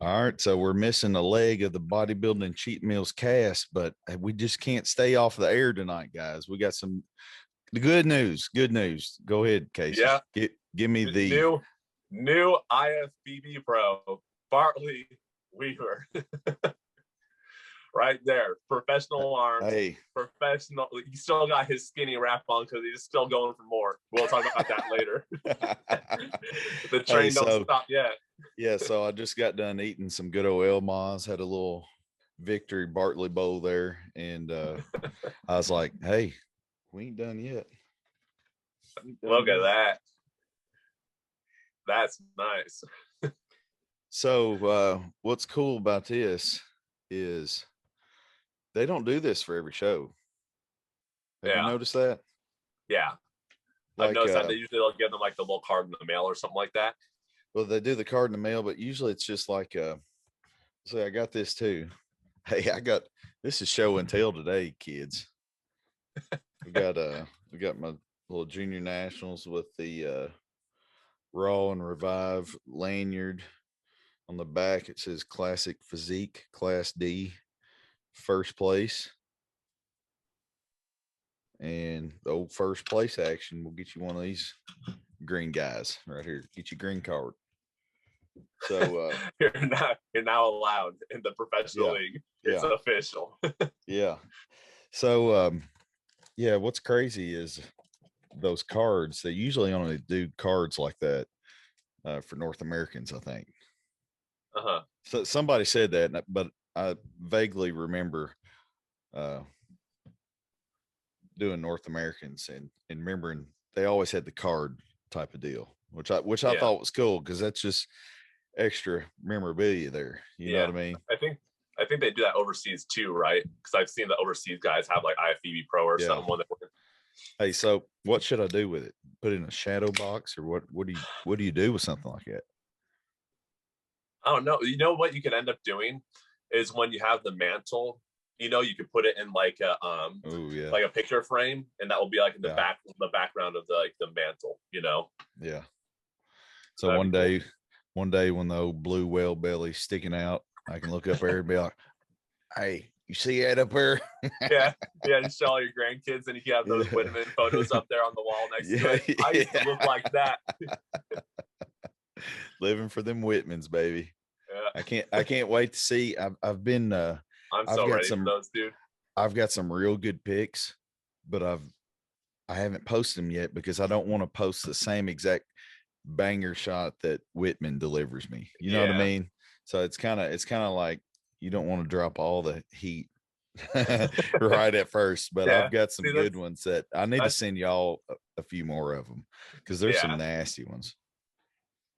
All right, so we're missing a leg of the Bodybuilding Cheat Meals cast, but we just can't stay off the air tonight, guys. We got some good news. Good news. Go ahead, Casey. Yeah. Give me the new IFBB pro, Bartley Weaver. Right there. Professional arms. Hey. Professional. He still got his skinny wrap on because he's still going for more. We'll talk about that later. The train don't stop yet. Yeah, so I just got done eating some good old Maz, had a little victory Bartley bowl there, and I was like, hey, we ain't done yet. Look at that. That's nice. So what's cool about this is they don't do this for every show. Have you noticed that? Yeah. Like, I've noticed that they usually don't give them like the little card in the mail or something like that. Well, they do the card in the mail, but usually it's just like say I got this too. Hey, this is show and tell today, kids. we got my little junior nationals with the Raw and Revive lanyard. On the back it says Classic Physique Class D, first place. And the old first place action will get you one of these green guys right here. Get your green card. So you're now allowed in the professional league. It's official. Yeah. So what's crazy is those cards, they usually only do cards like that for North Americans, I think. So somebody said that, but I vaguely remember doing North Americans and remembering they always had the card type of deal, which I thought was cool because that's just extra memorabilia there. You know what I mean? I think they do that overseas too, right? Because I've seen the overseas guys have like IFBB Pro or something. Hey, so what should I do with it? Put it in a shadow box, or what do you do with something like that? I don't know. You know what you could end up doing is when you have the mantle, you could put it in like a like a picture frame, and that will be like in the background of the mantle, Yeah. So that'd one day when the old blue whale belly's sticking out, I can look up there and be like, hey, you see that up there? Just show all your grandkids, and you can have those Whitman photos up there on the wall next to it. I used to look like that. Living for them Whitmans, baby. I can't wait to see. I've been I'm so ready for those, dude. I've got some real good pics, but I haven't posted them yet because I don't want to post the same exact banger shot that Whitman delivers me. You know what I mean? So it's kind of like you don't want to drop all the heat right at first, but I've got some good ones that I need to send y'all a few more of them because there's some nasty ones.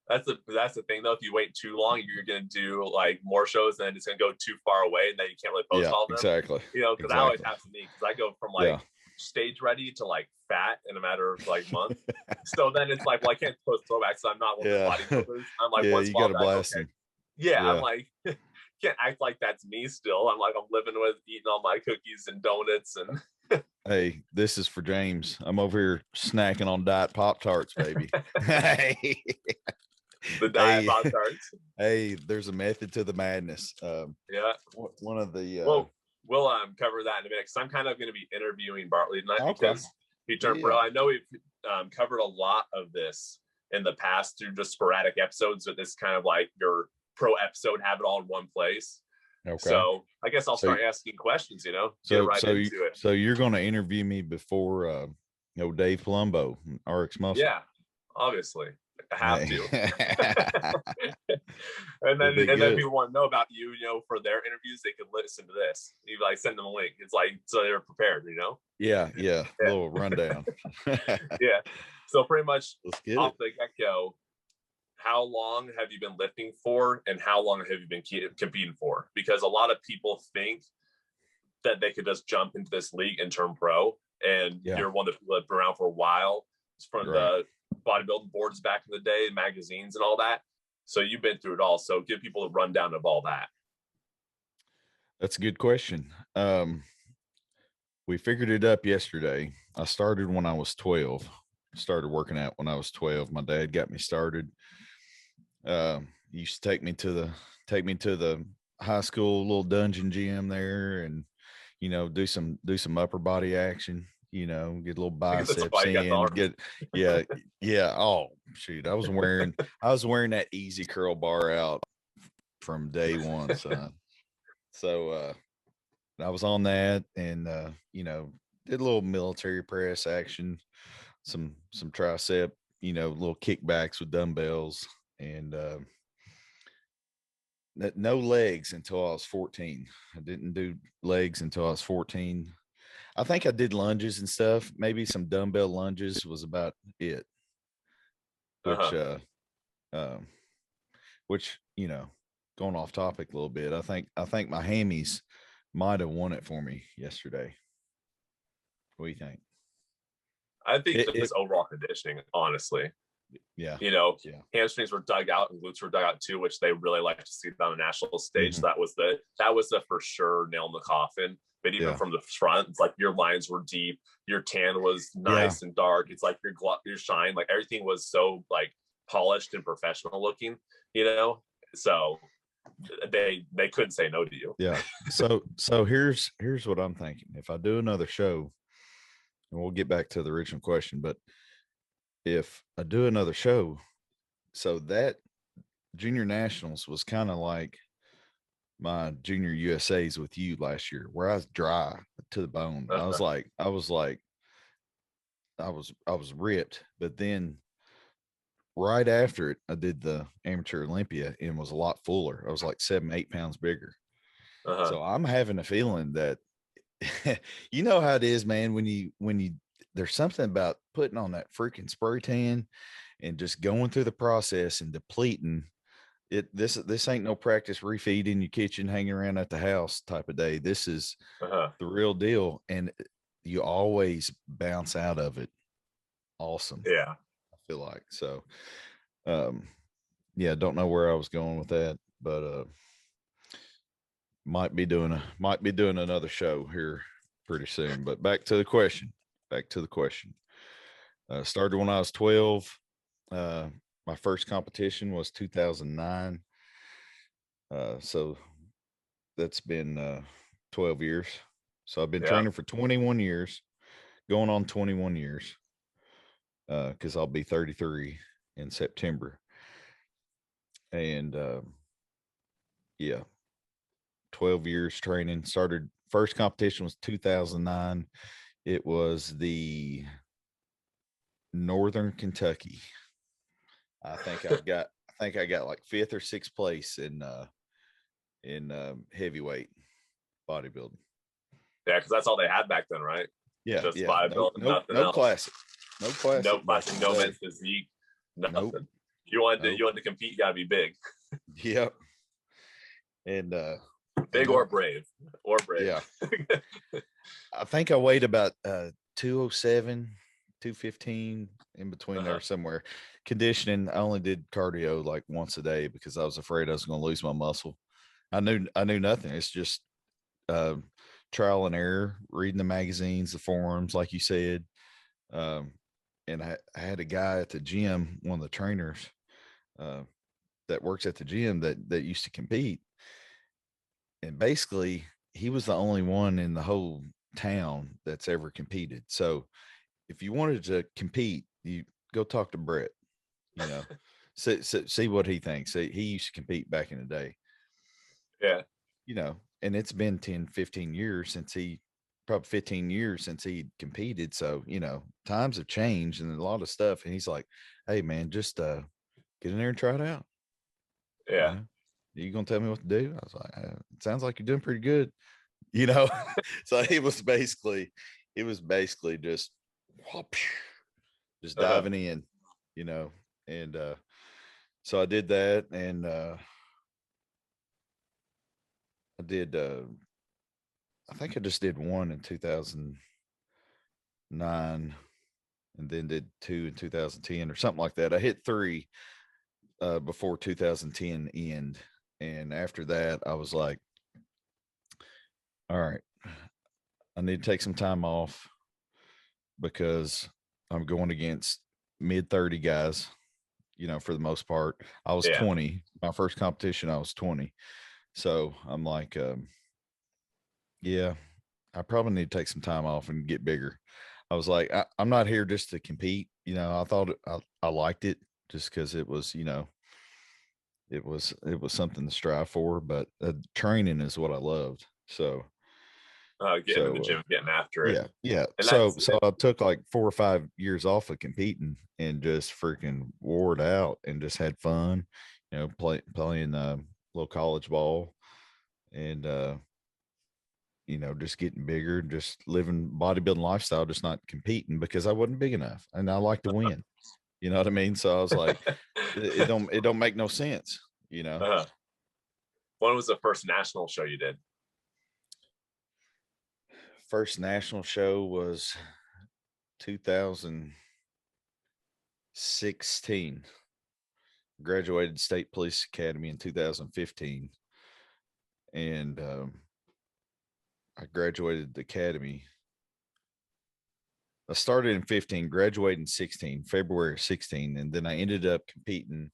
That's the thing though. If you wait too long, you're gonna do like more shows, and then it's gonna go too far away, and then you can't really post all of them. Exactly. Because that always happens to me because I go from like stage ready to like fat in a matter of like months. So then it's like, well, I can't post throwbacks. So I'm not one of the bodybuilders. I'm like, you got to blast them. I'm like, can't act like that's me still. I'm like, I'm living with eating all my cookies and donuts and. Hey, this is for James. I'm over here snacking on Diet Pop-Tarts, baby. Hey. The Diet Pop-Tarts. Hey, there's a method to the madness. One of the we'll cover that in a minute because I'm kind of going to be interviewing Bartley tonight because he turned pro. I know we've covered a lot of this in the past through just sporadic episodes, but this kind of like your pro episode, have it all in one place. Okay. So I guess I'll start asking questions, get right into it. So you're going to interview me before, Dave Palumbo, RX Muscle. Yeah, obviously. I have to. and then people want to know about you, for their interviews, they can listen to this. You like send them a link. It's like, so they're prepared, Yeah. A little rundown. Yeah. So pretty much off the get-go, how long have you been lifting for, and how long have you been competing for? Because a lot of people think that they could just jump into this league and turn pro, and you're one that lived around for a while. It's from the bodybuilding boards back in the day, magazines and all that. So you've been through it all. So give people a rundown of all that. That's a good question. We figured it up yesterday. I started when I was 12. Started working out when I was 12. My dad got me started. he used to take me to the high school little dungeon gym there, and do some upper body action, get a little biceps in, yeah. Oh shoot, I was wearing that easy curl bar out from day one, son. So I was on that, and did a little military press action, some tricep, little kickbacks with dumbbells, and no legs until I was 14. I didn't do legs until I was 14. I think I did lunges and stuff. Maybe some dumbbell lunges was about it. Which, which, going off topic a little bit, I think my hammies might have won it for me yesterday. What do you think? I think just overall conditioning, honestly. Yeah. Hamstrings were dug out and glutes were dug out too, which they really like to see on a national stage. Mm-hmm. So that was the for sure nail in the coffin. But even from the front, it's like your lines were deep, your tan was nice and dark. It's like your shine, like everything was so like polished and professional looking, So they couldn't say no to you. Yeah. So here's what I'm thinking. If I do another show, and we'll get back to the original question, but if I do another show, so that junior nationals was kind of like my junior USA's with you last year, where I was dry to the bone. I was ripped, but then right after it, I did the amateur Olympia and was a lot fuller. I was like 7-8 pounds bigger. So I'm having a feeling that, you know how it is, man, when you there's something about putting on that freaking spray tan and just going through the process and depleting it. This ain't no practice refeed in your kitchen, hanging around at the house type of day. This is the real deal. And you always bounce out of it. Awesome. Yeah. I feel like so. Don't know where I was going with that, but might be doing another show here pretty soon. But back to the question. Started when I was 12. My first competition was 2009. So that's been 12 years. So I've been training for 21 years, going on 21 years, because I'll be 33 in September. And 12 years training. Started, first competition was 2009. It was the Northern Kentucky. I think I got like 5th or 6th place in heavyweight bodybuilding. Yeah, because that's all they had back then, right? Yeah, just bodybuilding, no classic, no men's physique, nothing. Nope. You want to compete, you gotta be big. Yep. And big or brave. Yeah. I think I weighed about 207, 215 in between there somewhere. Conditioning, I only did cardio like once a day because I was afraid I was going to lose my muscle. I knew nothing. It's just trial and error, reading the magazines, the forums, like you said. And I had a guy at the gym, one of the trainers that works at the gym that used to compete. And basically, he was the only one in the whole town that's ever competed. So if you wanted to compete, you go talk to Brett, see what he thinks. He used to compete back in the day. Yeah. And it's been 10, 15 years since he competed. So, times have changed and a lot of stuff. And he's like, hey man, just get in there and try it out. Yeah. You gonna tell me what to do? I was like, it sounds like you're doing pretty good. So it was basically just diving in, and so I did that, and I think I just did one in 2009 and then did 2 in 2010 or something like that. I hit 3 before 2010 end, and after that I was like, all right, I need to take some time off because I'm going against mid-30 guys you know, for the most part. I was 20. My first competition, I was 20. So I'm like, yeah, I probably need to take some time off and get bigger. I was like, I'm not here just to compete. You know, I thought I liked it just because it was, you know, it was something to strive for, but training is what I loved. So getting in the gym, getting after it. Yeah. And so I took like 4 or 5 years off of competing and just freaking wore it out and just had fun, you know, playing little college ball and you know, just getting bigger, just living bodybuilding lifestyle, just not competing because I wasn't big enough and I like to win. You know what I mean? So I was like, it don't make no sense, you know. When was the first national show you did? First national show was 2016. Graduated State Police Academy in 2015. And I graduated the academy. I started in 15, graduated in 16, February of 16. And then I ended up competing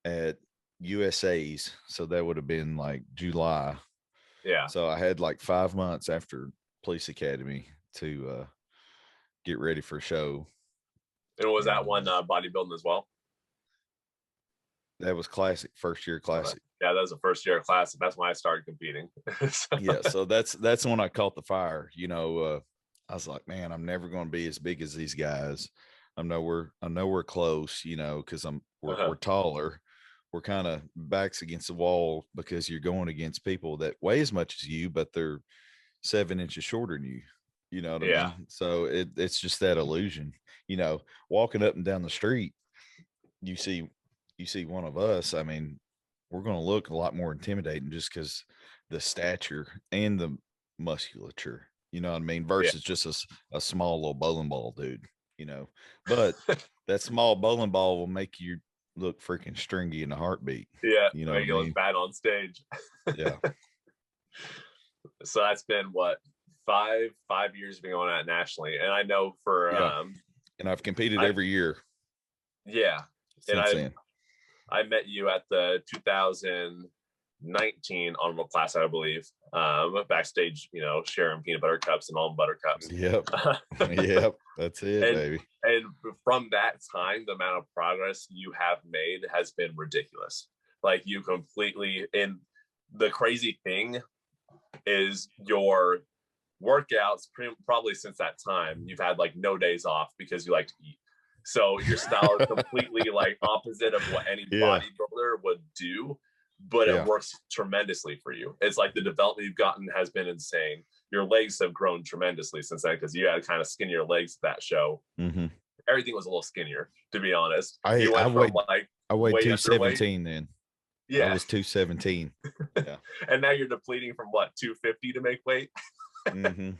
at USA's. So that would have been like July. Yeah. So I had like 5 months after police academy to get ready for a show. And was that one bodybuilding as well? That was classic, first year classic. Yeah, that was the first year classic. That's when I started competing. Yeah, so that's when I caught the fire. You know, I was like, man, I'm never going to be as big as these guys. I know we're close, you know, because we're taller. We're kind of backs against the wall because you're going against people that weigh as much as you, but they're 7 inches shorter than you. You know what I mean? So it's just that illusion. You know, walking up and down the street, you see one of us. I mean, we're going to look a lot more intimidating just because the stature and the musculature. You know what I mean? Versus just a small little bowling ball dude. You know, but that small bowling ball will make you look freaking stringy in a heartbeat. Yeah, you know, make it look bad on stage. Yeah. So that's been what 5 years been going at nationally, and I know for and I've competed every year. Yeah, since and I met you at the 2019 honorable class, I believe. Backstage, you know, sharing peanut butter cups and almond butter cups. Yep, yep, that's it, baby. And from that time, the amount of progress you have made has been ridiculous. Like you completely. And the crazy thing is your workouts probably since that time you've had like no days off because you like to eat. So your style is completely like opposite of what any bodybuilder would do, but it works tremendously for you. It's like the development you've gotten has been insane. Your legs have grown tremendously since then because you had kind of skinnier legs at that show. Mm-hmm. Everything was a little skinnier, to be honest. I weighed 217 then. Yeah, I was 217. Yeah, and now you're depleting from what 250 to make weight. Mm-hmm.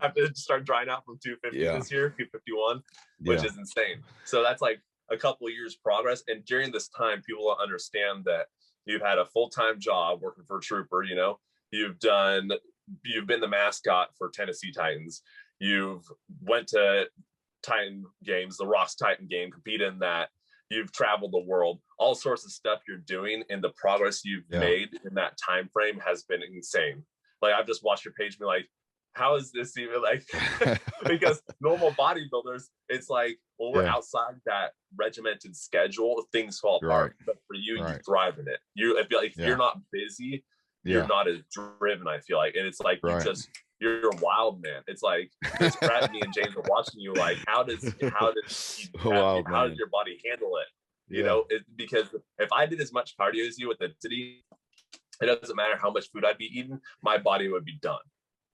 I have to start drying out from 250 this year, 251, which is insane. So that's like a couple of years progress. And during this time, people will understand that you've had a full-time job working for Trooper. You know, you've been the mascot for Tennessee Titans. You've went to Titan games, the Rock's Titan game, compete in that. You've traveled the world, all sorts of stuff you're doing, and the progress you've made in that time frame has been insane. Like I've just watched your page and be like, how is this even like? Because normal bodybuilders, it's like, well, we're outside that regimented schedule, things fall apart. But for you, you thrive in it. I feel like if you're not busy, you're not as driven. I feel like, and it's like you're a wild man. It's like it's Brad, me and James are watching you. Like, how does your body handle it? You know, because if I did as much cardio as you with intensity, it doesn't matter how much food I'd be eating, my body would be done.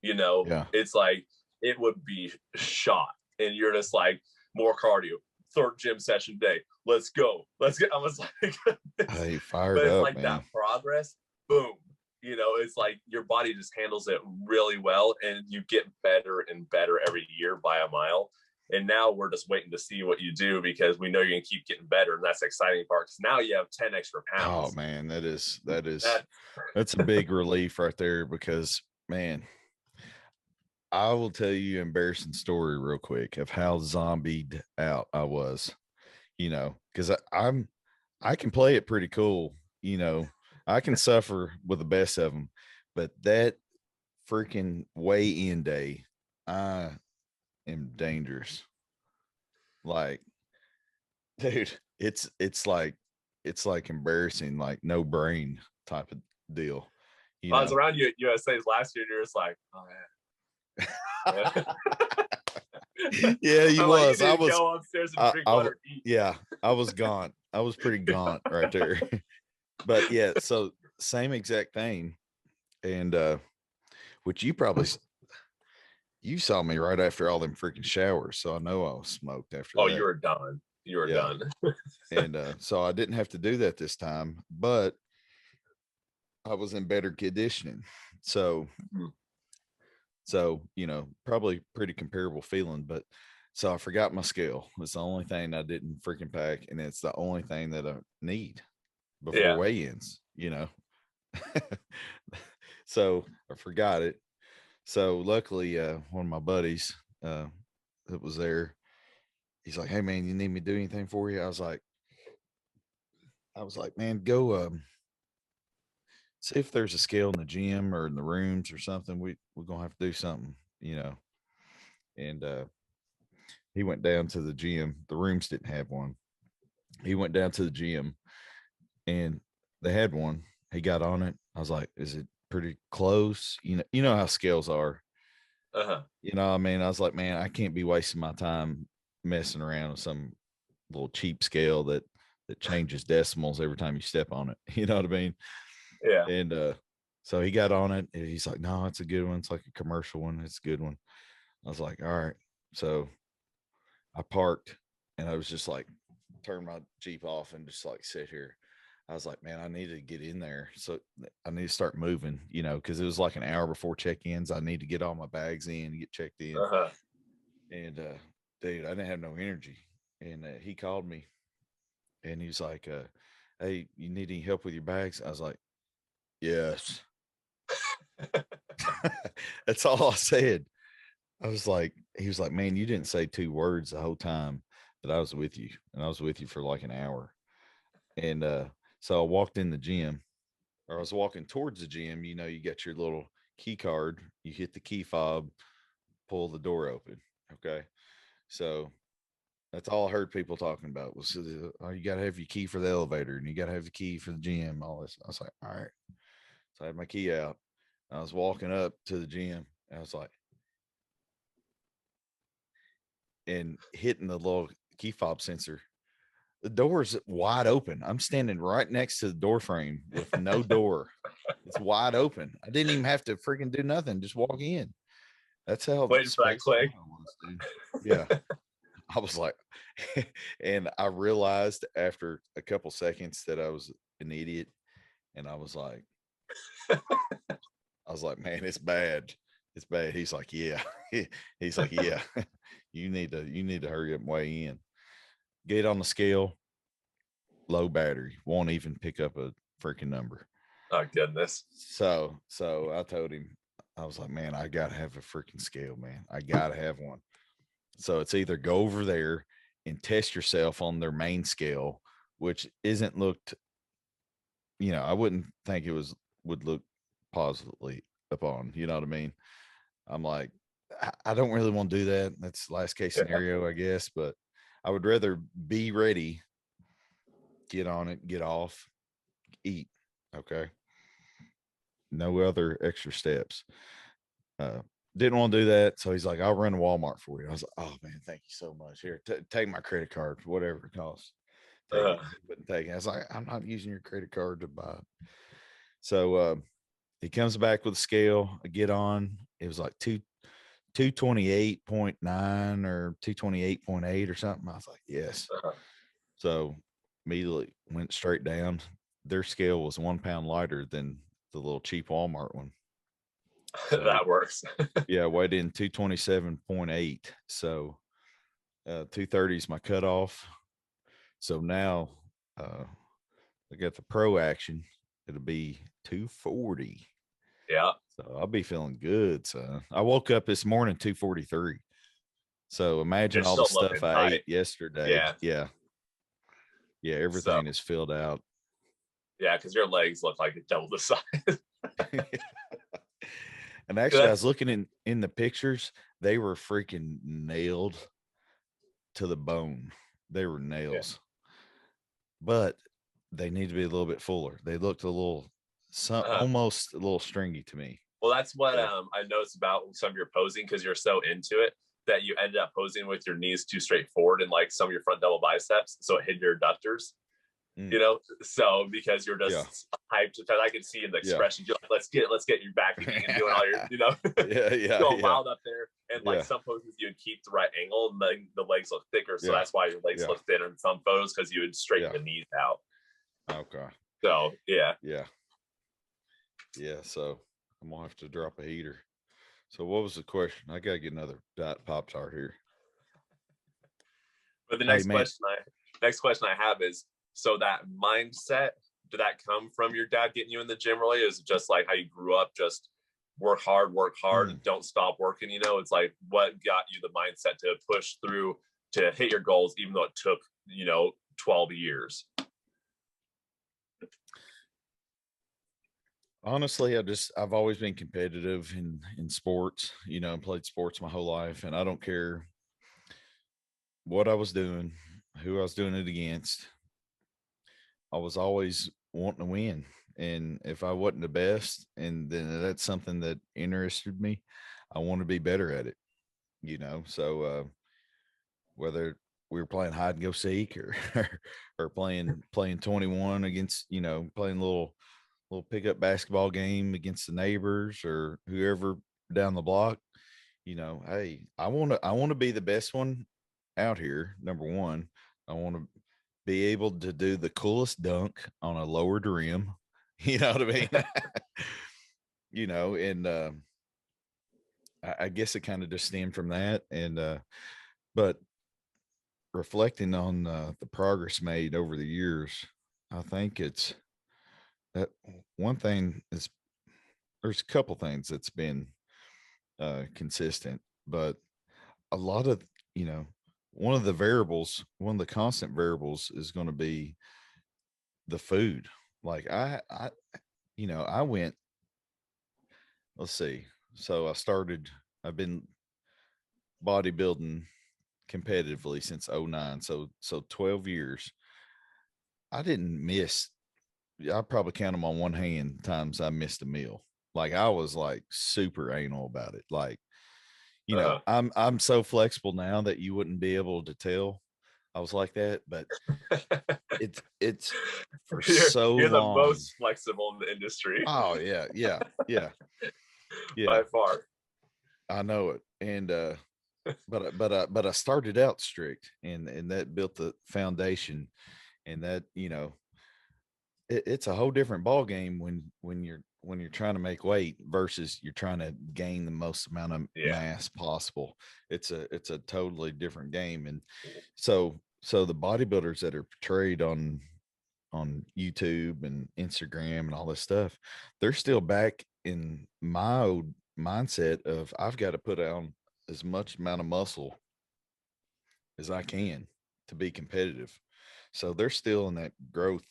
You know, it's like it would be shot, and you're just like more cardio. 3rd gym session day. Let's go. I was like, hey, fired but it's up, like man. that progress. Boom. You know, it's like your body just handles it really well, and you get better and better every year by a mile. And now we're just waiting to see what you do because we know you're gonna keep getting better, and that's the exciting part. Because now you have 10 extra pounds. Oh man, that's a big relief right there. Because man, I will tell you an embarrassing story real quick of how zombied out I was. You know, because I can play it pretty cool. You know, I can suffer with the best of them, but that freaking weigh-in day, I am dangerous. Like, dude, it's like embarrassing, like no brain type of deal. You I was know? around you at USA's last year, and you're just like, oh man. Yeah, he was. Like, I was go upstairs and drink water. Yeah, I was gaunt. I was pretty gaunt right there. But yeah, so same exact thing. And which you saw me right after all them freaking showers, so I know I was smoked after that. You were done. You were done. And so I didn't have to do that this time, but I was in better conditioning. So you know, probably pretty comparable feeling, but so I forgot my scale. It's the only thing I didn't freaking pack, and it's the only thing that I need before weigh-ins, you know. So I forgot it. So luckily, one of my buddies that was there, he's like, "Hey man, you need me to do anything for you?" I was like, "Man, go see if there's a scale in the gym or in the rooms or something. We're gonna have to do something, you know." And he went down to the gym. The rooms didn't have one. He went down to the gym and they had one. He got on it. I was like, "Is it pretty close?" You know how scales are. You know, I mean, I was like, "Man, I can't be wasting my time messing around with some little cheap scale that changes decimals every time you step on it." You know what I mean? Yeah. And so he got on it and he's like, "No, it's a good one. It's like a commercial one. It's a good one." I was like, "All right." So I parked and I was just like, turn my Jeep off and just like sit here. I was like, "Man, I need to get in there. So I need to start moving, you know, because it was like an hour before check-ins. I need to get all my bags in, get checked in." And dude, I didn't have no energy. And he called me and he was like, "Hey, you need any help with your bags?" I was like, "Yes." That's all I said. I was like, he was like, "Man, you didn't say 2 words the whole time that I was with you." And I was with you for like an hour. And so I walked in the gym, or I was walking towards the gym. You know, you got your little key card, you hit the key fob, pull the door open. Okay. So that's all I heard people talking about was, "Oh, you got to have your key for the elevator and you got to have the key for the gym." All this. I was like, "All right." So I had my key out. I was walking up to the gym. And I was like, and hitting the little key fob sensor. The door's wide open. I'm standing right next to the door frame with no door. It's wide open. I didn't even have to freaking do nothing. Just walk in. That's how waiting for that click. I was, dude. Yeah. I was like, and I realized after a couple seconds that I was an idiot. And I was like, "Man, it's bad. It's bad." He's like, "Yeah." He's like, "Yeah, you need to hurry up and weigh in." Get on the scale, low battery, won't even pick up a freaking number. Oh goodness. So I told him, I was like, "Man, I gotta have a freaking scale, man. I gotta have one." So it's either go over there and test yourself on their main scale, which isn't looked, you know, I wouldn't think it would look positively upon, you know what I mean? I'm like, I don't really want to do that. That's last case scenario, I guess, but I would rather be ready, get on it, get off, eat. Okay. No other extra steps. Didn't want to do that. So he's like, "I'll run to Walmart for you." I was like, "Oh man, thank you so much. Here, take my credit card, whatever it costs." Take it. Wouldn't take it. I was like, "I'm not using your credit card to buy it." So he comes back with a scale. I get on. It was like 228.9 or 228.8 or something. I was like, "Yes." So immediately went straight down. Their scale was 1 pound lighter than the little cheap Walmart one. So, that works. Yeah, weighed in 227.8. So 230 is my cutoff. So now I got the pro action. It'll be 240. Yeah. So I'll be feeling good. So I woke up this morning 243. So imagine all the stuff I ate yesterday. Yeah. Yeah, everything is filled out. Yeah, because your legs look like double the size. And actually, I was looking in the pictures, they were freaking nailed to the bone. They were nails, but they need to be a little bit fuller. They looked a little, almost a little stringy to me. Well, that's what I noticed about some of your posing, because you're so into it that you ended up posing with your knees too straight forward and like some of your front double biceps, so it hid your adductors. You know, so because you're just hyped, I can see in the expression, you're like, let's get you back and doing all your, you know, going wild up there. And like some poses you would keep the right angle and then the legs look thicker. So that's why your legs look thinner in some photos, because you would straighten the knees out. Okay. So yeah. So I'm gonna have to drop a heater. So what was the question? I gotta get another Pop-Tart here. But the next question I have is, so that mindset, did that come from your dad getting you in the gym really? Is it just like how you grew up, just work hard, and don't stop working? You know, it's like, what got you the mindset to push through to hit your goals, even though it took, 12 years? Honestly, I've always been competitive in sports, played sports my whole life, and I don't care what I was doing, who I was doing it against. I was always wanting to win. And if I wasn't the best, and then that's something that interested me, I want to be better at it, So whether we were playing hide and go seek or playing 21 against, playing a little pickup basketball game against the neighbors or whoever down the block, hey, I want to be the best one out here. Number one, I want to be able to do the coolest dunk on a lowered rim. You know what I mean? And I guess it kind of just stemmed from that. And but reflecting on the progress made over the years, I think it's that one thing is, there's a couple things that's been consistent, but a lot of, one of the constant variables is going to be the food. Like I went, let's see. So I've been bodybuilding competitively since 09. So 12 years. I didn't miss, I probably count them on one hand times I missed a meal. Like I was like super anal about it. Like, I'm so flexible now that you wouldn't be able to tell I was like that, but it's for you're the most flexible in the industry. Oh yeah. By far. I know it. And but I started out strict, and that built the foundation, and that, it's a whole different ball game when you're trying to make weight versus you're trying to gain the most amount of mass possible. It's a totally different game. And so the bodybuilders that are portrayed on YouTube and Instagram and all this stuff, they're still back in my old mindset of I've got to put on as much amount of muscle as I can to be competitive. So they're still in that growth,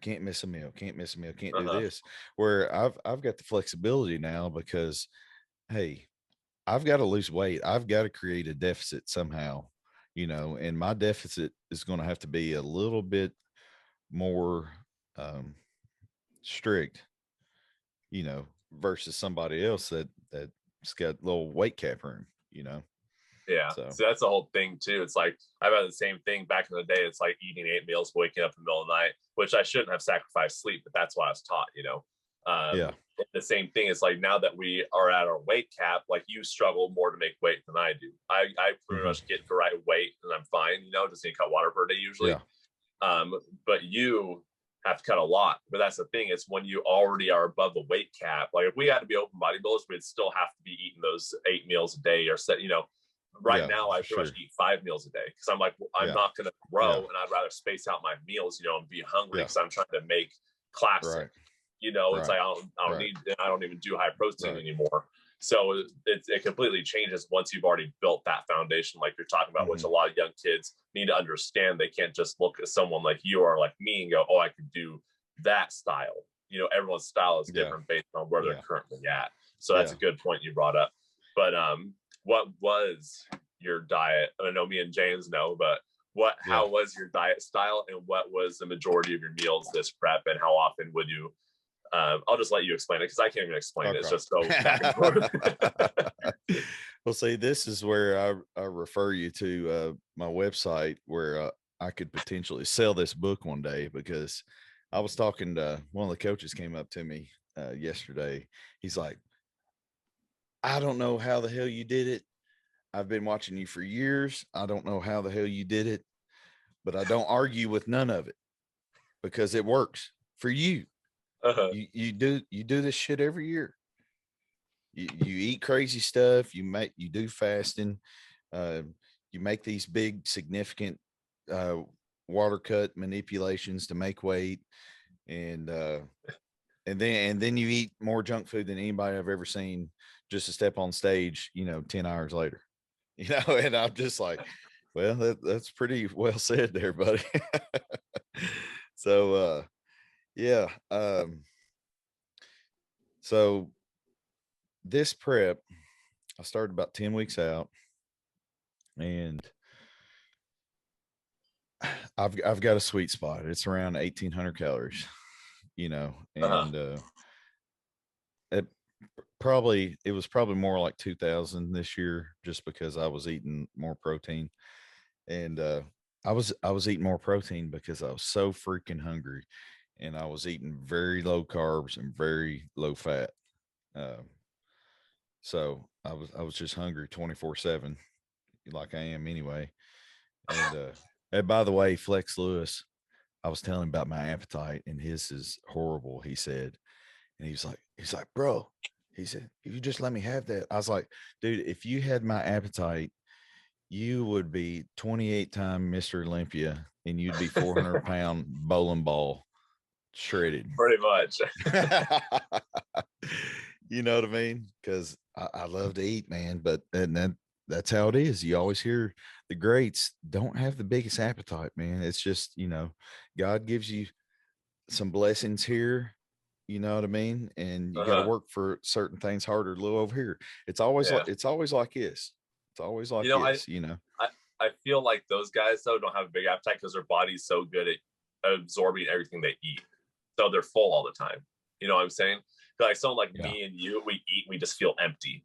can't miss a meal, can't do this. Where I've got the flexibility now because, hey, I've got to lose weight. I've got to create a deficit somehow, and my deficit is going to have to be a little bit more strict, versus somebody else that's got a little weight cap room, Yeah. So that's the whole thing too. It's like I've had the same thing back in the day. It's like eating 8 meals, waking up in the middle of the night, which I shouldn't have sacrificed sleep, but that's what I was taught, The same thing is like now that we are at our weight cap, like you struggle more to make weight than I do. I pretty much get the right weight and I'm fine, just need to cut water per day usually. But you have to cut a lot. But that's the thing, is when you already are above the weight cap, like if we had to be open bodybuilders, we'd still have to be eating those 8 meals a day or set, Right now, I pretty much eat 5 meals a day because I'm like, I'm not going to grow, and I'd rather space out my meals, and be hungry because I'm trying to make classic. It's like I don't need, I don't even do high protein anymore. So it completely changes once you've already built that foundation, like you're talking about, which a lot of young kids need to understand. They can't just look at someone like you or like me and go, oh, I could do that style. You know, everyone's style is different based on where they're currently at. So that's a good point you brought up. But what was your diet? I know me and James know, but how was your diet style, and what was the majority of your meals this prep, and how often would you I'll just let you explain it because I can't even explain it. It's just so back and forth. Well, see, this is where I refer you to my website where I could potentially sell this book one day, because I was talking to one of the coaches came up to me yesterday. He's like, I don't know how the hell you did it. I've been watching you for years. I don't know how the hell you did it, but I don't argue with none of it because it works for you. You do this shit every year. You eat crazy stuff. You do fasting. You make these big significant water cut manipulations to make weight, and then you eat more junk food than anybody I've ever seen just to step on stage, 10 hours later, and I'm just like, well, that's pretty well said there, buddy. So, yeah. So this prep, I started about 10 weeks out, and I've got a sweet spot. It's around 1,800 calories, and it was probably more like 2,000 this year, just because I was eating more protein, and I was eating more protein because I was so freaking hungry, and I was eating very low carbs and very low fat. So I was just hungry 24/7, like I am anyway. And by the way, Flex Lewis, I was telling him about my appetite, and his is horrible, he said. And he's like, bro, he said, if you just let me have that. I was like, dude, if you had my appetite, you would be 28-time Mr. Olympia, and you'd be 400-pound bowling ball shredded. Pretty much. You know what I mean? Because I love to eat, man. But that's how it is. You always hear the greats don't have the biggest appetite, man. It's just, God gives you some blessings here. You know what I mean? And you got to work for certain things harder, a little over here. It's always like this. It's always like this. I feel like those guys though don't have a big appetite because their body's so good at absorbing everything they eat, so they're full all the time. You know what I'm saying? Like someone like me and you, we eat, we just feel empty.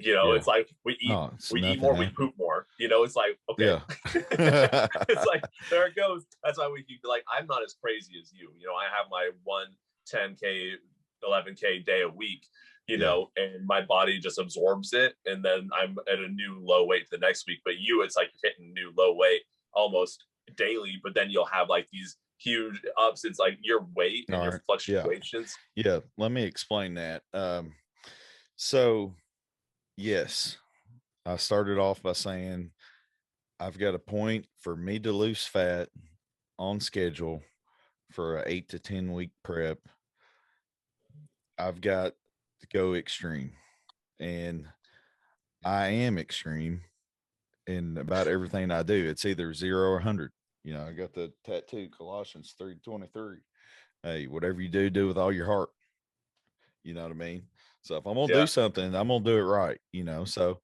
It's like we eat more, we poop more. It's like, okay. It's like, there it goes. That's why we keep, like, I'm not as crazy as you. I have my 10K, 11K day a week, and my body just absorbs it. And then I'm at a new low weight the next week. But it's like you're hitting new low weight almost daily, but then you'll have like these huge ups. It's like your weight and your fluctuations. Yeah. Let me explain that. So yes, I started off by saying I've got a point for me to lose fat on schedule for an 8 to 10 week prep. I've got to go extreme, and I am extreme in about everything I do. It's either 0 or 100. I got the tattoo, Colossians 3:23. Hey, whatever you do with all your heart. You know what I mean? So if I'm going to do something, I'm going to do it right, so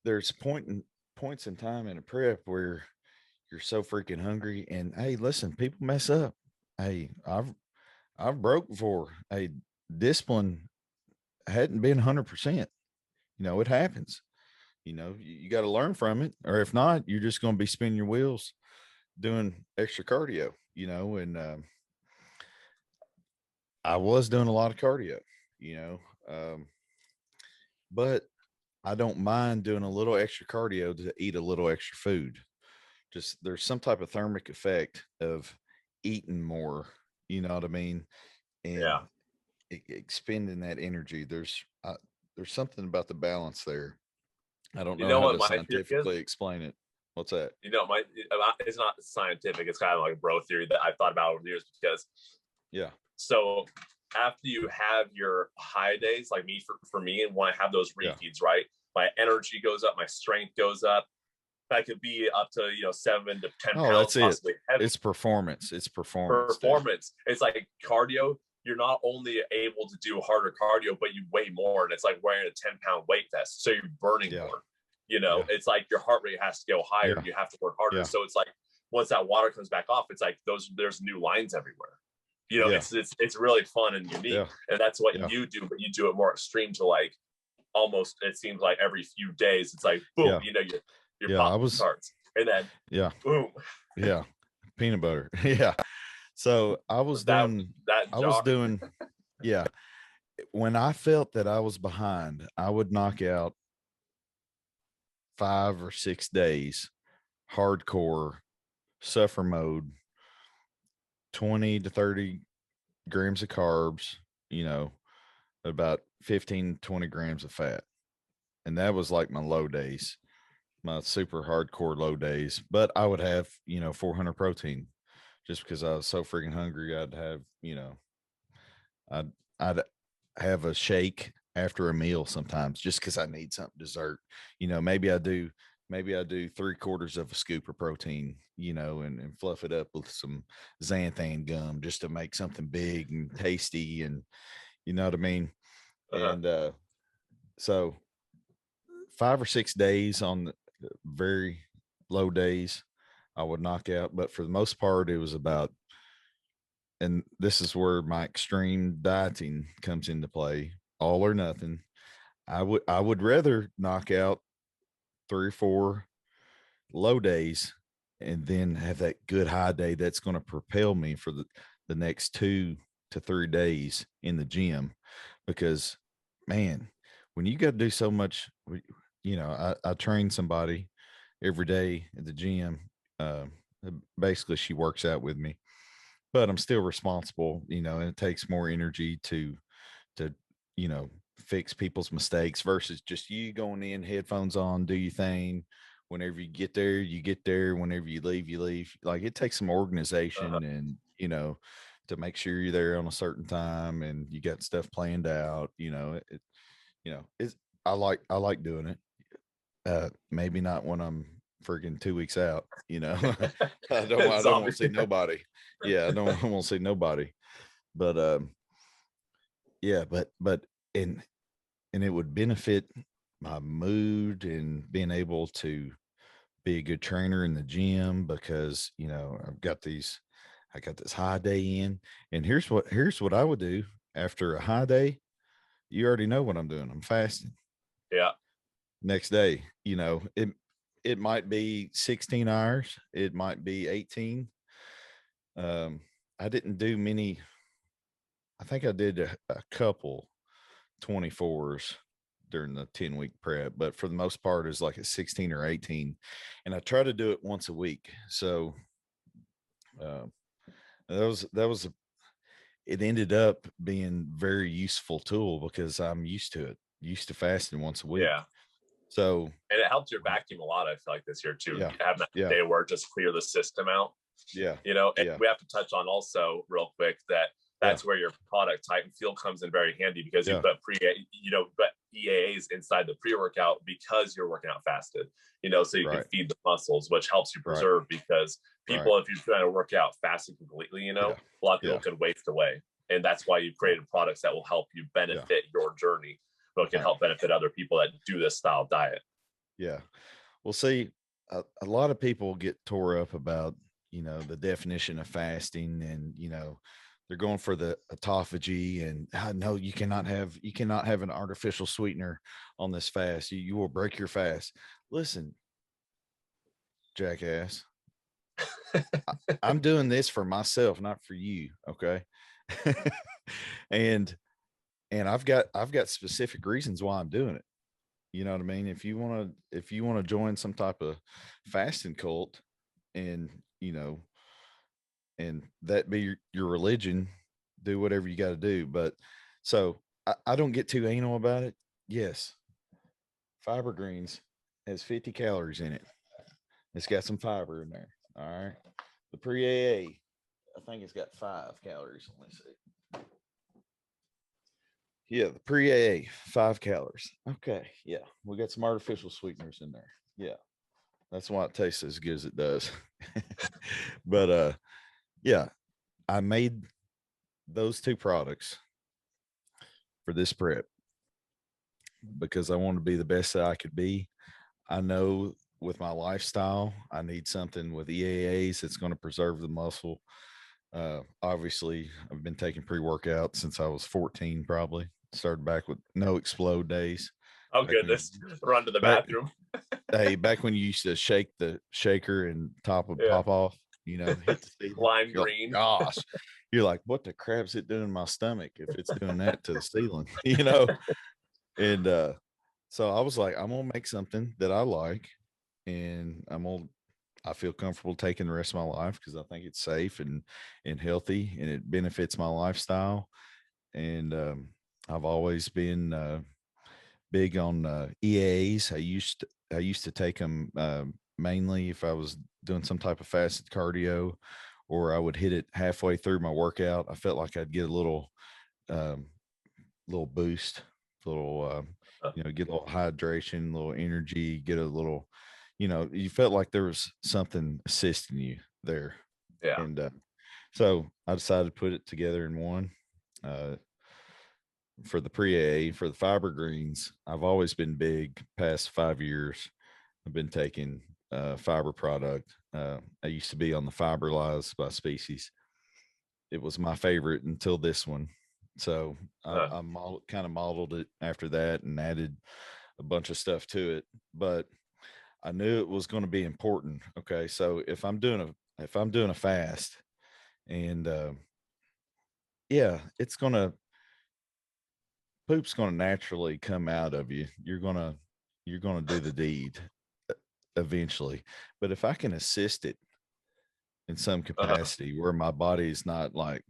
there's points in time in a prep where you're so freaking hungry, and hey, listen, people mess up. Hey, I've broke before. Hey, discipline hadn't been 100%. It happens. You got to learn from it, or if not, you're just going to be spinning your wheels doing extra cardio, and I was doing a lot of cardio, but I don't mind doing a little extra cardio to eat a little extra food. Just there's some type of thermic effect of eating more, you know what I mean? And expending that energy. There's something about the balance there. I don't know how to scientifically explain it. What's that? It's not scientific. It's kind of like a bro theory that I've thought about over the years because, yeah. So after you have your high days, like me, for me, and when I have those refeeds, right, my energy goes up, my strength goes up. That could be up to 7 to 10 pounds. That's it. It's performance. It's performance. It's like cardio. You're not only able to do harder cardio, but you weigh more, and it's like wearing a 10-pound weight vest, so you're burning more. It's like your heart rate has to go higher. You have to work harder. So it's like once that water comes back off, it's like there's new lines everywhere. It's really fun and unique, and that's what you do, but you do it more extreme to like almost, it seems like every few days it's like boom, your pop starts, and then boom, peanut butter. So I was doing when I felt that I was behind, I would knock out 5 or 6 days hardcore suffer mode, 20 to 30 grams of carbs, about 15 20 grams of fat. And that was like my low days, my super hardcore low days. But I would have 400 protein, just because I was so freaking hungry. I'd have I'd have a shake after a meal sometimes, just because I need something dessert. Maybe I do 3/4 of a scoop of protein, and fluff it up with some xanthan gum just to make something big and tasty, and you know what I mean. And so 5 or 6 days on the very low days, I would knock out. But for the most part, it was about, and this is where my extreme dieting comes into play, all or nothing. I would rather knock out 3 or 4 low days and then have that good high day that's going to propel me for the next 2 to 3 days in the gym. Because man, when you got to do so much, I train somebody every day at the gym. Basically she works out with me, but I'm still responsible, and it takes more energy to fix people's mistakes versus just you going in, headphones on, do your thing. Whenever you get there, you get there. Whenever you leave. Like, it takes some organization and, to make sure you're there on a certain time and you got stuff planned out. I like doing it. Maybe not when I'm friggin' 2 weeks out, I don't want to see nobody. I don't want to see nobody. But and it would benefit my mood and being able to be a good trainer in the gym, because I got this high day in. And here's what I would do after a high day. You already know what I'm doing. I'm fasting. Next day, it might be 16 hours, it might be 18. I didn't do many. I think I did a couple 24s during the 10-week prep, but for the most part it's like a 16 or 18, and I try to do it once a week. So it ended up being very useful tool, because I'm used to fasting once a week. So, and it helped your vacuum a lot, I feel like, this year too. Having that day where it just clear the system out. And we have to touch on also real quick that's where your product Type and Feel comes in very handy, because you put EAAs inside the pre-workout because you're working out fasted, so you can feed the muscles, which helps you preserve, because people, if you're trying to work out fasted completely, a lot of people could waste away. And that's why you've created products that will help you benefit your journey, but can help benefit other people that do this style diet. Well, see, a lot of people get tore up about, the definition of fasting, and, they're going for the autophagy, and no, you cannot have an artificial sweetener on this fast. You will break your fast. Listen, jackass, I'm doing this for myself, not for you. Okay. and I've got specific reasons why I'm doing it. You know what I mean? If you want to join some type of fasting cult, and, and that be your religion, do whatever you got to do. But so I don't get too anal about it. Yes, fiber greens has 50 calories in it. It's got some fiber in there. All right. The pre-AA, I think it's got 5 calories. Let me see. Yeah, the pre-AA, 5 calories. Okay, yeah, we got some artificial sweeteners in there. Yeah, that's why it tastes as good as it does. But yeah, I made those 2 products for this prep because I want to be the best that I could be. I know with my lifestyle, I need something with EAAs that's going to preserve the muscle. Obviously, I've been taking pre-workout since I was 14, probably. Started back with no explode days. Oh, goodness. Run to the bathroom. Hey, back when you used to shake the shaker and top would pop off, you know, hit the ceiling. Lime green. Gosh, you're like, what the crap's it doing in my stomach if it's doing that to the ceiling, you know? And so I was like, I'm gonna make something that I like, and I feel comfortable taking the rest of my life because I think it's safe and healthy, and it benefits my lifestyle. And I've always been big on EAs. I used to take them mainly if I was doing some type of fasted cardio, or I would hit it halfway through my workout. I felt like I'd get a little boost, get a little hydration, a little energy, get a little, you felt like there was something assisting you there. Yeah. And so I decided to put it together in one. For the pre-AA, for the fiber greens, I've always been big past 5 years. I've been taking fiber product. I used to be on the Fiber Lies by Species. It was my favorite until this one. So I kind of modeled it after that and added a bunch of stuff to it. But I knew it was going to be important. Okay, so if I'm doing a fast, and it's gonna poop's gonna naturally come out of you. You're gonna do the deed eventually. But if I can assist it in some capacity where my body's not like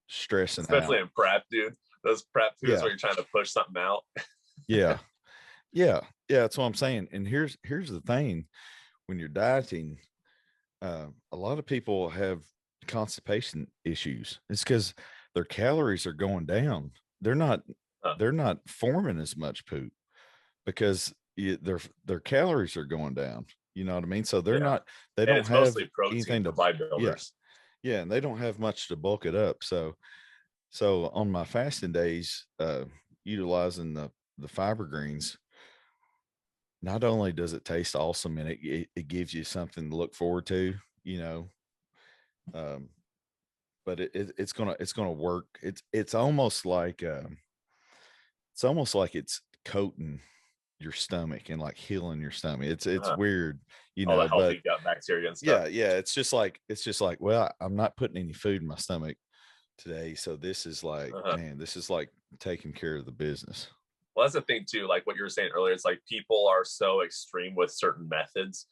stressing especially out. in prep, dude. Those prep foods where you're trying to push something out. Yeah, that's what I'm saying. And here's the thing: when you're dieting, a lot of people have constipation issues. It's because their calories are going down. They're not forming as much poop because their calories are going down. You know what I mean? So they don't have anything to bodybuilders. Yeah, and they don't have much to bulk it up. So on my fasting days, utilizing the fiber greens, not only does it taste awesome and it gives you something to look forward to, but it's gonna work. It's almost like it's coating your stomach and like healing your stomach. It's weird, all the healthy gut bacteria and stuff. Yeah, it's just like well, I'm not putting any food in my stomach today, so this is like man, this is like taking care of the business. Well, that's the thing too, like what you were saying earlier. It's like people are so extreme with certain methods.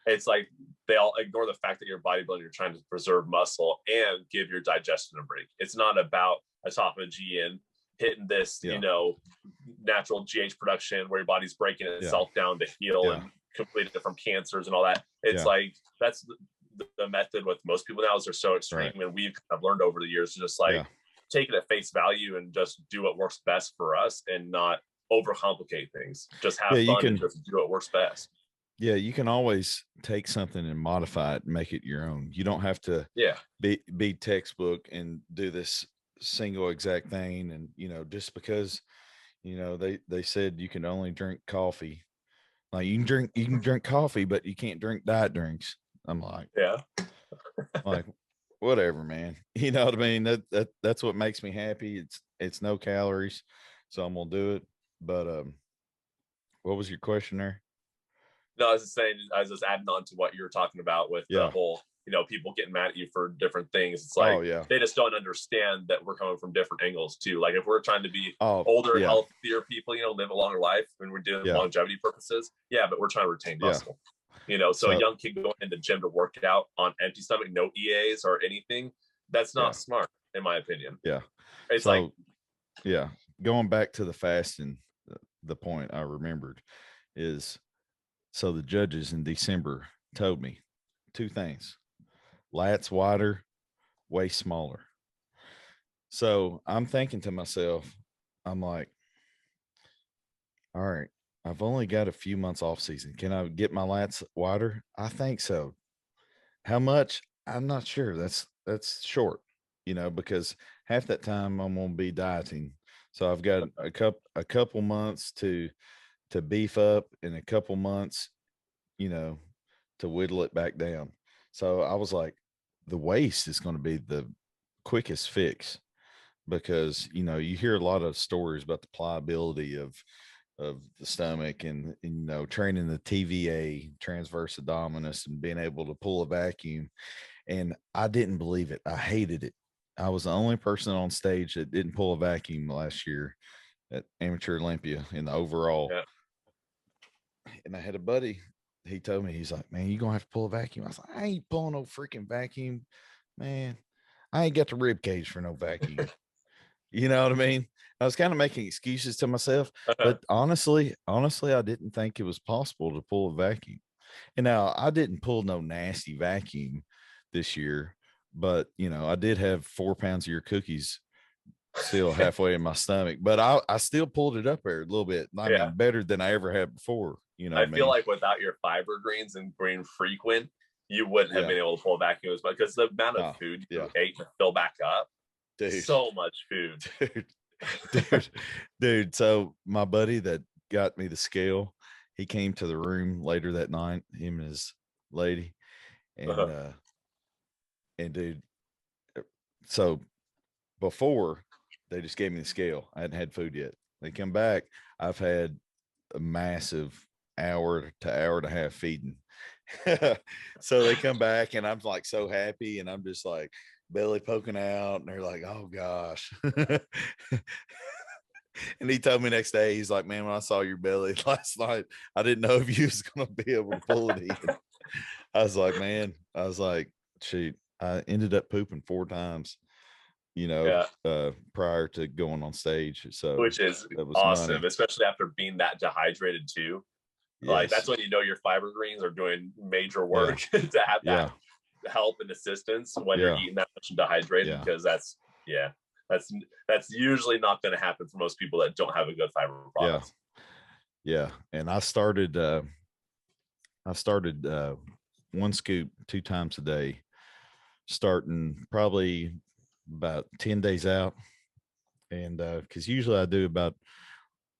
It's like they all ignore the fact that you're bodybuilding, you're trying to preserve muscle and give your digestion a break. It's not about autophagy and hitting this, natural GH production where your body's breaking itself down to heal and complete it from cancers and all that. It's like that's the method with most people now is they're so extreme, and we've kind of learned over the years to just like take it at face value and just do what works best for us and not overcomplicate things. Just have fun and just do what works best. Yeah, you can always take something and modify it and make it your own. You don't have to be textbook and do this single exact thing. And just because they said you can only drink coffee, like you can drink coffee, but you can't drink diet drinks. I'm like, like whatever, man. You know what I mean? That's what makes me happy. It's no calories, so I'm gonna do it. But what was your question there? No, I was just saying, I was just adding on to what you were talking about with the whole, people getting mad at you for different things. It's like they just don't understand that we're coming from different angles too. Like if we're trying to be older, healthier people, live a longer life, and we're doing longevity purposes. Yeah, but we're trying to retain muscle. So a young kid going into the gym to work it out on empty stomach, no EAs or anything, that's not smart, in my opinion. Yeah. It's going back to the fasting, the point I remembered is, so the judges in December told me 2 things: lats wider, waist smaller. So I'm thinking to myself, I'm like, all right, I've only got a few months off season. Can I get my lats wider? I think so. How much? I'm not sure. That's short, because half that time I'm gonna be dieting. So I've got a couple months to beef up, and a couple months, to whittle it back down. So I was like, the waist is going to be the quickest fix, because you hear a lot of stories about the pliability of the stomach, and training the TVA, transverse abdominis, and being able to pull a vacuum. And I didn't believe it. I hated it. I was the only person on stage that didn't pull a vacuum last year at Amateur Olympia in the overall. Yeah. And I had a buddy. He told me, he's like, man, you gonna have to pull a vacuum. I was like, I ain't pulling no freaking vacuum, man. I ain't got the rib cage for no vacuum. You know what I mean? I was kind of making excuses to myself, but honestly, I didn't think it was possible to pull a vacuum. And now I didn't pull no nasty vacuum this year, but I did have 4 pounds of your cookies still halfway in my stomach, but I still pulled it up there a little bit. I mean, better than I ever had before. I feel like without your fiber greens and green frequent, you wouldn't have been able to pull vacuums, because the amount of food you ate to fill back up, dude, so much food, dude. So my buddy that got me the scale, he came to the room later that night, him and his lady, and dude, so before they just gave me the scale, I hadn't had food yet. They come back, I've had a massive hour to hour and a half feeding. So they come back, and I'm like so happy, and I'm just like belly poking out, and they're like, oh gosh. And he told me next day, he's like, man, when I saw your belly last night, I didn't know if you was gonna be able to pull it even. I was like, shoot, I ended up pooping 4 times, prior to going on stage. So which is awesome, money, especially after being that dehydrated too. Yes. Like that's when your fiber greens are doing major work to have that help and assistance when you're eating that much and dehydrated, because that's usually not going to happen for most people that don't have a good fiber product. And I started 1 scoop 2 times a day, starting probably about 10 days out. And because usually I do about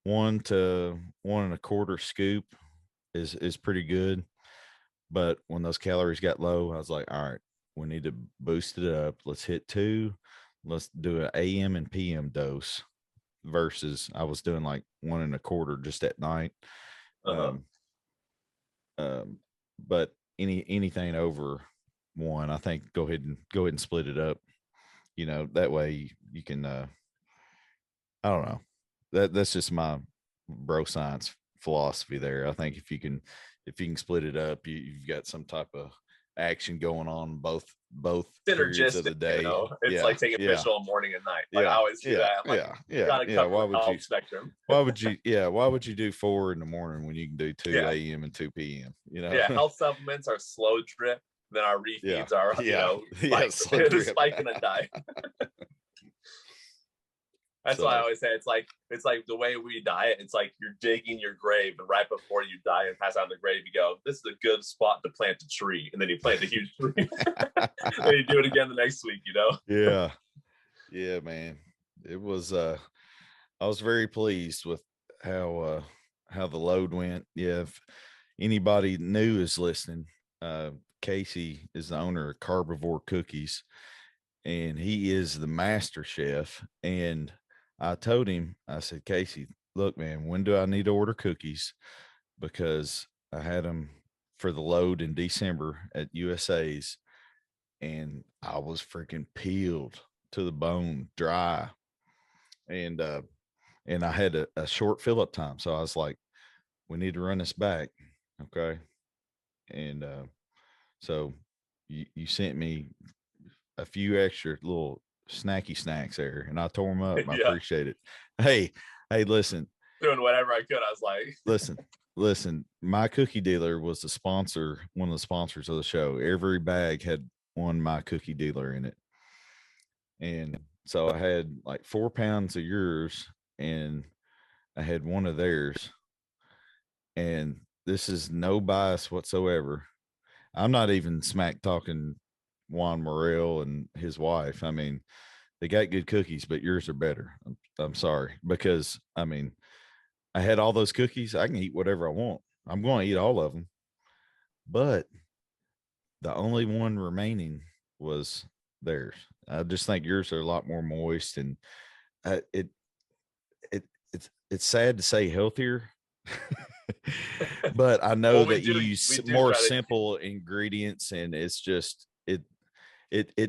1 to 1 1/4 scoop is pretty good. But when those calories got low, I was like, all right, we need to boost it up. Let's hit 2. Let's do an AM and PM dose, versus I was doing like 1 1/4 just at night. But anything over 1, I think go ahead and split it up. That way you can, I don't know, that's just my bro science philosophy there. I think if you can split it up, you've got some type of action going on both periods of the day. It's like taking fish all morning and night. Like I always do that. Why would you do 4 in the morning when you can do 2 AM and 2 PM? Health supplements are slow drip, then our refeeds are spiking a diet. That's why I always say it's like the way we diet. It's like you're digging your grave, and right before you die and pass out in the grave, you go, "This is a good spot to plant a tree," and then you plant a huge tree. Then you do it again the next week. Yeah, man. It was. I was very pleased with how the load went. Yeah, if anybody new is listening, Casey is the owner of Carbivore Cookies, and he is the master chef. And I told him, I said, Casey, look, man, when do I need to order cookies? Because I had them for the load in December at USA's, and I was freaking peeled to the bone, dry. And I had a short fill up time. So I was like, we need to run this back. Okay. And so you sent me a few extra little snacky snacks there, and I tore them up. I appreciate it. Hey, listen, doing whatever I could. I was like, listen, my cookie dealer was the sponsor, one of the sponsors of the show. Every bag had one My Cookie Dealer in it. And so I had like 4 pounds of yours and I had one of theirs, and this is no bias whatsoever. I'm not even smack talking Juan Morel and his wife. I mean, they got good cookies, but yours are better. I'm sorry, because I mean, I had all those cookies. I can eat whatever I want. I'm going to eat all of them, but the only one remaining was theirs. I just think yours are a lot more moist, and it it's sad to say healthier, but I know that you use more simple ingredients, and it's just it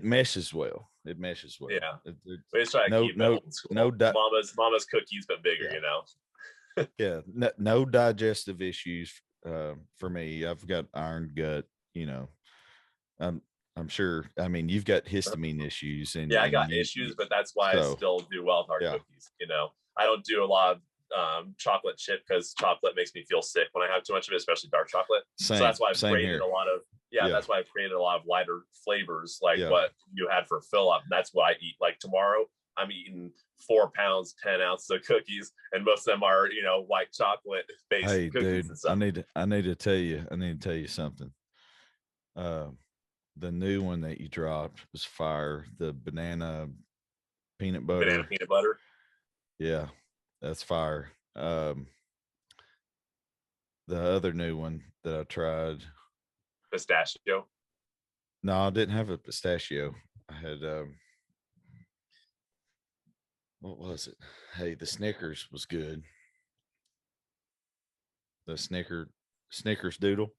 meshes well. It meshes well. Yeah, we just try to keep it old school. Mama's cookies, but bigger. Yeah. You know. Yeah, no digestive issues for me. I've got iron gut. You know, I'm sure. I mean, you've got histamine issues, and I got issues, but that's why I still do well with our cookies. You know, I don't do a lot of chocolate chip because chocolate makes me feel sick when I have too much of it, especially dark chocolate. So that's why I've created a lot of that's why I've created a lot of lighter flavors, like what you had for fill up. And that's what I eat. Like tomorrow, I'm eating 4 pounds, 10 ounces of cookies, and most of them are, you know, white chocolate based cookies. Dude, and stuff. I need to tell you something. The new one that you dropped was fire. The banana peanut butter. Yeah, that's fire. The other new one that I tried, pistachio. No, I didn't have a pistachio. I had what was it? Hey, the Snickers was good. The Snickers doodle.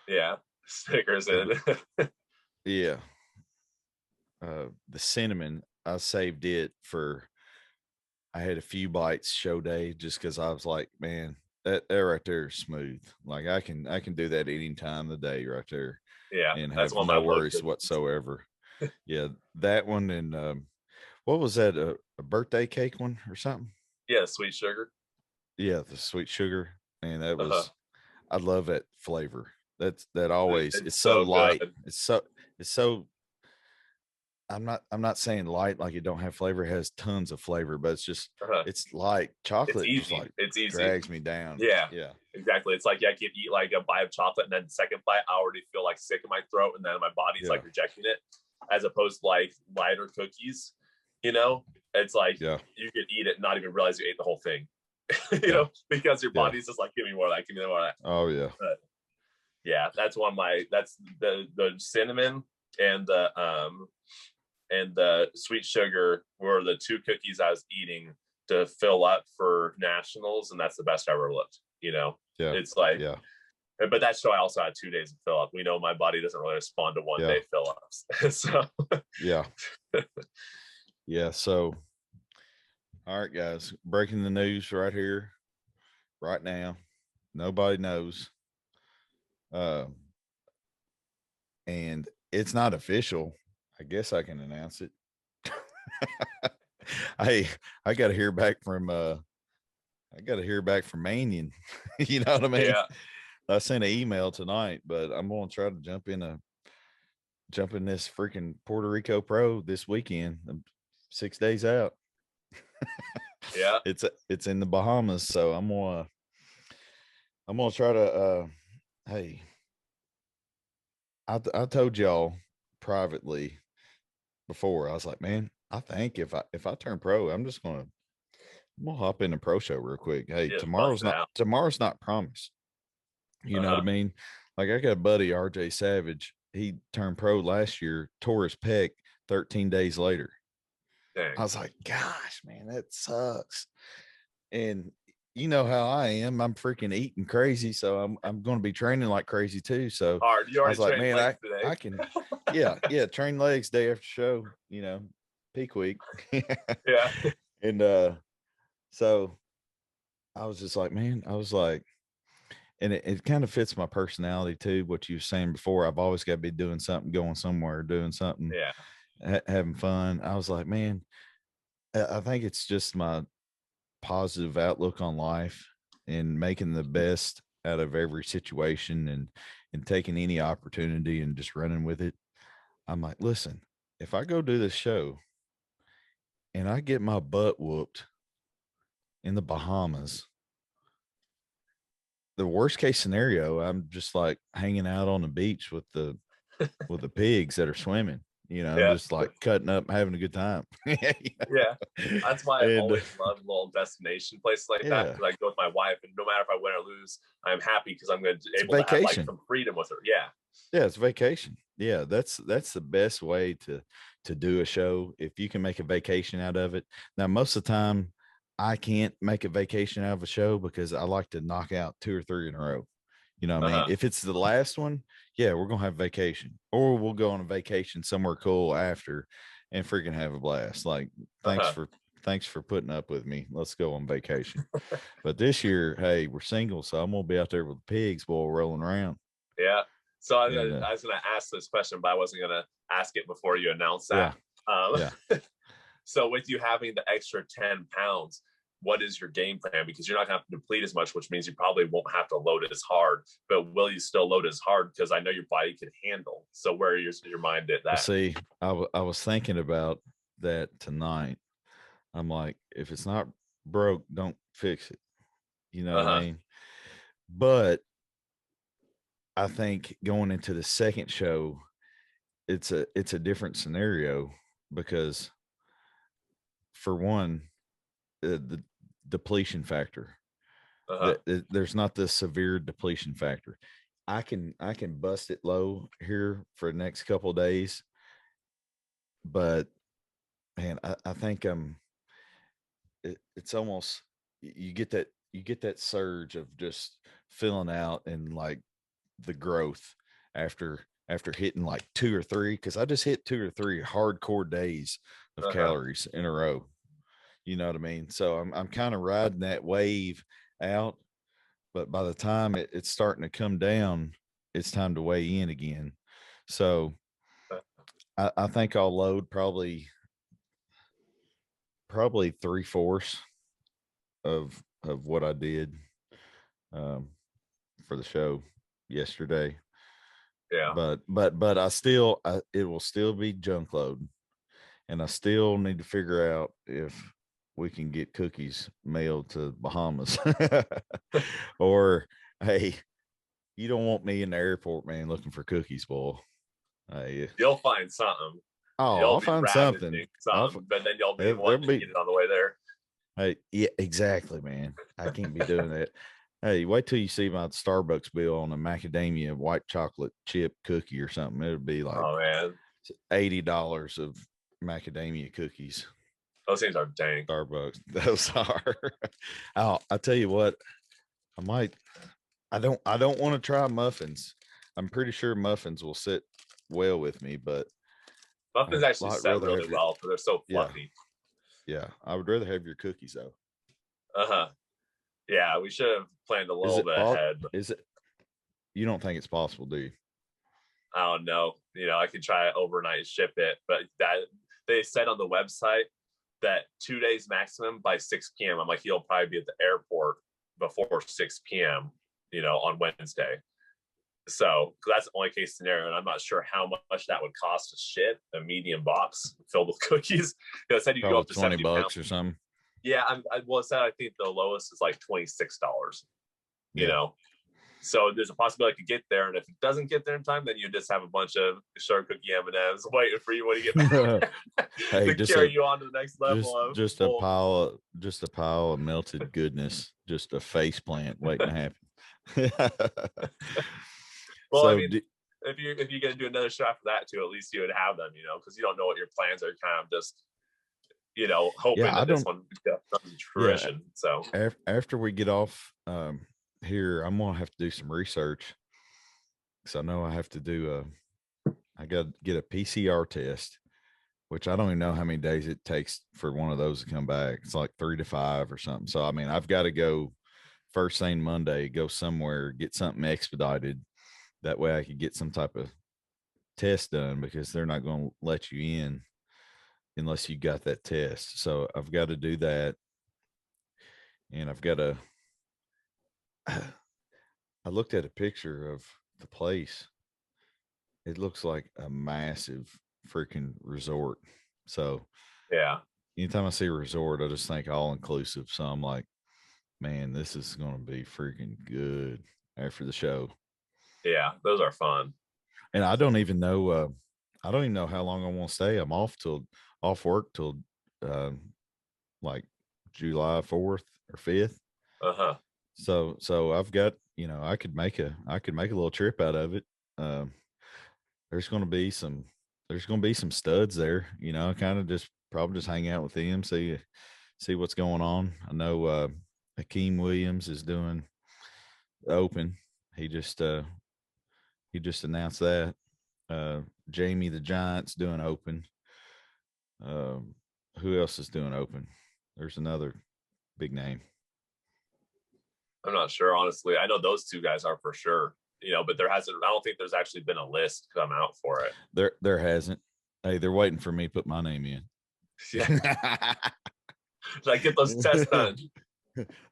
Yeah, Snickers in. Yeah. The cinnamon, I saved it for. I had a few bites show day just because I was like, man, that right there is smooth. Like I can do that any time of the day right there. Yeah, and have no worries whatsoever. Yeah, that one. And what was that? A birthday cake one or something? Yeah, sweet sugar. Yeah, the sweet sugar. Man, that was. I love that flavor. That always. It's so light. Good. It's so. I'm not saying light like it don't have flavor. It has tons of flavor, but it's just it's light. Chocolate it's just like it's easy. Drags me down. Yeah, exactly. It's like I can eat like a bite of chocolate, and then the second bite I already feel like sick in my throat, and then my body's like rejecting it. As opposed to like lighter cookies, you know, it's like you could eat it and not even realize you ate the whole thing, you know, because your body's just like, give me more of that, give me more of that. Oh yeah. But yeah, that's that's the cinnamon and the sweet sugar were the 2 cookies I was eating to fill up for nationals, and that's the best I ever looked. You know, it's like, but that's why I also had 2 days of fill up. We know my body doesn't really respond to 1 day fill ups. So So, all right, guys, breaking the news right here, right now. Nobody knows, and it's not official. I guess I can announce it. I got to hear back from Manion. You know what I mean? Yeah. I sent an email tonight, but I'm going to try to jump in this freaking Puerto Rico Pro this weekend. I'm 6 days out. Yeah. It's in the Bahamas, so I'm gonna try to hey, I told y'all privately before, I was like, man, I think if I turn pro, I'm gonna hop in the pro show real quick. Hey, tomorrow's not promised. You know what I mean? Like I got a buddy, RJ Savage. He turned pro last year, tore his pec 13 days later. Dang. I was like, gosh, man, that sucks. And you know how I am. I'm freaking eating crazy. So I'm going to be training like crazy too. So hard. You already trained legs today. I can, train legs day after show, you know, peak week. Yeah. And so I was just like, man, and it kind of fits my personality too. What you were saying before, I've always got to be doing something, going somewhere, doing something, having fun. I was like, man, I think it's just my positive outlook on life and making the best out of every situation and taking any opportunity and just running with it. I'm like, listen, if I go do this show and I get my butt whooped, in the Bahamas, the worst case scenario, I'm just like hanging out on the beach with the pigs that are swimming, just like cutting up, having a good time. Yeah. That's why I always love little destination places like that, because I go with my wife, and no matter if I win or lose, I'm happy because I'm going to be able to have like some freedom with her. Yeah, it's vacation. Yeah, that's the best way to do a show, if you can make a vacation out of it. Now, most of the time, I can't make a vacation out of a show because I like to knock out 2 or 3 in a row. You know what I mean? If it's the last one, yeah, we're gonna have vacation, or we'll go on a vacation somewhere cool after and freaking have a blast. Like, thanks for putting up with me. Let's go on vacation. But this year, hey, we're single, so I'm gonna be out there with the pigs, boy, rolling around. Yeah. So I was gonna ask this question, but I wasn't gonna ask it before you announced that. So with you having the extra 10 pounds, what is your game plan? Because you're not going to have to deplete as much, which means you probably won't have to load it as hard. But will you still load as hard? Because I know your body can handle. So where is your mind at that? See, I was thinking about that tonight. I'm like, if it's not broke, don't fix it. You know what I mean? But I think going into the second show, it's a different scenario, because for one, the depletion factor. There's not the severe depletion factor. I can bust it low here for the next couple of days, but man, I think it's almost, you get that surge of just filling out and like the growth after hitting like 2 or 3, because I just hit 2 or 3 hardcore days of calories in a row. You know what I mean? So I'm kind of riding that wave out, but by the time it's starting to come down, it's time to weigh in again. So I think I'll load probably 3/4 of what I did for the show yesterday. Yeah. But it will still be junk load, and I still need to figure out if we can get cookies mailed to Bahamas. Or, hey, you don't want me in the airport, man, looking for cookies, boy. You'll find something. I'll find something. But then you'll be wanting to get it on the way there. Hey, yeah, exactly, man. I can't be doing that. Hey, wait till you see my Starbucks bill on a macadamia white chocolate chip cookie or something. It'll be like, oh man, $80 of macadamia cookies. Those things are dang. Starbucks. Those are. I tell you what, I don't want to try muffins. I'm pretty sure muffins will sit well with me, but muffins actually set really well because they're so fluffy. Yeah, I would rather have your cookies though. Yeah, we should have planned a little bit ahead. Is it? You don't think it's possible, do you? I don't know. I could try it overnight, ship it, but that they said on the website that 2 days maximum by 6 p.m. I'm like, he'll probably be at the airport before 6 p.m. On Wednesday. So that's the only case scenario, and I'm not sure how much that would cost to ship a medium box filled with cookies. It said you go up to $20 or something. Yeah, it said I think the lowest is like $26. So there's a possibility I could get there, and if it doesn't get there in time, then you just have a bunch of sugar cookie M&Ms waiting for you when you get back. Hey, to carry you on to the next level. Just a pile of melted goodness, just a face plant waiting to happen. Well, so, I mean, if you're going to do another show after that too, at least you would have them, because you don't know what your plans are. Kind of just, hoping that this one comes to fruition. So after we get off here, I'm gonna have to do some research, because I know I have to do I got to get a PCR test, which I don't even know how many days it takes for one of those to come back. It's like 3 to 5 or something. So I mean, I've got to go first thing Monday, go somewhere, get something expedited. That way I could get some type of test done, because they're not going to let you in unless you got that test. So I've got to do that. And I've got to, I looked at a picture of the place. It looks like a massive freaking resort. So, yeah, anytime I see a resort, I just think all inclusive. So I'm like, man, this is going to be freaking good after the show. Yeah, those are fun. And I don't even know how long I want to stay. I'm off work till like July 4th or 5th. Uh-huh. So I've got, I could make a little trip out of it. There's going to be some studs there, kind of probably just hang out with them, see what's going on. I know Akeem Williams is doing open. He just announced that. Jamie the Giant's doing open. Who else is doing open? There's another big name. I'm not sure, honestly. I know those two guys are for sure, but I don't think there's actually been a list come out for it. There hasn't. Hey, they're waiting for me to put my name in. Yeah. Like, get those tests done.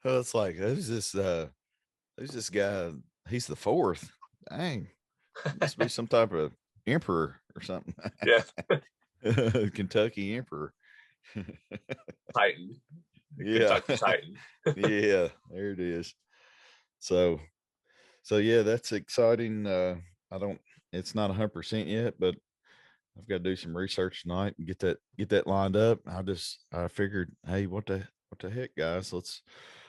It's like, who's this guy? He's the 4th. Dang. Must be some type of emperor or something. Yeah. Kentucky emperor. Titan. Yeah. Kentucky Titan. Yeah, there it is. So yeah, that's exciting. It's not 100% yet, but I've got to do some research tonight and get that lined up. I figured, hey, what the heck, guys, let's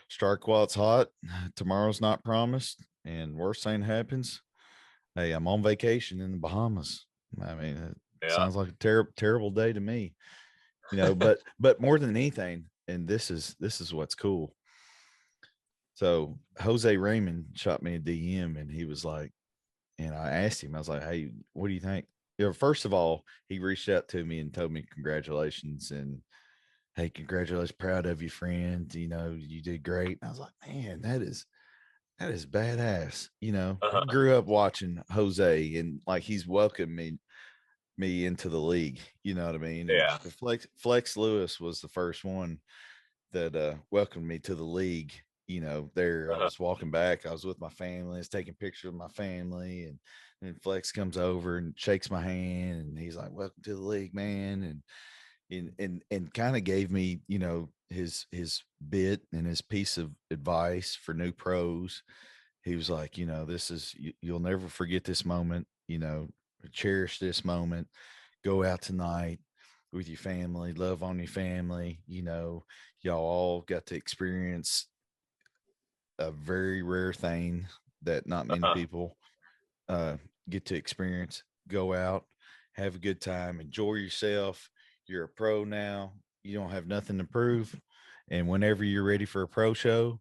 strike while it's hot. Tomorrow's not promised, and worst thing happens, hey, I'm on vacation in the Bahamas. I mean, it sounds like a terrible day to me, but more than anything, and this is what's cool. So Jose Raymond shot me a DM, and he was like, and I asked him, I was like, hey, what do you think? First of all, he reached out to me and told me congratulations, and hey, congratulations, proud of you, friend. You did great. And I was like, man, that is badass. I grew up watching Jose, and like he's welcomed me into the league. You know what I mean? Yeah. Flex Lewis was the first one that welcomed me to the league. There I was walking back. I was with my family. I was taking pictures of my family, and Flex comes over and shakes my hand, and he's like, "Welcome to the league, man." And kind of gave me, his bit and his piece of advice for new pros. He was like, you'll never forget this moment. Cherish this moment. Go out tonight with your family. Love on your family. Y'all all got to experience a very rare thing that not many people get to experience. Go out, have a good time, enjoy yourself. You're a pro now. You don't have nothing to prove. And whenever you're ready for a pro show,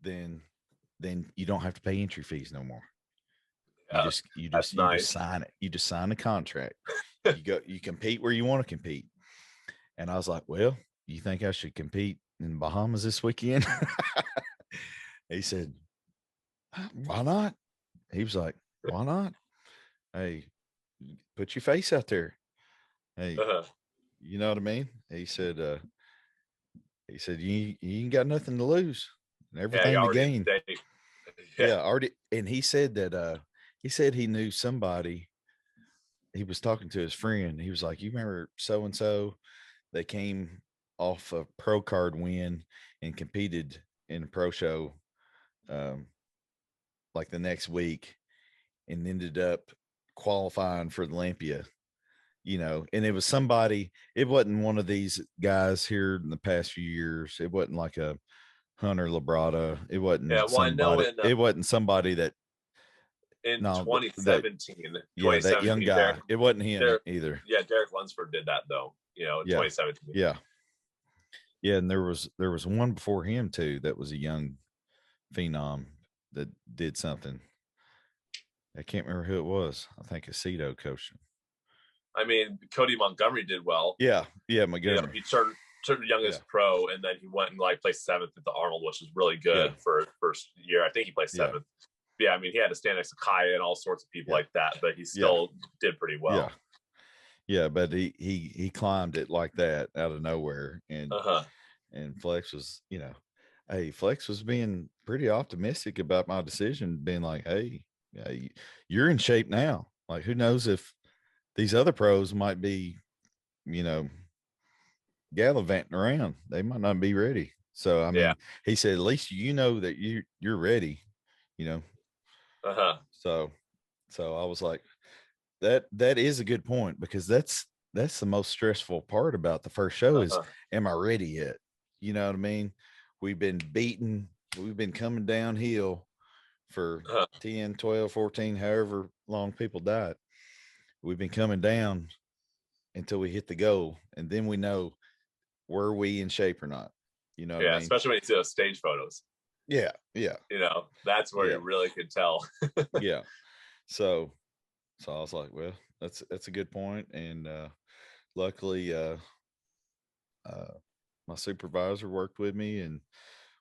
then you don't have to pay entry fees no more. You just sign it. You just sign the contract. You compete where you want to compete. And I was like, well, you think I should compete in Bahamas this weekend? He said, why not? He was like, why not? Hey, put your face out there. Hey, you know what I mean? He said, you ain't got nothing to lose and everything to gain. Yeah, already. And he said that, he knew somebody. He was talking to his friend. He was like, you remember so-and-so? They came off a pro card win and competed in a pro show like the next week and ended up qualifying for the Olympia, and it was somebody, it wasn't one of these guys here in the past few years. It wasn't like a Hunter Labrada. It wasn't it wasn't somebody that in 2017, that young guy. Derek, it wasn't him either. Yeah, Derek Lunsford did that though, in 2017. Yeah. And there was one before him too that was a young phenom that did something. I can't remember who it was. I think Aceto coached him. I mean, Cody Montgomery did well. Yeah, Montgomery. He turned youngest pro, and then he went and placed 7th at the Arnold, which was really good for his first year. I think he placed 7th. Yeah, I mean, he had to stand next to Kaya and all sorts of people like that, but he still did pretty well. Yeah, but he climbed it like that out of nowhere, and Flex was, Flex was being pretty optimistic about my decision, being like, hey, you're in shape now. Like, who knows if these other pros might be, gallivanting around. They might not be ready. So I mean, he said, at least you know that you're ready, you know. So I was like, that is a good point, because that's the most stressful part about the first show is, am I ready yet? You know what I mean? We've been coming downhill for 10, 12, 14, however long people died. We've been coming down until we hit the goal, and then we know, were we in shape or not? You know what I mean? Especially when you see those stage photos. Yeah. You know, that's where you really could tell. Yeah. So I was like, well, that's a good point. And luckily my supervisor worked with me and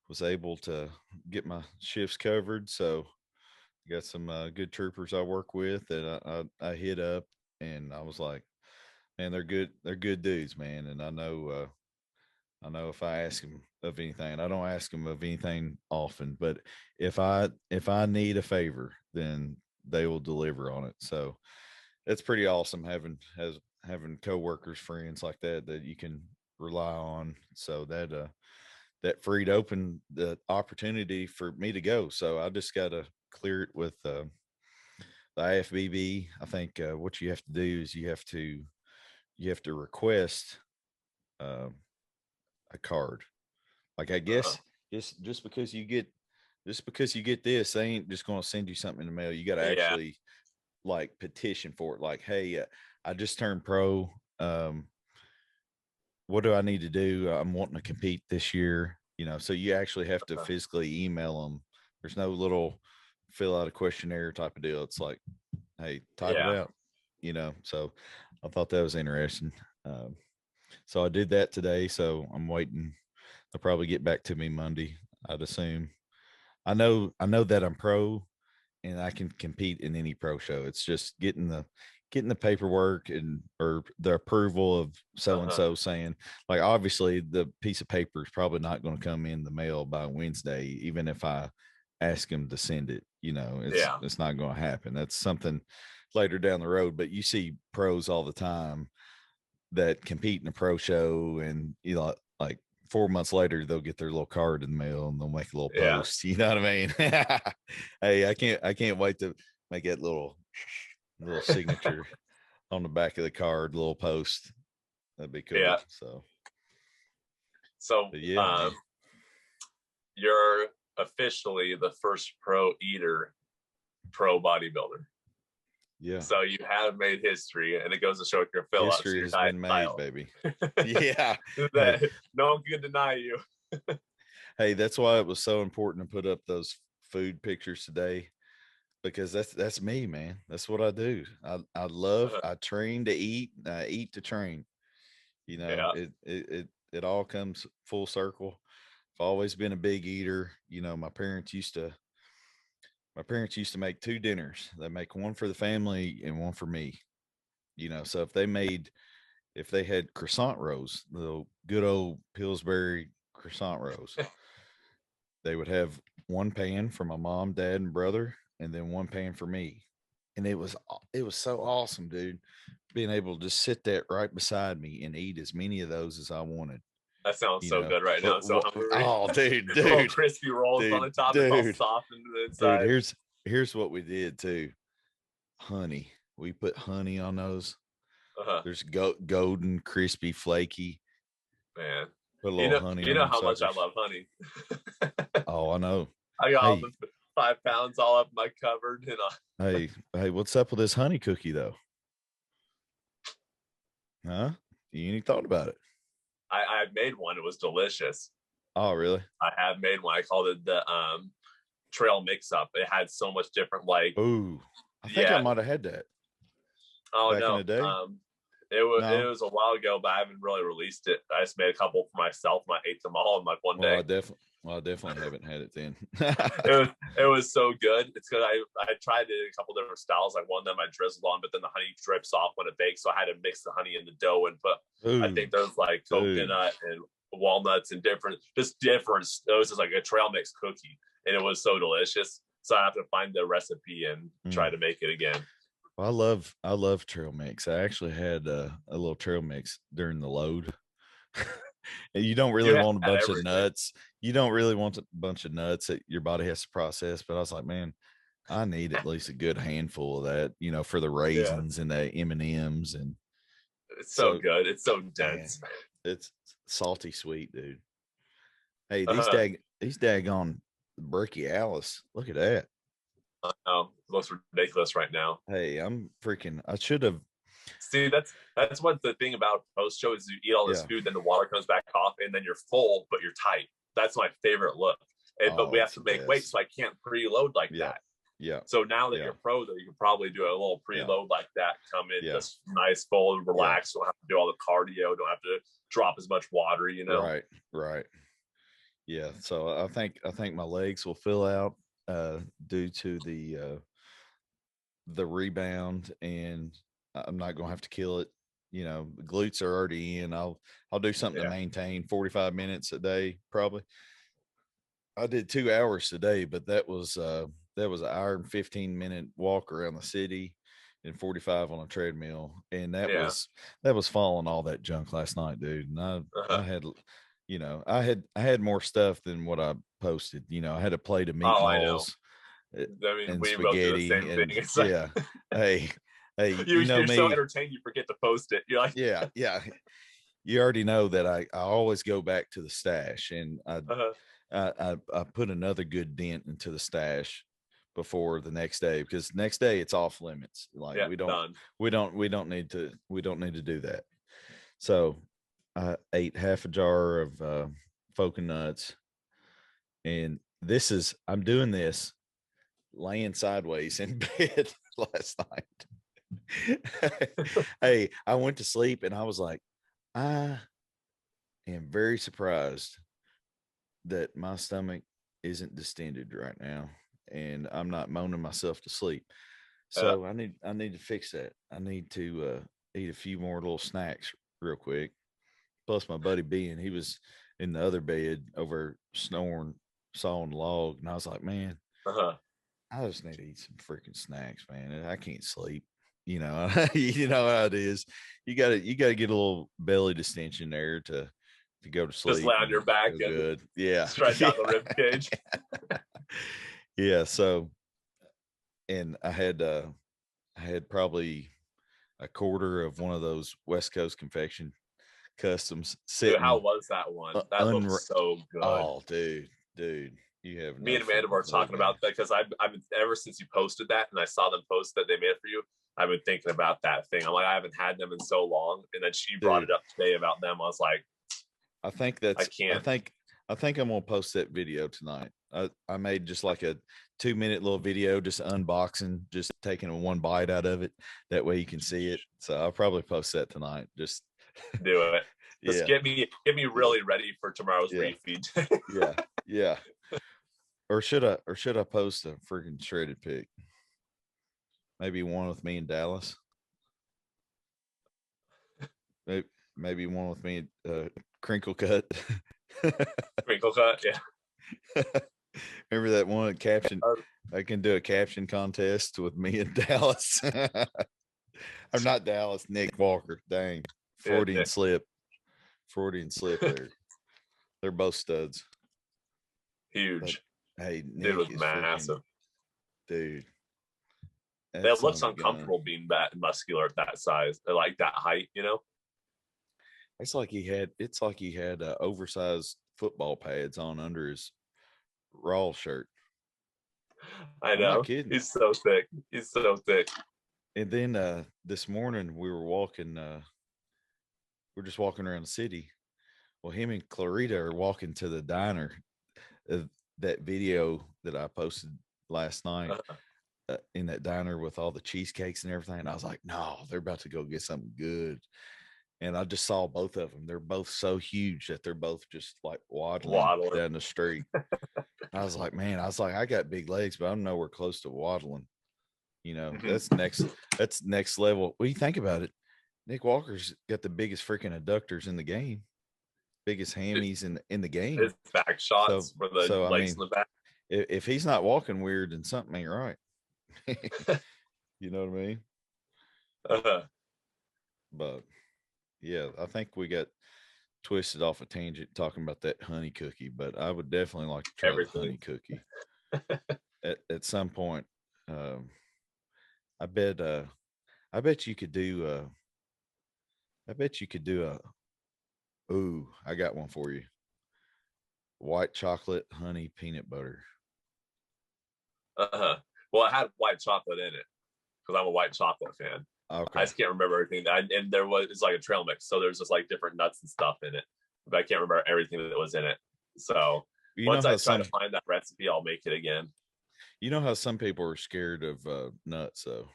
was able to get my shifts covered. So I got some good troopers I work with that I hit up, and I was like, man, they're good dudes, man. And I know if I ask them of anything, I don't ask them of anything often, but if I need a favor, then they will deliver on it. So it's pretty awesome having coworkers, friends like that you can rely on. So that freed open the opportunity for me to go. So I just got to clear it with the IFBB. I think what you have to do is you have to request a card. Like, I guess just because you get this, they ain't just going to send you something in the mail. You got to actually like petition for it. Like, hey, I just turned pro. What do I need to do? I'm wanting to compete this year. You know, so you actually have to physically email them. There's no little fill out a questionnaire type of deal. It's like, hey, type it out. You know, so I thought that was interesting. So I did that today. So I'm waiting. They'll probably get back to me Monday, I'd assume. I know that I'm pro and I can compete in any pro show. It's just getting the paperwork or the approval of so and so saying, like, obviously the piece of paper is probably not going to come in the mail by Wednesday, even if I ask them to send it. You know, it's not going to happen. That's something later down the road. But you see pros all the time that compete in a pro show, and you know, like 4 months later, they'll get their little card in the mail and they'll make a little post. You know what I mean? Hey, I can't wait to make that little signature on the back of the card, little post. That'd be cool. So yeah, you're officially the first pro eater, pro bodybuilder. Yeah. So you have made history, and it goes to show with your fill history has been made, baby. Yeah. That no one can deny you. Hey, that's why it was so important to put up those food pictures today, because that's me, man. That's what I do. I train to eat, I eat to train. You know, it all comes full circle. I've always been a big eater. You know, my parents used to make 2 dinners. They make one for the family and one for me. You know, so if they had croissant rolls, the good old Pillsbury croissant rolls, they would have one pan for my mom, dad, and brother, and then one pan for me. And it was so awesome, dude, being able to just sit there right beside me and eat as many of those as I wanted. That sounds so good right now. I'm so hungry. Oh, dude. Little crispy rolls on the top, it's all soft into the inside. Dude, here's what we did too. Honey. We put honey on those. There's golden, crispy, flaky. Man, put a little honey. You know how much I love honey. Oh, I know. I got all the 5 pounds all up my cupboard. Hey, what's up with this honey cookie though? Huh? You ain't thought about it? I made one. It was delicious. Oh, really? I have made one. I called it the trail mix up. It had so much different, like, ooh, I think I might have had that. Oh, back in the day? It was a while ago, but I haven't really released it. I just made a couple for myself, and I ate them all in like one day. I definitely haven't had it then. it was so good. It's good. I tried it in a couple different styles. Like one of them I drizzled on, but then the honey drips off when it bakes, so I had to mix the honey in the dough and put. I think there's like coconut and walnuts and different. It was just like a trail mix cookie, and it was so delicious. So I have to find the recipe and try to make it again. Well, I love trail mix. I actually had a little trail mix during the load And you don't really want a bunch everything. of nuts. You don't really want a bunch of nuts that your body has to process. But I was like, man, I need at least a good handful of that, you know, for the raisins and the M&Ms. And it's so good. It's so dense. Man, it's salty sweet, dude. Hey, these daggone brachialis. Look at that. Oh, it looks ridiculous right now. Hey, I should have. See, that's what the thing about post show is: you eat all this food, then the water comes back off, and then you're full, but you're tight. That's my favorite look. But we have to make weight, so I can't preload like that. Yeah. So now that you're pro, though, you can probably do a little preload like that. Come in just nice, full, relax. Don't have to do all the cardio. Don't have to drop as much water. You know. Right. Yeah. So I think my legs will fill out due to the rebound, and I'm not gonna have to kill it. You know, the glutes are already in. I'll do something to maintain 45 minutes a day, probably. I did 2 hours today, but that was an hour and 15-minute walk around the city and 45 on a treadmill. And that was following all that junk last night, dude. And I had, you know, I had more stuff than what I posted. You know, I had a plate of meatballs and we spaghetti. Both do the same thing. It's Hey, you're me. So entertained, you forget to post it. You're like, yeah. You already know that I always go back to the stash, and I put another good dent into the stash before the next day, because next day it's off limits. Like we don't need to do that. So I ate half a jar of Foca nuts, and I'm doing this laying sideways in bed last night. Hey, I went to sleep and I was like, I am very surprised that my stomach isn't distended right now, and I'm not moaning myself to sleep. So I need to fix that. I need to eat a few more little snacks real quick. Plus my buddy Ben, he was in the other bed over snoring, sawing log, and I was like, man, I just need to eat some freaking snacks, man. I can't sleep. You know, you know how it is. You gotta get a little belly distension there to go to sleep. Just lay on your back and good. Yeah. Stretch out the rib cage. Yeah. So, and I had probably a quarter of one of those West Coast Confection Customs sitting. Dude, how was that one? That looks so good. Oh, dude. You have me and Amanda were talking about that, because I've been, ever since you posted that and I saw them post that they made it for you, I've been thinking about that thing. I'm like, I haven't had them in so long, and then she brought it up today about them. I was like, I think I'm gonna post that video tonight. I made just like a 2-minute little video, just unboxing, just taking one bite out of it. That way you can see it. So I'll probably post that tonight. Just do it. Just get me really ready for tomorrow's refeed. Yeah. Or should I post a freaking shredded pic? Maybe one with me in Dallas. Maybe one with me crinkle cut. Crinkle cut, yeah. Remember that one caption? I can do a caption contest with me in Dallas. I'm not Dallas, Nick Walker. Dang. Freudian slip there. They're both studs. Huge. But, hey, Nick dude was massive. Dude. That looks uncomfortable being that muscular at that size, like that height, you know? It's like he had oversized football pads on under his Raw shirt. I know. He's so thick. And then this morning we were walking, we're just walking around the city. Well, him and Clarita are walking to the diner. That video that I posted last night in that diner with all the cheesecakes and everything. And I was like, no, they're about to go get something good. And I just saw both of them. They're both so huge that they're both just like waddling. Down the street. I was like, man, I got big legs, but I'm nowhere close to waddling. You know, that's next level. What do you think about it? Nick Walker's got the biggest freaking adductors in the game, biggest hammies in the game. His back shots for the legs in the back. If he's not walking weird, then something ain't right. You know what I mean? But yeah, I think we got twisted off a tangent talking about that honey cookie, but I would definitely like to try the honey cookie at some point. I bet you could do ooh, I got one for you. White chocolate honey peanut butter. Well, it had white chocolate in it because I'm a white chocolate fan. Okay. I just can't remember everything. And it's like a trail mix, so there's just like different nuts and stuff in it, but I can't remember everything that was in it. So once I try to find that recipe, I'll make it again. You know how some people are scared of nuts though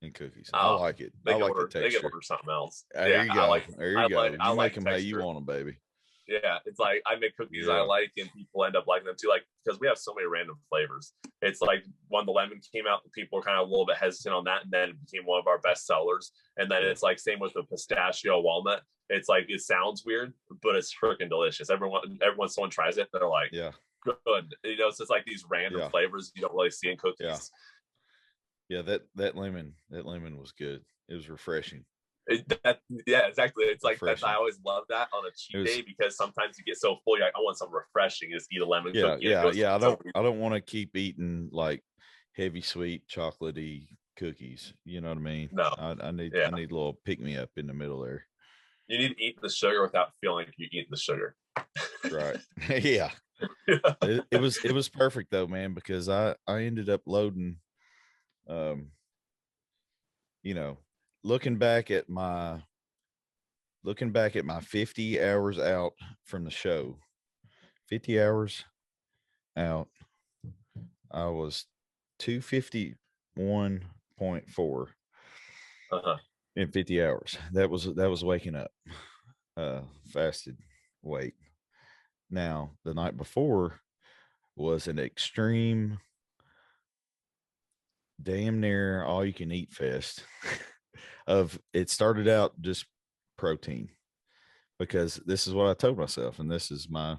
in cookies. I like it. I like the texture. They can order something else. There you go. There you go. You make them how you want them, baby. Yeah, it's like I make cookies I like, and people end up liking them too. Like because we have so many random flavors. It's like when the lemon came out, people were kind of a little bit hesitant on that, and then it became one of our best sellers. And then it's like same with the pistachio walnut. It's like it sounds weird, but it's freaking delicious. Everyone, someone tries it, they're like, yeah, good. You know, so it's like these random flavors you don't really see in cookies. Yeah, that lemon was good. It was refreshing. Yeah, exactly. It's like that. I always love that on a cheat day because sometimes you get so full. You're like, I want something refreshing. Just eat a lemon cookie. Yeah. I don't want to keep eating like heavy sweet chocolatey cookies. You know what I mean? No, I need a little pick me up in the middle there. You need to eat the sugar without feeling like you eat the sugar. Right. Yeah. It was perfect though, man, because I ended up loading, you know, looking back at my 50 hours out from the show, 50 hours out, I was 251.4 in 50 hours. That was waking up, fasted weight. Now the night before was an extreme, damn near all you can eat fest. It started out just protein, because this is what I told myself, and this is my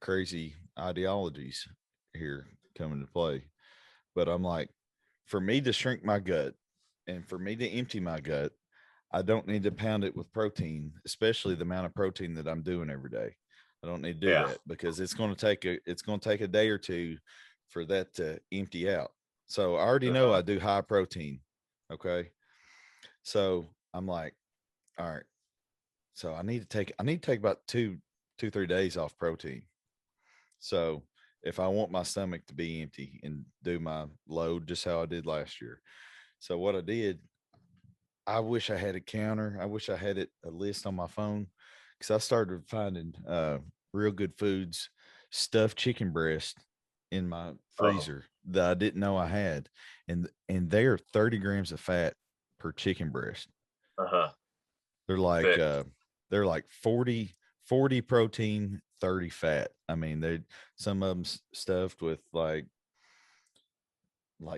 crazy ideologies here coming to play. But I'm like, for me to shrink my gut and for me to empty my gut, I don't need to pound it with protein, especially the amount of protein that I'm doing every day. I don't need to do that because it's going to take a day or two for that to empty out. So I already know I do high protein. Okay. So I'm like, all right. So I need to take about 2-3 days off protein. So if I want my stomach to be empty and do my load just how I did last year. So what I did, I wish I had a counter. I wish I had a list on my phone, because I started finding real good foods, stuffed chicken breast in my freezer that I didn't know I had. And they are 30 grams of fat per chicken breast. They're like 40 protein, 30 fat. I mean, some of them stuffed with like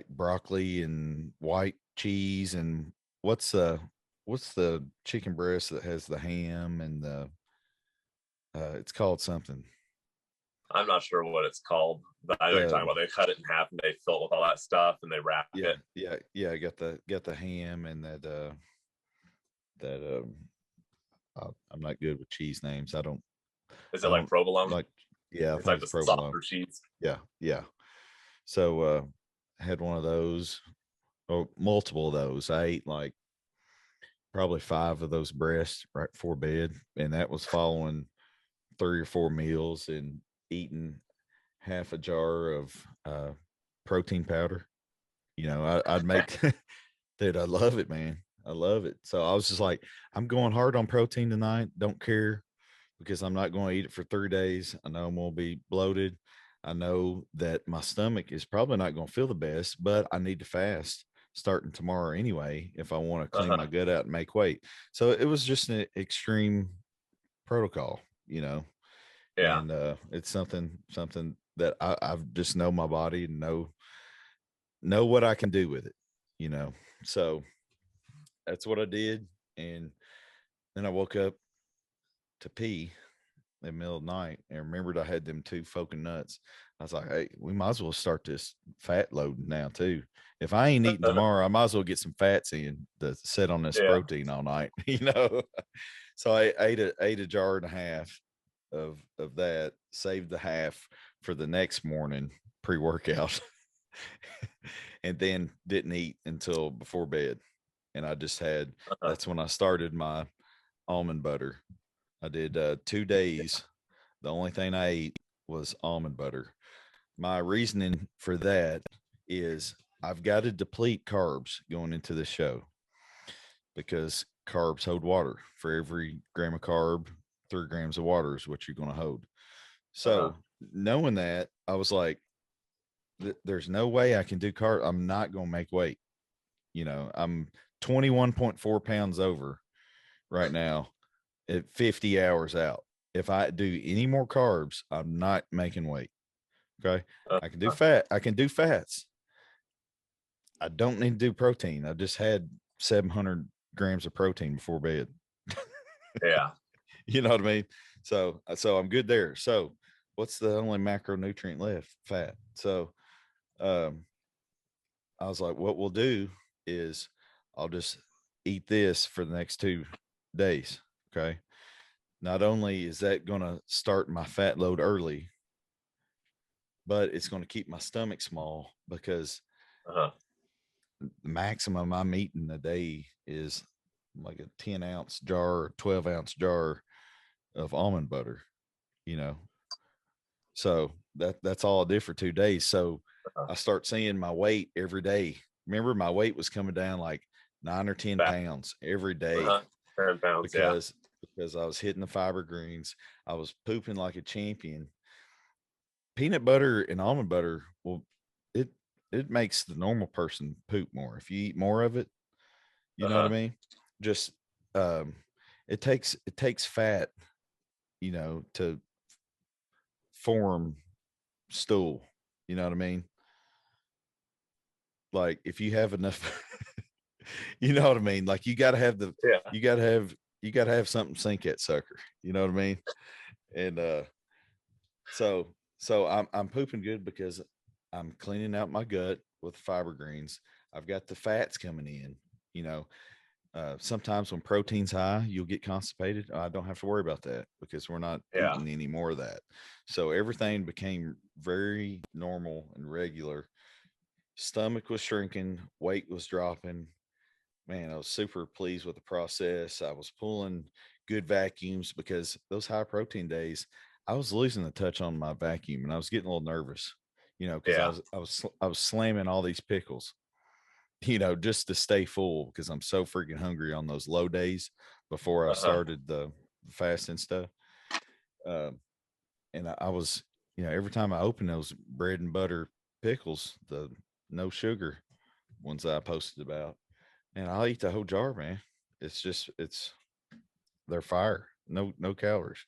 broccoli and white cheese. And what's the chicken breast that has the ham and the it's called something. I'm not sure what it's called, but I know you're talking about. They cut it in half and they fill it with all that stuff and they wrap it. Yeah. I got the ham and I'm not good with cheese names. Is it like provolone? It's like the softer cheese. Yeah. So I had one of those, or multiple of those. I ate like probably 5 of those breasts right before bed, and that was following 3 or 4 meals and eating half a jar of protein powder. You know, I'd make dude, I love it, man. I love it. So I was just like, I'm going hard on protein tonight. Don't care, because I'm not going to eat it for 3 days. I know I'm going to be bloated. I know that my stomach is probably not going to feel the best, but I need to fast starting tomorrow anyway if I want to clean my gut out and make weight. So it was just an extreme protocol, you know. Yeah. And it's something that I've just know my body and know what I can do with it, you know. So that's what I did. And then I woke up to pee in the middle of the night and remembered I had them 2 fucking nuts. I was like, hey, we might as well start this fat loading now too. If I ain't eating tomorrow, I might as well get some fats in to set on this protein all night, you know? So I ate a jar and a half of that, saved the half for the next morning pre-workout, and then didn't eat until before bed. And I just had, that's when I started my almond butter. I did 2 days. The only thing I ate was almond butter. My reasoning for that is I've got to deplete carbs going into the show, because carbs hold water. For every gram of carb, 3 grams of water is what you're going to hold. So knowing that, I was like, there's no way I can do carb. I'm not going to make weight. I'm 21.4 pounds over right now at 50 hours out. If I do any more carbs, I'm not making weight. Okay. I can do fat. I can do fats. I don't need to do protein. I just had 700 grams of protein before bed. Yeah. You know what I mean? So I'm good there. So what's the only macronutrient left? Fat. So, I was like, what we'll do is I'll just eat this for the next 2 days. Okay. Not only is that going to start my fat load early, but it's going to keep my stomach small, because the maximum I'm eating a day is like a 10-ounce jar or 12-ounce jar of almond butter, So that's all I did for 2 days. So I start seeing my weight every day. Remember, my weight was coming down like 9 or 10 pounds every day. 10 pounds, because I was hitting the fiber greens. I was pooping like a champion. Peanut butter and almond butter, well, it makes the normal person poop more. If you eat more of it, you know what I mean? Just it takes fat, to form stool. You know what I mean? Like if you have enough, you know what I mean? Like you got to have you got to have something sink that sucker. You know what I mean? And so I'm pooping good because I'm cleaning out my gut with fiber greens. I've got the fats coming in. Sometimes when protein's high, you'll get constipated. I don't have to worry about that because we're not eating any more of that. So everything became very normal and regular. Stomach was shrinking, weight was dropping. Man, I was super pleased with the process. I was pulling good vacuums because those high protein days, I was losing the touch on my vacuum and I was getting a little nervous, because I was slamming all these pickles, just to stay full, because I'm so freaking hungry on those low days before I started the fasting stuff. And I was, every time I opened those bread and butter pickles, the no sugar ones that I posted about, and I'll eat the whole jar, man. They're fire. No calories,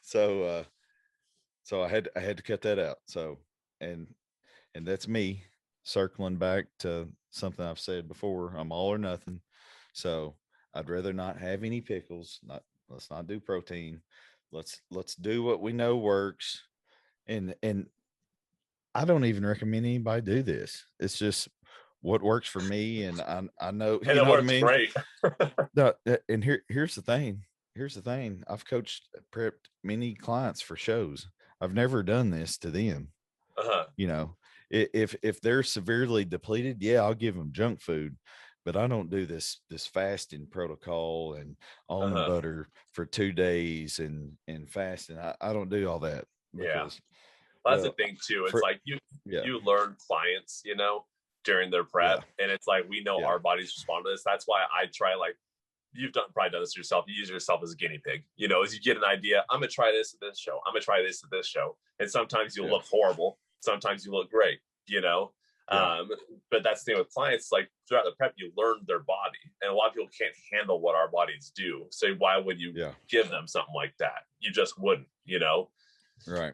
So, so I had to cut that out. So, and that's me circling back to something I've said before. I'm all or nothing. So I'd rather not have any pickles. Let's not do protein. Let's do what we know works. And I don't even recommend anybody do this. It's just what works for me. And I know, and it works great. No, and here's the thing. Here's the thing. I've coached, prepped many clients for shows. I've never done this to them. If they're severely depleted, yeah, I'll give them junk food, but I don't do this fasting protocol and almond butter for 2 days and fasting. I don't do all that. Because, that's the thing too. It's like you learn clients, during their prep, and it's like we know our bodies respond to this. That's why I try, like you've probably done this yourself. You use yourself as a guinea pig, as you get an idea. I'm gonna try this at this show. I'm gonna try this at this show, and sometimes you'll look horrible. Sometimes you look great, but that's the thing with clients. Like throughout the prep, you learn their body, and a lot of people can't handle what our bodies do. So why would you give them something like that? You just wouldn't, Right.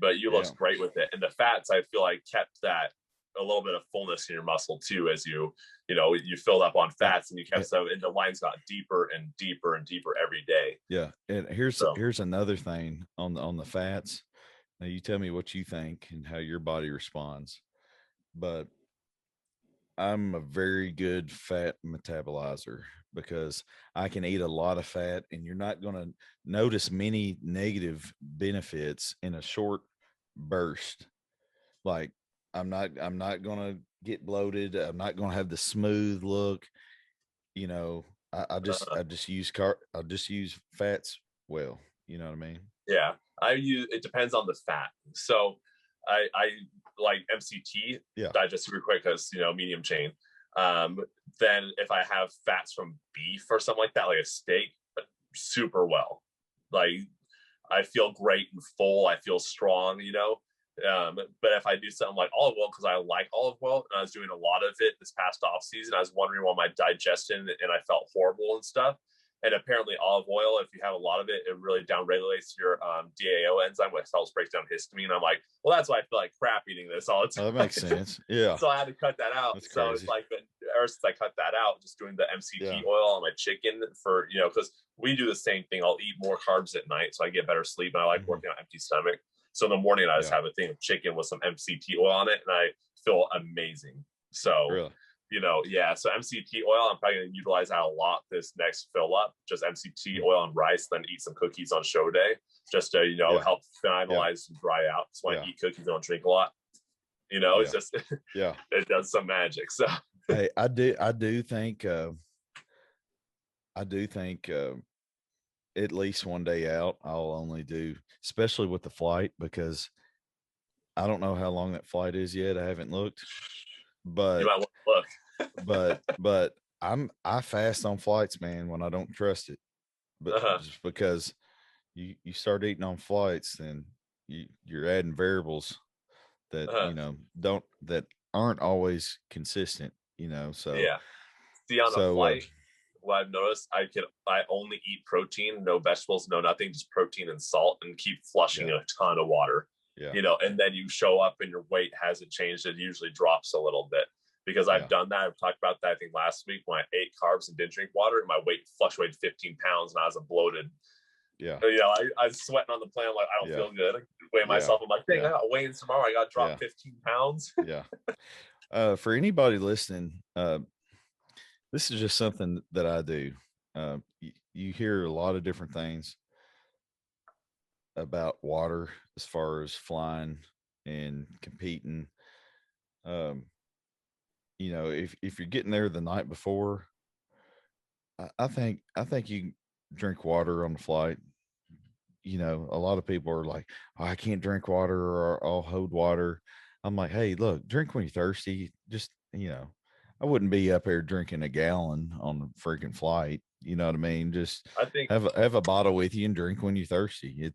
But you looked great with it, and the fats, I feel like, kept that a little bit of fullness in your muscle too, as you filled up on fats and you kept some, and the lines got deeper and deeper and deeper every day. Yeah, and here's another thing on the fats. Now you tell me what you think and how your body responds. But I'm a very good fat metabolizer because I can eat a lot of fat, and you're not going to notice many negative benefits in a short burst. Like I'm not going to get bloated. I'm not going to have the smooth look. You know, I just use I just use fats well. You know what I mean? Yeah, I use it depends on the fat. So I like MCT. Yeah. Digest super quick because medium chain. Then if I have fats from beef or something like that, like a steak, super well. Like I feel great and full. I feel strong. But if I do something like olive oil, because I like olive oil, and I was doing a lot of it this past off season, I was wondering why my digestion and I felt horrible and stuff. And apparently, olive oil, if you have a lot of it, it really downregulates your DAO enzyme, which helps break down histamine. I'm like, well, that's why I feel like crap eating this all the time. Oh, that makes sense. Yeah. So I had to cut that out. That's so crazy. it's like, ever since I cut that out, just doing the MCT oil on my chicken for, because we do the same thing. I'll eat more carbs at night so I get better sleep, and I like working on empty stomach. So in the morning, I just have a thing of chicken with some MCT oil on it, and I feel amazing. So, really? So MCT oil, I'm probably going to utilize that a lot this next fill up. Just MCT oil and rice, then eat some cookies on show day, just to help finalize and dry out. So when I eat cookies, I don't drink a lot. It's just it does some magic. So hey, I do think at least one day out, I'll only do, especially with the flight, because I don't know how long that flight is yet. I haven't looked, but you might want to look. but I fast on flights, man, when I don't trust it. But just because you start eating on flights, then you're adding variables that that aren't always consistent. So see on a flight. What I've noticed, I only eat protein, no vegetables, no nothing, just protein and salt, and keep flushing a ton of water. And then you show up and your weight hasn't changed. It usually drops a little bit because I've done that. I've talked about that, I think, last week when I ate carbs and didn't drink water, and my weight fluctuated 15 pounds and I was bloated. I was sweating on the plane. I'm like, I don't feel good. I weigh myself. I'm like, dang, I got to weigh in tomorrow. I got to drop 15 pounds. For anybody listening, this is just something that I do. You hear a lot of different things about water as far as flying and competing. If you're getting there the night before, I think you drink water on the flight. A lot of people are like, oh, I can't drink water, or I'll hold water. I'm like, hey, look, drink when you're thirsty. Just, I wouldn't be up here drinking a gallon on a freaking flight. You know what I mean? Just I think have a bottle with you and drink when you're thirsty.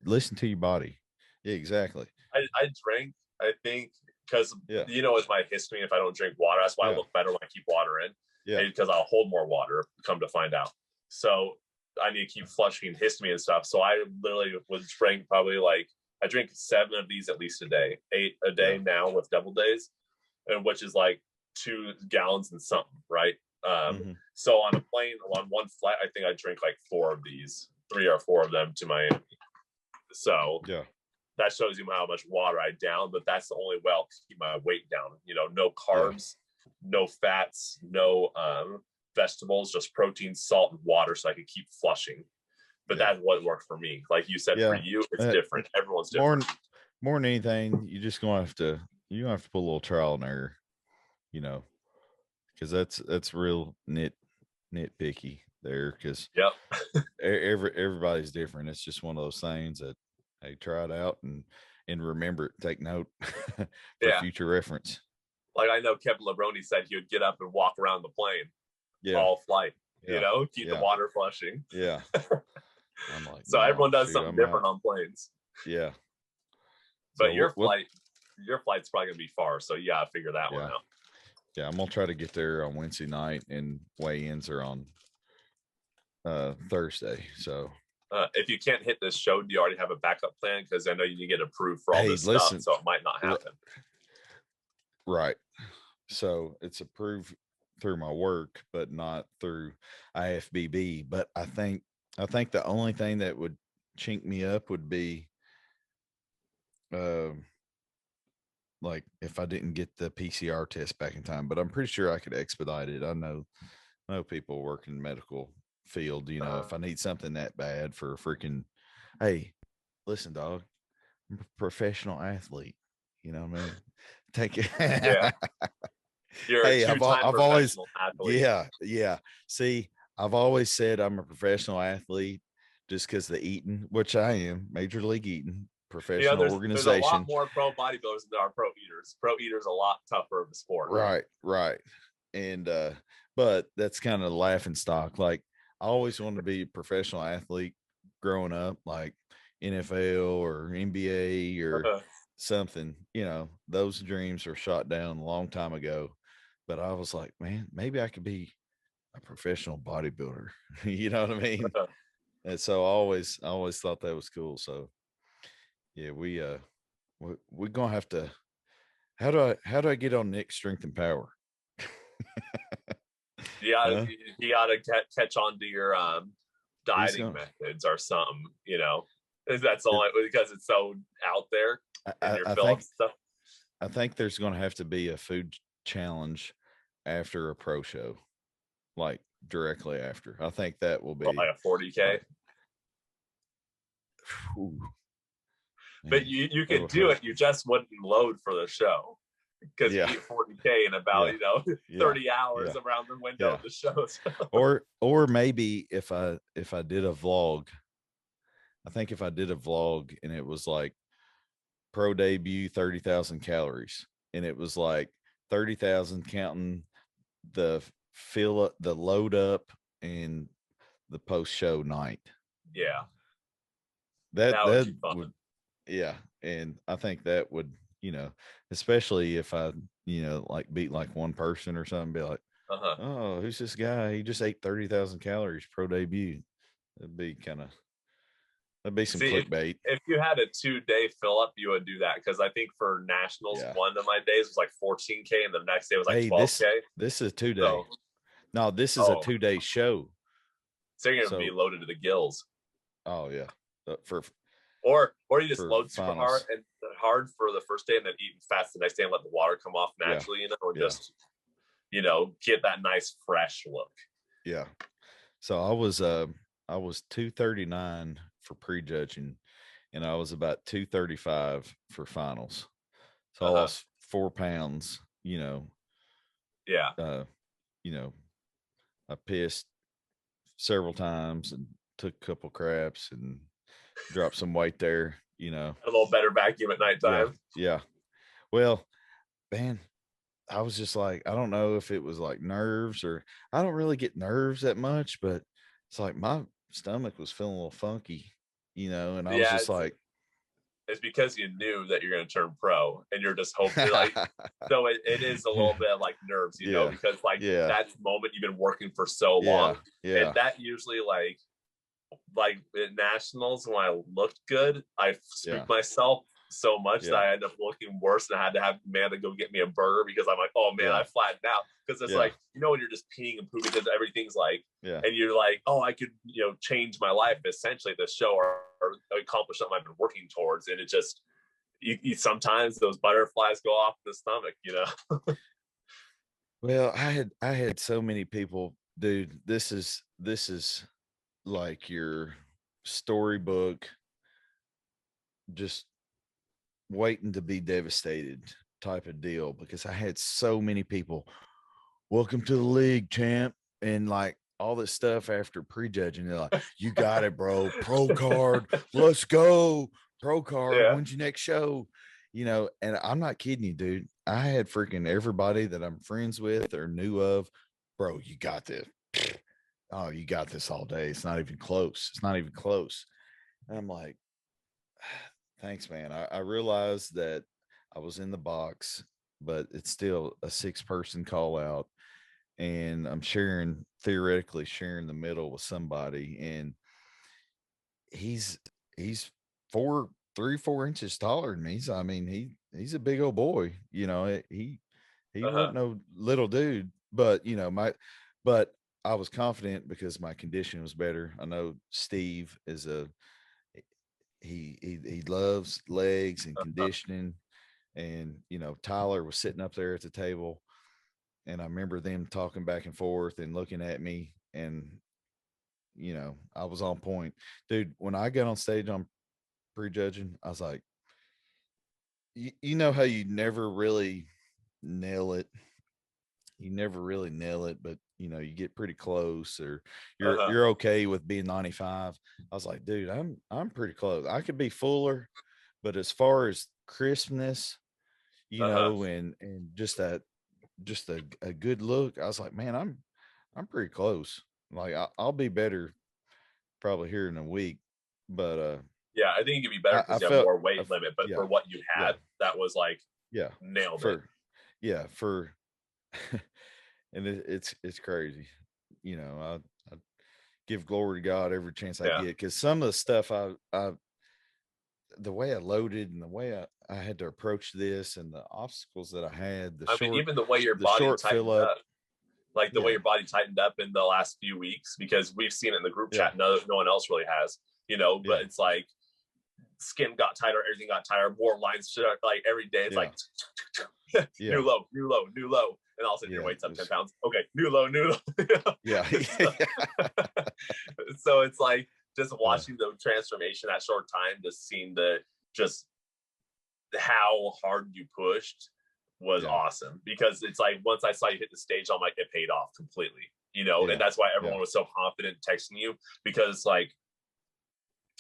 Listen to your body. Yeah, exactly. I drink, I think, because with my history, if I don't drink water, that's why I look better when I keep water in. Because I'll hold more water, come to find out. So I need to keep flushing histamine and stuff. So I literally would drink probably I drink 7 of these at least a day, 8 a day now with double days, and which is like 2 gallons and something, right? So on a plane, on one flight, I think I drink like 4 of these, 3 or 4 of them to Miami. So that shows you how much water I down, but that's the only way I'll keep my weight down. No carbs, no fats, no vegetables, just protein, salt, and water, so I can keep flushing. But that's what worked for me. Like you said, for you, it's different. Everyone's different. More than anything, you just gonna have to put a little trial and error, because that's real nitpicky there, because everybody's different. It's just one of those things that, hey, try it out and remember it, take note for future reference. Like I know Kevin Lebroni said he would get up and walk around the plane all flight, keep the water flushing. I'm like, so everyone does something different on planes. But so your flight's probably gonna be far, so you gotta figure that one out. I'm gonna try to get there on Wednesday night, and weigh-ins are on Thursday. So if you can't hit this show, do you already have a backup plan? Because I know you need to get approved for all this stuff, so it might not happen. Right. So it's approved through my work, but not through IFBB. But I think the only thing that would chink me up would be like if I didn't get the PCR test back in time, but I'm pretty sure I could expedite it. I know people work in the medical field, you know, if I need something that bad for a freaking, hey, listen, dog, I'm a professional athlete. You know what I mean? Take it. Yeah. You're Hey, a two-time I've always, professional athlete. yeah. See, I've always said I'm a professional athlete just because the eating, which I am, major league eating, professional There's a lot organization. more pro bodybuilders than there are pro eaters. Pro eaters a lot tougher of a sport. Right. And but that's kind of the laughing stock. Like I always wanted to be a professional athlete growing up, like NFL or NBA or something, you know, those dreams were shot down a long time ago. But I was like, man, maybe I could be a professional bodybuilder. You know what I mean? And so I always thought that was cool. So yeah, we're gonna have to, how do I get on Nick's Strength and Power? Yeah, you gotta catch on to your dieting methods or something, you know. That's only because it's so out there in your fill stuff. I think there's gonna have to be a food challenge after a pro show, like directly after. I think that will be like a 40K. But you could do it. You just wouldn't load for the show because you eat 40K in about 30 hours around the window of the show. or maybe if I did a vlog, I think if I did a vlog and it was like pro debut 30,000 calories, and it was like 30,000 counting the fill up, the load up, and the post show night. Yeah, that would be fun. Yeah, and I think that would, you know, especially if I, you know, like beat like one person or something, be like, oh, who's this guy? He just ate 30,000 calories pro debut. That'd be some clickbait. If you had a 2-day fill up, you would do that, because I think for nationals, one of my days was like 14K, and the next day was like 12K. This is a 2-day. So, no, this is a 2-day show. So you're gonna be loaded to the gills. Oh yeah, or you just load super hard for the first day and then eat fast the next day and let the water come off naturally, you know, or just, you know, get that nice fresh look. Yeah. So I was 239 for prejudging, and I was about 235 for finals. So I lost 4 pounds, you know. Yeah. You know, I pissed several times and took a couple craps and dropped some weight there, you know. A little better vacuum at nighttime. Yeah. Well, man, I was just like, I don't know if it was like nerves, or I don't really get nerves that much, but it's like my stomach was feeling a little funky, you know, and I was just like, it's because you knew that you're going to turn pro and you're just hoping, like, so it is a little bit like nerves, you know, because like that's the moment you've been working for so long. And that usually like at nationals, when I looked good, I spooked myself so much that I ended up looking worse, and I had to have Amanda go get me a burger because I'm like, oh man, I flattened out. Because it's like, you know, when you're just peeing and pooping because everything's like, and you're like, oh, I could, you know, change my life essentially this show or accomplish something I've been working towards, and it just you sometimes those butterflies go off the stomach, you know. Well, I had so many people, dude. This is like your storybook, just waiting to be devastated type of deal, because I had so many people, welcome to the league, champ, and like all this stuff after prejudging. They're like, you got it, bro. Pro card, let's go. Pro card, when's your next show? You know, and I'm not kidding you, dude. I had freaking everybody that I'm friends with or knew of, bro, you got this. Oh, you got this all day. It's not even close. It's not even close. And I'm like, thanks, man. I realized that I was in the box, but it's still a 6-person call out, and I'm theoretically sharing the middle with somebody, and he's 4 inches taller than me. So I mean, he's a big old boy, you know. He wasn't no little dude, but you know, but I was confident because my condition was better. I know Steve is he loves legs and conditioning. And, you know, Tyler was sitting up there at the table, and I remember them talking back and forth and looking at me, and, you know, I was on point. Dude, when I got on stage on prejudging, I was like, you know how you never really nail it. You never really nail it, but you know, you get pretty close, or you're okay with being 95. I was like, dude, I'm pretty close. I could be fuller, but as far as crispness, you know, and just that, just a good look, I was like, man, I'm pretty close. Like I'll be better probably here in a week, but yeah, I think you could be better because you have more weight limit. But for what you had, that was like nailed it. Yeah, for and it's crazy. You know, I give glory to God every chance I get, because some of the stuff I the way I loaded and the way I had to approach this and the obstacles that I had, even the way your body tightened up, like the way your body tightened up in the last few weeks, because we've seen it in the group chat. No one else really has, you know, but it's like skin got tighter, everything got tighter, more lines, like every day it's like new low, new low, new low. And all of a sudden your weight's up 10 pounds. Okay, new low, new low. So it's like just watching the transformation that short time, just seeing just how hard you pushed was awesome. Because it's like, once I saw you hit the stage, I'm like, it paid off completely, you know. And that's why everyone was so confident texting you, because like,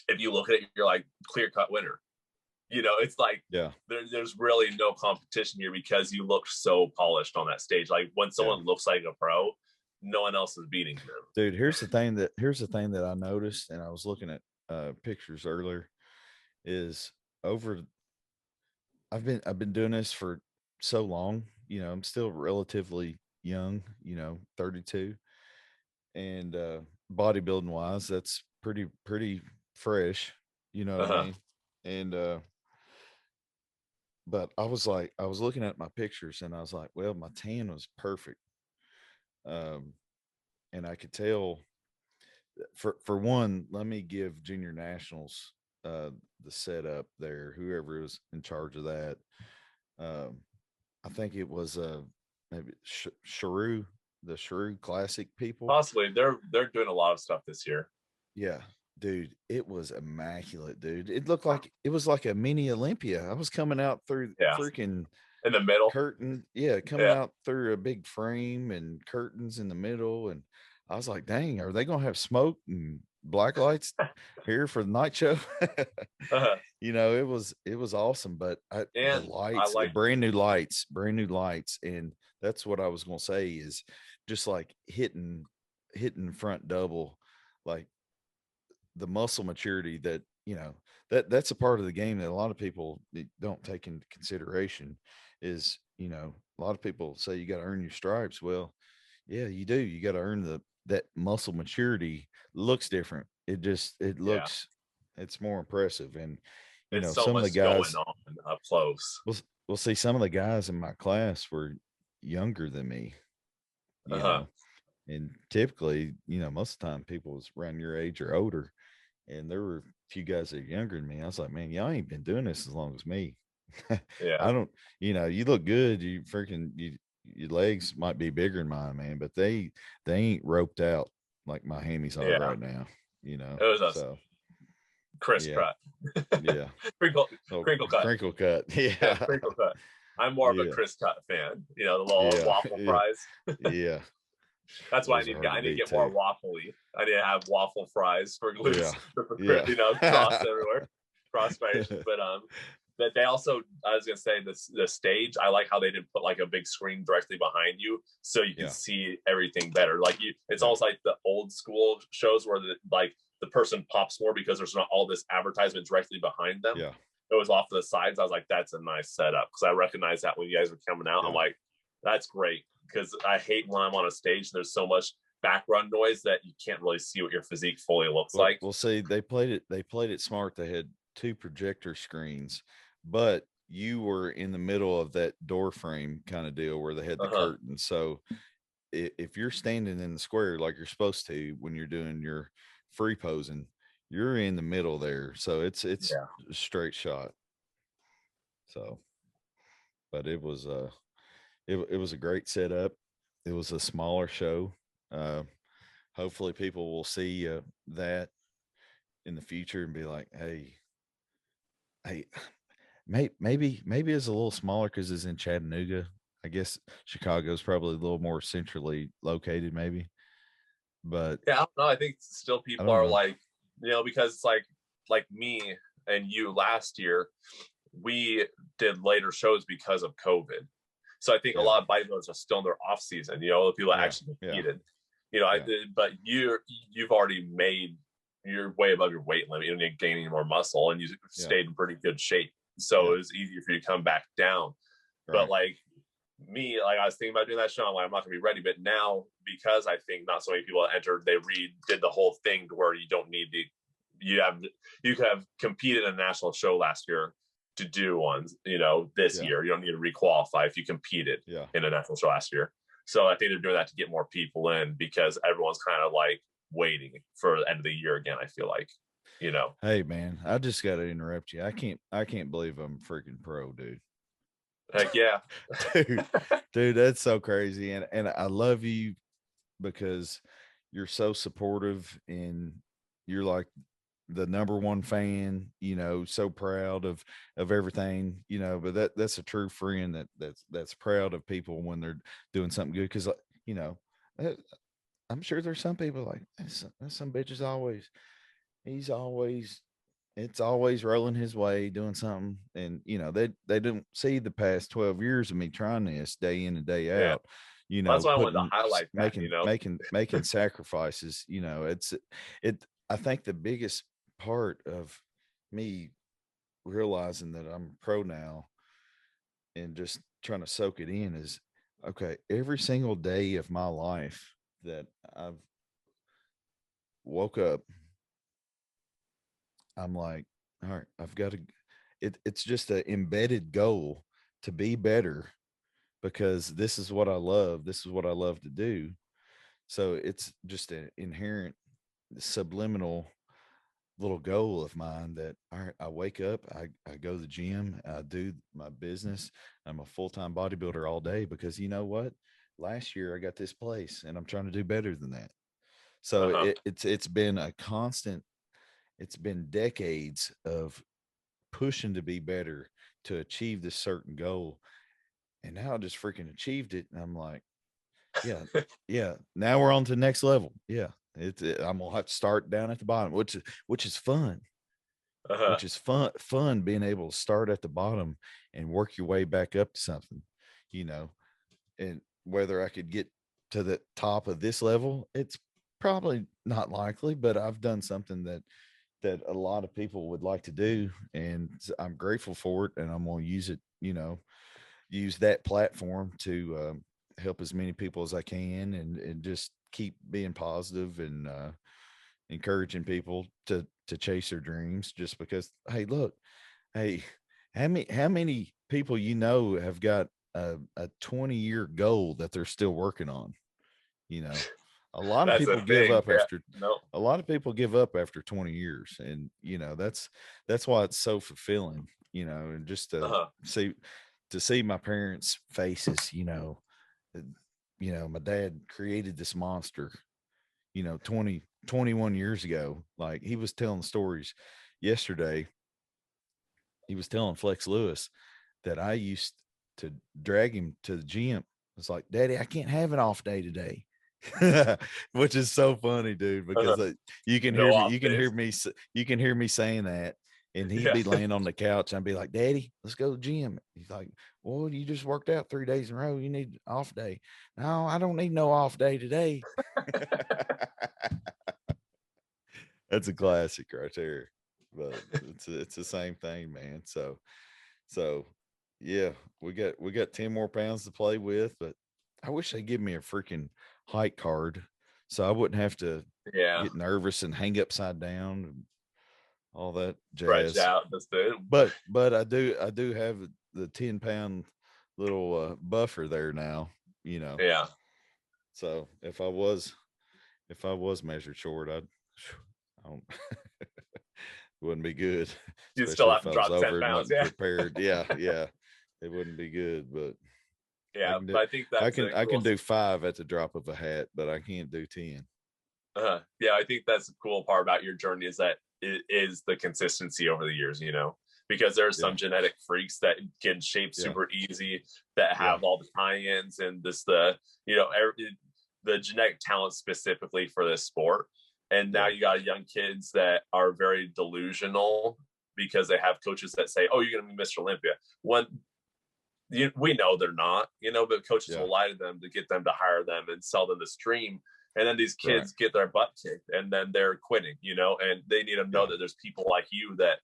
if you look at it, you're like, clear cut winner. You know, it's like, there's really no competition here, because you look so polished on that stage. Like when someone looks like a pro, no one else is beating them. Dude, here's the thing that I noticed, and I was looking at pictures earlier, is I've been doing this for so long. You know, I'm still relatively young, you know, 32, and bodybuilding wise, that's pretty fresh, you know what I mean? And but I was looking at my pictures, and I was like, well, my tan was perfect. And I could tell, for one, let me give junior nationals the setup there, whoever was in charge of that. I think it was maybe Sharu, the Sharu Classic people. Possibly. They're doing a lot of stuff this year. Yeah. Dude, it was immaculate, dude. It looked like it was like a mini Olympia. I was coming out through freaking in the middle curtain. Yeah, coming out through a big frame and curtains in the middle. And I was like, dang, are they gonna have smoke and black lights here for the night show? You know, it was awesome. But the lights, brand new lights. And that's what I was gonna say, is just like hitting front double, like the muscle maturity that, you know, that's a part of the game that a lot of people don't take into consideration. Is, you know, a lot of people say you got to earn your stripes. Well, yeah, you do. You got to earn that muscle maturity. Looks different. It looks, it's more impressive. And you know, so some of the guys going on up close. We'll see, some of the guys in my class were younger than me, you know, and typically, you know, most of the time people was around your age or older. And there were a few guys that are younger than me. I was like, man, y'all ain't been doing this as long as me. I don't, you know, you look good. You freaking, your legs might be bigger than mine, man, but they ain't roped out like my hammies are right now, you know. It was a crisp cut. crinkle cut. Crinkle cut. Crinkle cut. I'm more of a crisp cut fan, you know, the little waffle fries. That's why I need to get more waffly. I need to have waffle fries for glutes, you know, cross everywhere, cross variation. But they also, I was gonna say, the stage, I like how they didn't put like a big screen directly behind you, so you can see everything better. Like it's almost like the old school shows where the person pops more because there's not all this advertisement directly behind them. It was off to the sides. I was like, that's a nice setup, because I recognized that when you guys were coming out. I'm like, that's great, because I hate when I'm on a stage and there's so much background noise that you can't really see what your physique fully looks like. Well, see, they played it smart. They had 2 projector screens, but you were in the middle of that door frame kind of deal where they had the curtain. So if you're standing in the square like you're supposed to when you're doing your free posing, you're in the middle there. So it's a straight shot. So but it was it was a great setup. It was a smaller show. Hopefully people will see that in the future and be like, hey, maybe it's a little smaller because it's in Chattanooga. I guess Chicago's probably a little more centrally located, maybe. But yeah, I don't know. I think still I people don't are know. like, because it's like me and you last year, we did later shows because of COVID. So I think a Yeah, lot of bodybuilders are still in their off season. The people that yeah, actually yeah, competed. yeah, But you've already made, you're way above your weight limit. You don't need to gain any more muscle, and you yeah. stayed in pretty good shape. So Yeah. it was easier for you to come back down. But Right. like me, like I was thinking about doing that show. I'm like, I'm not gonna be ready. But now, because I think not so many people entered, they did the whole thing to where you don't need to. You could have competed in a national show last year to do ones. This Yeah. year you don't need to requalify if you competed Yeah. in a national show last year. So I think they're doing that to get more people in because everyone's kind of like waiting for the end of the year again. I feel like, Hey man, I just got to interrupt you. I can't believe I'm freaking pro, dude. Heck yeah. dude, that's so crazy. And I love you because you're so supportive and you're like the number one fan, so proud of everything, but that's a true friend that's proud of people when they're doing something good. Cause you know, uh, I'm sure there's some people like some bitches he's always it's always rolling his way doing something, and they don't see the past 12 years of me trying this day in and day Yeah. out, That's why I wanted to putting highlight that, making sacrifices. It I think the biggest part of me realizing that I'm pro now and just trying to soak it in is, okay, every single day of my life that I've woke up, I'm like, all right, I've got to, it's just an embedded goal to be better because this is what I love. This is what I love to do. So it's just an inherent subliminal little goal of mine that, all right, I wake up, I go to the gym, I do my business. I'm a full-time bodybuilder all day because you know what? Last year I got this place and I'm trying to do better than that. So it's been a constant, it's been decades of pushing to be better to achieve this certain goal. And now I just freaking achieved it. And I'm like, yeah, yeah. Now we're on to the next level. Yeah. I'm gonna have to start down at the bottom, which is fun. Which is fun being able to start at the bottom and work your way back up to something, you know. And whether I could get to the top of this level, it's probably not likely, but I've done something that a lot of people would like to do, and I'm grateful for it, and I'm going to use it, use that platform to help as many people as I can, and just keep being positive and encouraging people to chase their dreams. Just because, hey, look, hey, how many people have got a 20-year goal that they're still working on? You know, a lot of That's a people give thing. up Yeah. after No. a lot of people give up after 20 years, and that's why it's so fulfilling, and just to see my parents' faces, uh, my dad created this monster, 21 years ago. Like, he was telling stories yesterday. He was telling Flex Lewis that I used to drag him to the gym. It's like, Daddy, I can't have an off day today. Which is so funny, dude, because you can No hear me, off days. you can hear me saying that, and he'd be laying on the couch. I'd be like, Daddy, let's go to the gym. He's like, well, you just worked out 3 days in a row. You need an off day. No, I don't need no off day today. That's a classic right there. But it's the same thing, man. So yeah, we got 10 more pounds to play with, but I wish they'd give me a freaking height card so I wouldn't have to get nervous and hang upside down and all that Stretch jazz. out. That's it. But I do have the 10-pound little buffer there now, Yeah. So if I was measured short, I don't wouldn't be good, You still especially have if to I was drop 10 over and pounds. wasn't Yeah. prepared. Yeah, yeah. It wouldn't be good, but yeah, but I think that's I can do 5 at the drop of a hat, but I can't do 10. Yeah, I think that's the cool part about your journey is that it is the consistency over the years, because there are some genetic freaks that get in shape super easy, that have all the tie-ins and the genetic talent specifically for this sport. And now you got young kids that are very delusional because they have coaches that say, oh, you're going to be Mr. Olympia. We know they're not, but coaches will lie to them to get them to hire them and sell them this dream. And then these kids get their butt kicked and then they're quitting, and they need to know that there's people like you that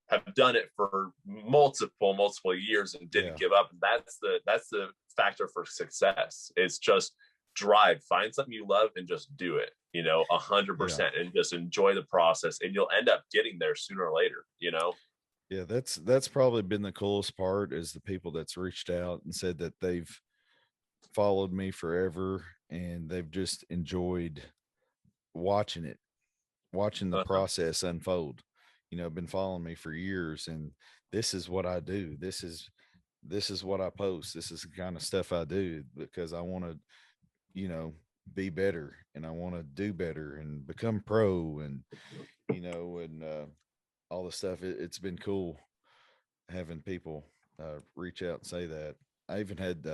have done it for multiple years and didn't give up. And that's the factor for success. It's just drive, find something you love and just do it, 100% and just enjoy the process, and you'll end up getting there sooner or later, Yeah, that's probably been the coolest part, is the people that's reached out and said that they've followed me forever and they've just enjoyed watching the process unfold. Been following me for years, and this is what I do. This is what I post. This is the kind of stuff I do because I want to, be better, and I want to do better and become pro, and all the stuff. It's been cool having people reach out and say that. I even had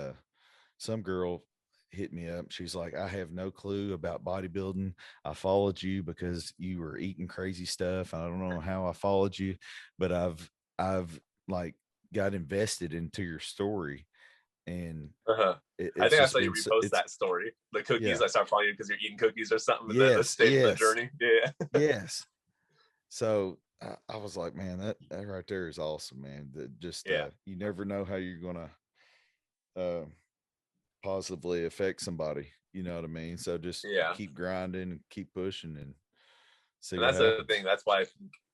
some girl hit me up. She's like, I have no clue about bodybuilding. I followed you because you were eating crazy stuff. I don't know how I followed you, but I've like got invested into your story. And I think I saw you repost that story. The cookies, I started following you because you're eating cookies or something. And then the stage of the journey. Yeah. Yes. So I was like, man, that right there is awesome, man. That just, you never know how you're going to positively affect somebody. You know what I mean? So just keep grinding and keep pushing and see. And that's the thing. That's why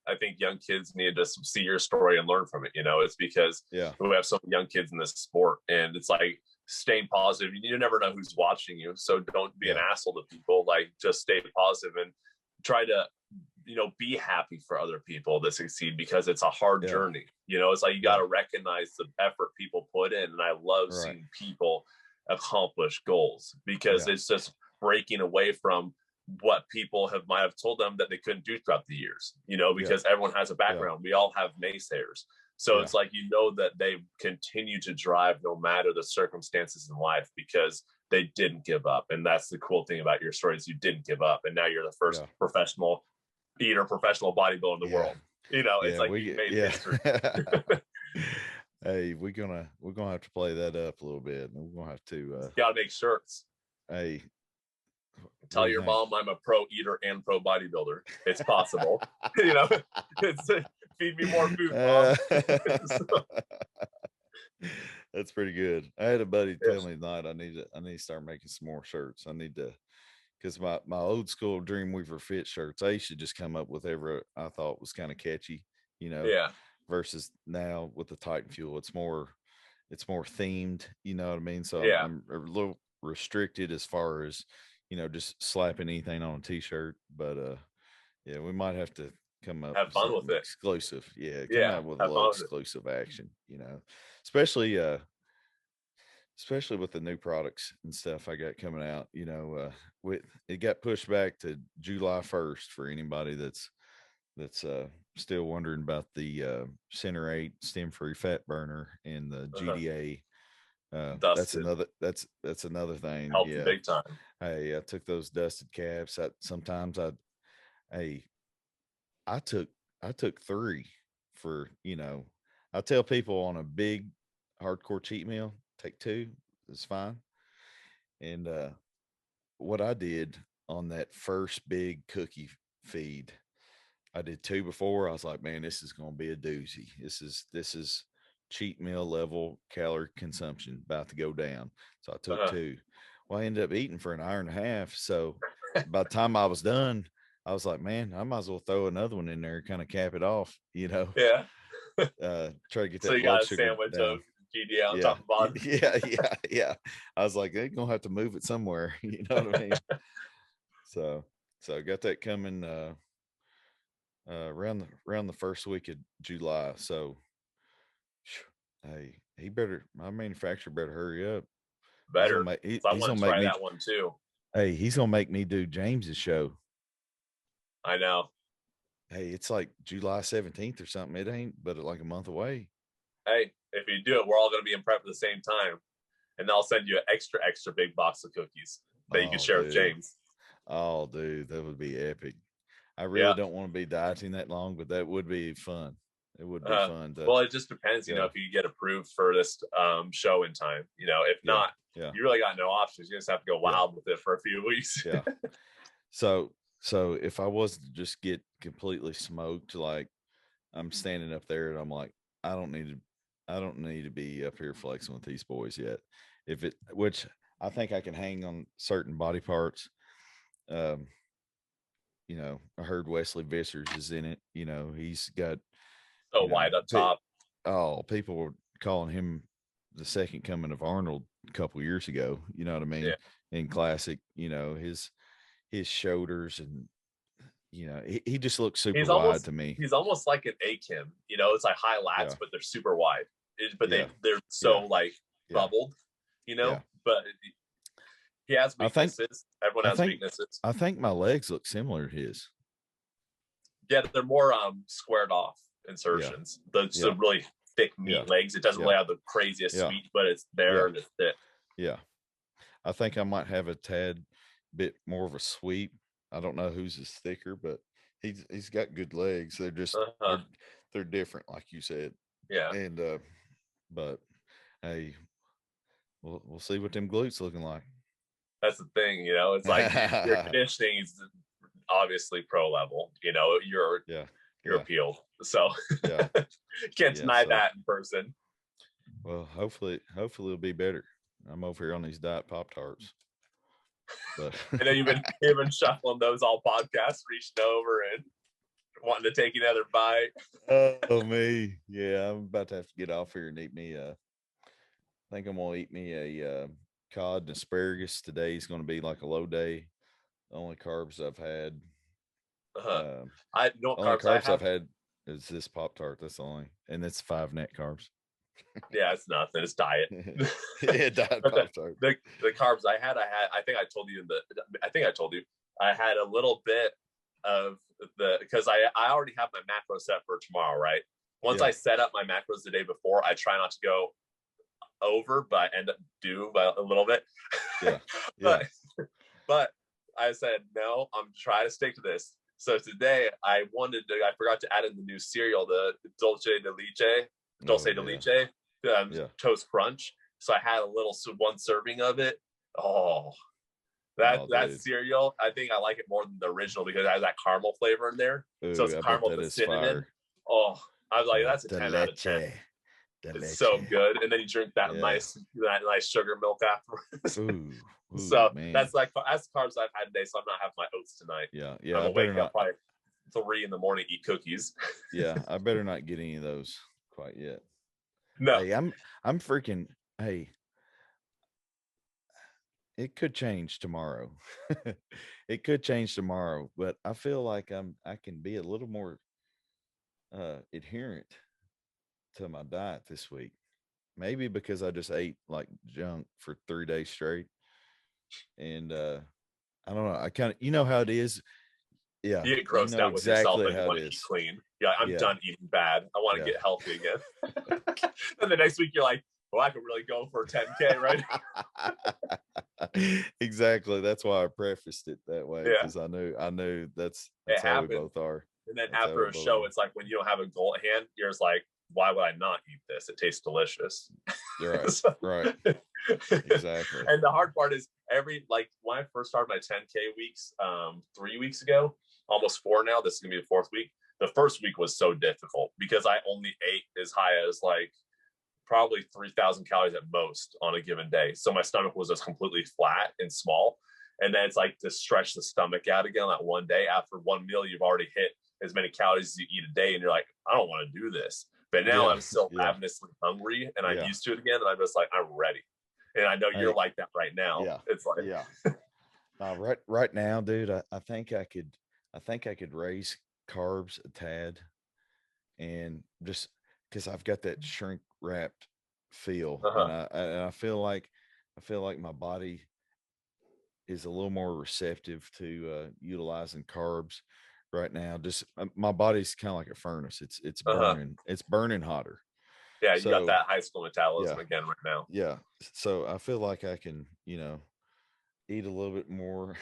I think young kids need to see your story and learn from it. It's because we have some young kids in this sport, and it's like staying positive. You never know who's watching you. So don't be an asshole to people. Like, just stay positive and try to, be happy for other people that succeed, because it's a hard journey. It's like you got to recognize the effort people put in. And I love seeing people accomplish goals, because it's just breaking away from what people might have told them that they couldn't do throughout the years, because everyone has a background. We all have naysayers. So it's like, that they continue to drive no matter the circumstances in life, because they didn't give up. And that's the cool thing about your story, is you didn't give up. And now you're the first professional bodybuilder in the world. It's like you made history. Hey, we're gonna have to play that up a little bit. We're gonna have to gotta make shirts. Hey, tell your mom I'm a pro eater and pro bodybuilder. It's possible. It's feed me more food, Mom. That's pretty good. I had a buddy tell me tonight I need to start making some more shirts. I need to, because my old school DreamWeaverFit shirts, I used to just come up with whatever I thought was kind of catchy, versus now with the Titan Fuel, it's more themed, you know what I mean? So I'm a little restricted as far as, just slapping anything on a t-shirt, but we might have to come up have fun with it. Exclusive. Come out with a little exclusive action, especially with the new products and stuff I got coming out. It got pushed back to July 1st for anybody that's still wondering about the Center 8 stem-free fat burner and the GDA. That's another thing. Helped big time. Hey, I took those dusted caps. I took 3 for, I tell people on a big hardcore cheat meal, take 2, it's fine. And what I did on that first big cookie feed, I did 2 before. I was like, man, this is going to be a doozy. This is cheat meal level calorie consumption about to go down. So I took 2. Well, I ended up eating for an hour and a half. So by the time I was done, I was like, man, I might as well throw another one in there and kind of cap it off, Yeah. Try to get that so you blood got a sugar sandwich down. of GDA on top and bottom. Yeah. I was like, they're gonna have to move it somewhere. You know what I mean? So I got that coming around the first week of July. So Hey, my manufacturer better hurry up. Better. So I He's want gonna to make try me. that one too. Hey, he's gonna make me do James's show. I know. Hey, it's like July 17th or something. It ain't, but like a month away. Hey, if you do it, we're all going to be in prep at the same time, and I'll send you an extra big box of cookies that you can share with James. Oh, dude, that would be epic. I really Yeah. don't want to be dieting that long, but that would be fun. It would be fun. Well, it just depends, you know, if you get approved for this show in time. You know, if not, you really got no options. You just have to go wild with it for a few weeks. Yeah. So if I was to just get completely smoked, like I'm standing up there and I'm like, I don't need to be up here flexing with these boys yet. Which I think I can hang on certain body parts. You know, I heard Wesley Vissers is in it. You know, he's got wide up top. Oh, people were calling him the second coming of Arnold a couple years ago. You know what I mean? Yeah. In classic, you know, his shoulders and you know, he just looks super wide to me. He's almost like an Akim. You know, it's like high lats, but they're super wide. But they're so like bubbled. You know, but he has weaknesses. Everyone has weaknesses. I think my legs look similar to his. Yeah, they're more squared off insertions. The really thick meat legs. It doesn't really have the craziest sweep, but it's there and it's thick. Yeah. I think I might have a tad bit more of a sweep. I don't know whose is thicker, but he's got good legs. They're just they're different, like you said. Yeah. And but hey, we'll see what them glutes looking like. That's the thing, you know. It's like your conditioning is obviously pro level. You know, you're appealed, so can't deny that in person. Well, hopefully it'll be better. I'm over here on these diet Pop-Tarts. But I know you've been shuffling those all podcasts, reaching over and wanting to take another bite. Oh me, yeah. I'm about to have to get off here and eat me. I think I'm gonna eat me a cod and asparagus. Today's gonna be like a low day. The only carbs I've had. I know only carbs I've had is this Pop-Tart. That's the only, and it's 5 net carbs. Yeah, it's nothing. It's diet. Diet Pop-Tart. The carbs I think I told you I had a little bit of because I already have my macros set for tomorrow, right? Once I set up my macros the day before, I try not to go over, but I end up by a little bit. But I said, no, I'm trying to stick to this. So today I forgot to add in the new cereal, the Dulce de Leche, Toast Crunch. So I had a little one serving of it. That cereal, I think I like it more than the original because it has that caramel flavor in there. Ooh, so it's caramel with cinnamon. Oh, I was like, that's a 10 out of 10. It's so good. And then you drink that nice sugar milk afterwards. So man. that's carbs I've had today. So I'm not having my oats tonight. Yeah. I'm gonna wake up by 3 in the morning, eat cookies. Yeah, I better not get any of those quite yet. No. Hey, I'm freaking. Hey, it could change tomorrow. It could change tomorrow, but I feel like I can be a little more adherent to my diet this week. Maybe because I just ate like junk for 3 days straight. And I don't know. I kind of, you know how it is. Yeah. You get grossed out with yourself and you want to eat clean. Yeah, I'm done eating bad. I want to get healthy again. And the next week you're like, well, I could really go for 10K, right? Exactly. That's why I prefaced it that way, because I knew that's how we both are. And then after a show, it's like when you don't have a goal at hand, you're just like, why would I not eat this? It tastes delicious. Right. Right. Exactly. And the hard part is when I first started my 10K weeks 3 weeks ago, almost 4 now, this is gonna be the 4th week. The first week was so difficult because I only ate as high as like probably 3,000 calories at most on a given day. So my stomach was just completely flat and small. And then it's like to stretch the stomach out again that one day. After one meal, you've already hit as many calories as you eat a day. And you're like, I don't want to do this. But now I'm still ravenously hungry and I'm used to it again. And I'm just like, I'm ready. And I know you're like that right now. Yeah. It's like, right now, dude, I think I could raise carbs a tad and just because I've got that shrink wrapped feel, Uh-huh. and I feel like my body is a little more receptive to utilizing carbs right now. Just my body's kind of like a furnace. It's Uh-huh. burning hotter. Yeah, you got So that high school metabolism yeah, again right now. yeah. So I feel like I can, eat a little bit more.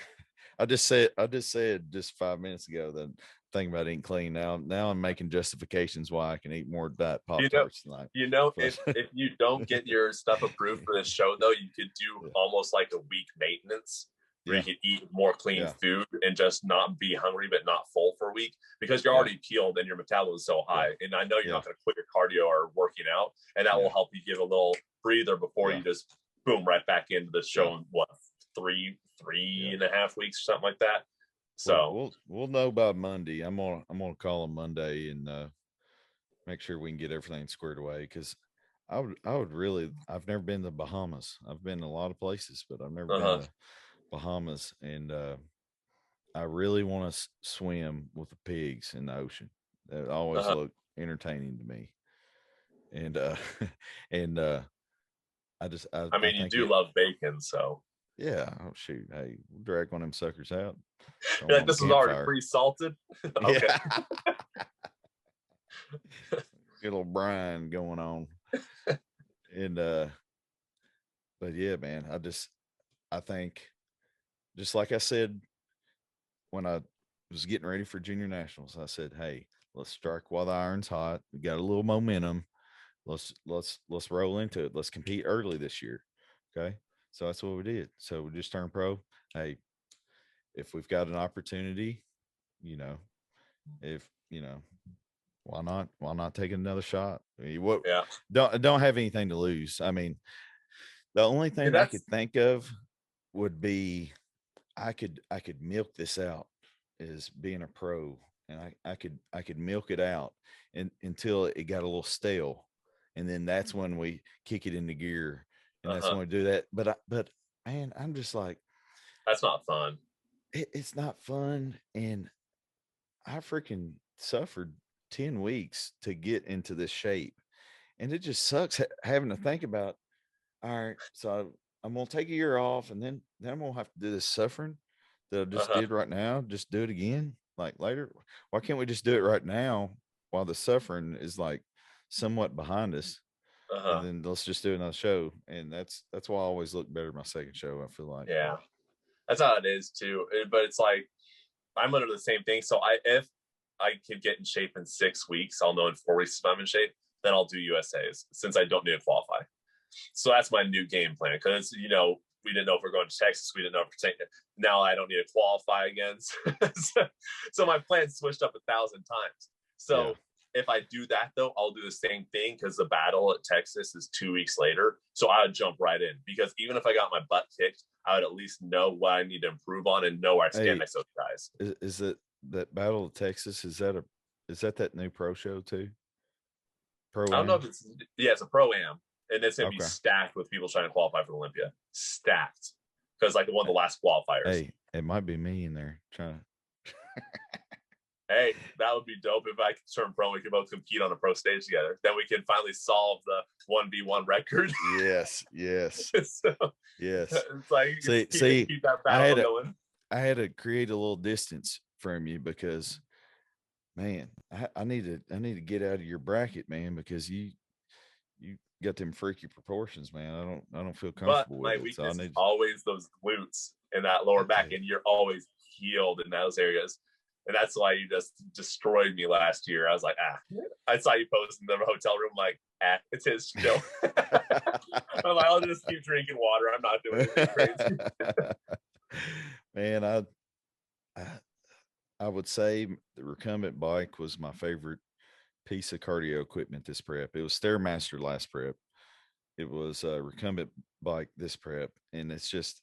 I just said just 5 minutes ago that thinking about eating clean. Now I'm making justifications why I can eat more Diet You know, Pop-Tarts tonight. if you don't get your stuff approved for this show though, you could do almost like a week maintenance where you could eat more clean food and just not be hungry but not full for a week, because you're already peeled and your metabolism is so high. And I know you're not going to quit your cardio or working out, and that will help you give a little breather before you just boom right back into the show in what, three and a half weeks or something like that. So we'll know by Monday. I'm gonna call him Monday and make sure we can get everything squared away, because I would really, I've never been to Bahamas. I've been to a lot of places, but I've never been to Bahamas, and I really want to swim with the pigs in the ocean. That always look entertaining to me. And and I mean, you do love bacon, so yeah. Oh shoot, hey, we'll drag one of them suckers out. Like, this is already pre-salted. Okay. Get a little brine going on. And but yeah, man, I think, just like I said when I was getting ready for junior nationals, I said, hey, let's strike while the iron's hot. We got a little momentum. Let's roll into it. Let's compete early this year. Okay. So that's what we did. So we just turned pro. Hey, if we've got an opportunity, why not take another shot? I mean, don't have anything to lose. I mean, the only thing I could think of would be I could milk this out as being a pro, and I could milk it out until it got a little stale, and then that's when we kick it into gear, and that's when we do that. But man, I'm just like, that's not fun. It's not fun, and I freaking suffered 10 weeks to get into this shape, and it just sucks having to think about, all right, so I'm gonna take a year off, and then I'm gonna have to do this suffering that I just did right now. Just do it again, like later. Why can't we just do it right now while the suffering is like somewhat behind us, and then let's just do another show? And that's why I always look better my second show, I feel like. Yeah, that's how it is too. But it's like, I'm under the same thing. So if I can get in shape in 6 weeks, I'll know in 4 weeks if I'm in shape. Then I'll do USAs, since I don't need to qualify. So that's my new game plan, because we didn't know if we're going to Texas. We didn't know if we're taking it. Now I don't need to qualify again. So my plan switched up 1,000 times. So if I do that though, I'll do the same thing, because the battle at Texas is 2 weeks later. So I would jump right in, because even if I got my butt kicked, I would at least know what I need to improve on and know where I stand myself, guys. Is it that Battle of Texas? Is that new pro show too? I don't know if it's a pro-am, and it's going to be stacked with people trying to qualify for Olympia. Stacked. Because like one of the last qualifiers. Hey, it might be me in there trying to. Hey, that would be dope if I could turn pro. We could both compete on a pro stage together. Then we can finally solve the 1v1 record. Yes. So, yes. It's like, keep that battle going. I had to create a little distance from you, because, man, I need to get out of your bracket, man, because you got them freaky proportions, man. I don't feel comfortable with it. My weakness is always those glutes and that lower back, and you're always healed in those areas. And that's why you just destroyed me last year. I was like, I saw you post in the hotel room, like, it's his show. I'm like, I'll just keep drinking water. I'm not doing anything crazy. Man, I would say the recumbent bike was my favorite piece of cardio equipment this prep. It was Stairmaster last prep. It was a recumbent bike this prep. And it's just,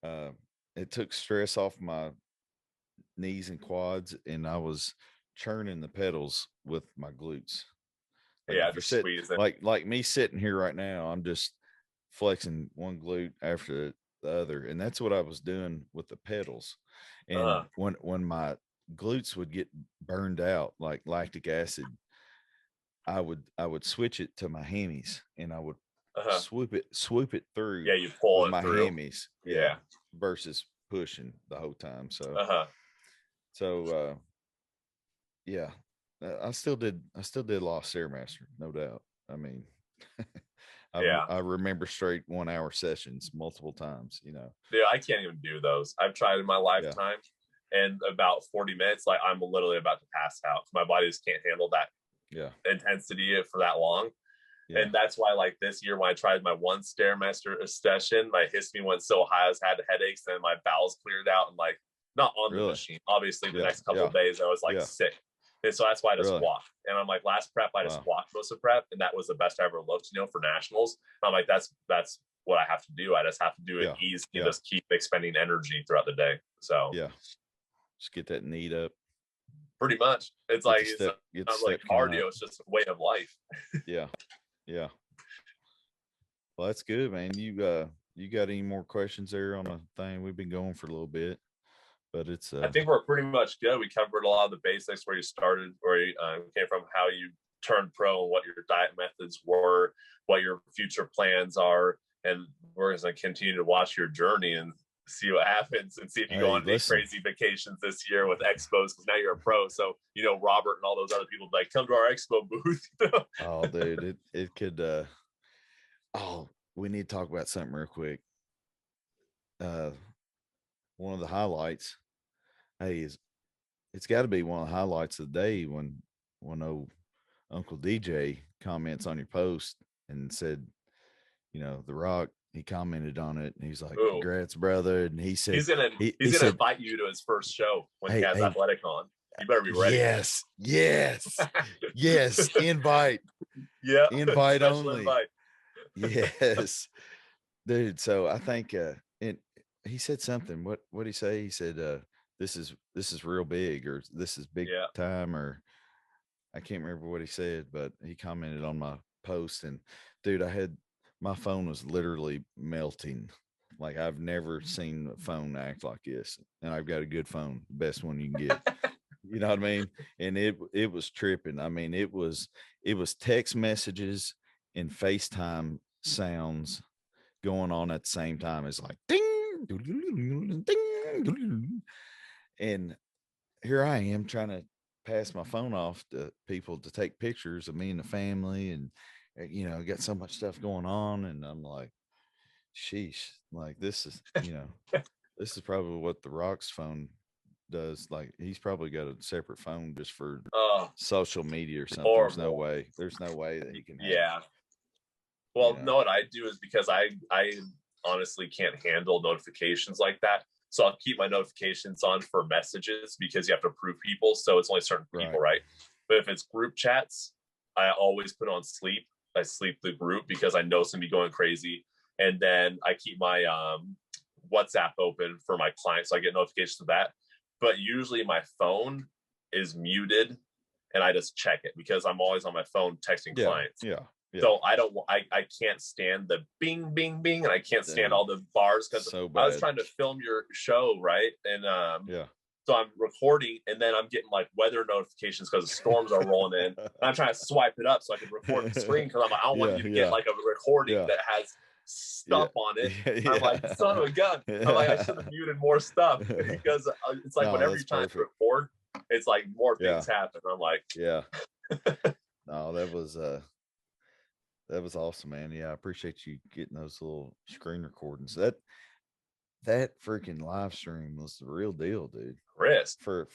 it took stress off my knees and quads, and I was churning the pedals with my glutes. Like just squeezing. Like me sitting here right now, I'm just flexing one glute after the other, and that's what I was doing with the pedals. And when my glutes would get burned out, like lactic acid, I would switch it to my hammies, and I would Uh-huh. swoop it through. Yeah, you pull with it my through. hammies. Yeah. Versus pushing the whole time. So Uh-huh. yeah, I still did a lot of Stairmaster, no doubt. I mean, I remember straight 1 hour sessions multiple times, you know. Dude, I can't even do those. I've tried in my lifetime, and about 40 minutes, like I'm literally about to pass out. My body just can't handle that intensity for that long. Yeah. And that's why, like this year, when I tried my one Stairmaster session, my histamine went so high, I had headaches, and my bowels cleared out, and like not on the machine. Obviously, the next couple of days, I was like sick. And so that's why I just walked. And I'm like, last prep, I just walked most of prep, and that was the best I ever looked, you know, for nationals. And I'm like, that's what I have to do. I just have to do it easy and just keep expending energy throughout the day. So just get that need up. Pretty much, it's like it's not like cardio; it's just a way of life. Yeah. Well, that's good, man. You got any more questions there on the thing? We've been going for a little bit. But it's I think we're pretty much good. We covered a lot of the basics, where you started, where you came from, how you turned pro, and what your diet methods were, what your future plans are, and we're going to continue to watch your journey and see what happens, and see if you go on any crazy vacations this year with expos, because now you're a pro. So, you know, Robert and all those other people like, come to our expo booth. Oh, dude, it could we need to talk about something real quick. One of the highlights, it's got to be one of the highlights of the day when old Uncle DJ comments on your post and said, you know, The Rock, he commented on it, and he's like, congrats, brother. And he said, he's gonna invite you to his first show when he has Athletic on. You better be ready. Yes. Invite. Yeah. Invite only. Invite. Yes. Dude. So I think, and he said something, what'd he say? He said, this is real big, or this is big time, or I can't remember what he said, but he commented on my post, and dude, my phone was literally melting. Like, I've never seen a phone act like this, and I've got a good phone, best one you can get. You know what I mean? And it was tripping. I mean, it was text messages and FaceTime sounds going on at the same time. It's like ding, ding, and here I am trying to pass my phone off to people to take pictures of me and the family, and you know, got so much stuff going on, and I'm like, sheesh, like this is, you know, this is probably what The Rock's phone does. Like, he's probably got a separate phone just for social media or something. There's no way that he can have, well, you know what I do is, because I honestly can't handle notifications like that. So I'll keep my notifications on for messages, because you have to approve people. So it's only certain people, right? But if it's group chats, I always put on sleep. I sleep the group, because I know somebody going crazy. And then I keep my WhatsApp open for my clients, so I get notifications of that. But usually my phone is muted, and I just check it, because I'm always on my phone texting clients. Yeah. So I can't stand the bing, bing, bing, and I can't stand all the bars, because I was trying to film your show, right? And so I'm recording, and then I'm getting like weather notifications because the storms are rolling in. And I'm trying to swipe it up so I can record the screen, because I'm like, I don't want you to get like a recording that has stuff on it. I'm like, son of a gun. I'm like, I should have muted more stuff, because it's like whenever you're trying to record, it's like more things happen. I'm like, no, that was awesome, man. Yeah, I appreciate you getting those little screen recordings. That freaking live stream was the real deal, dude. Chris, for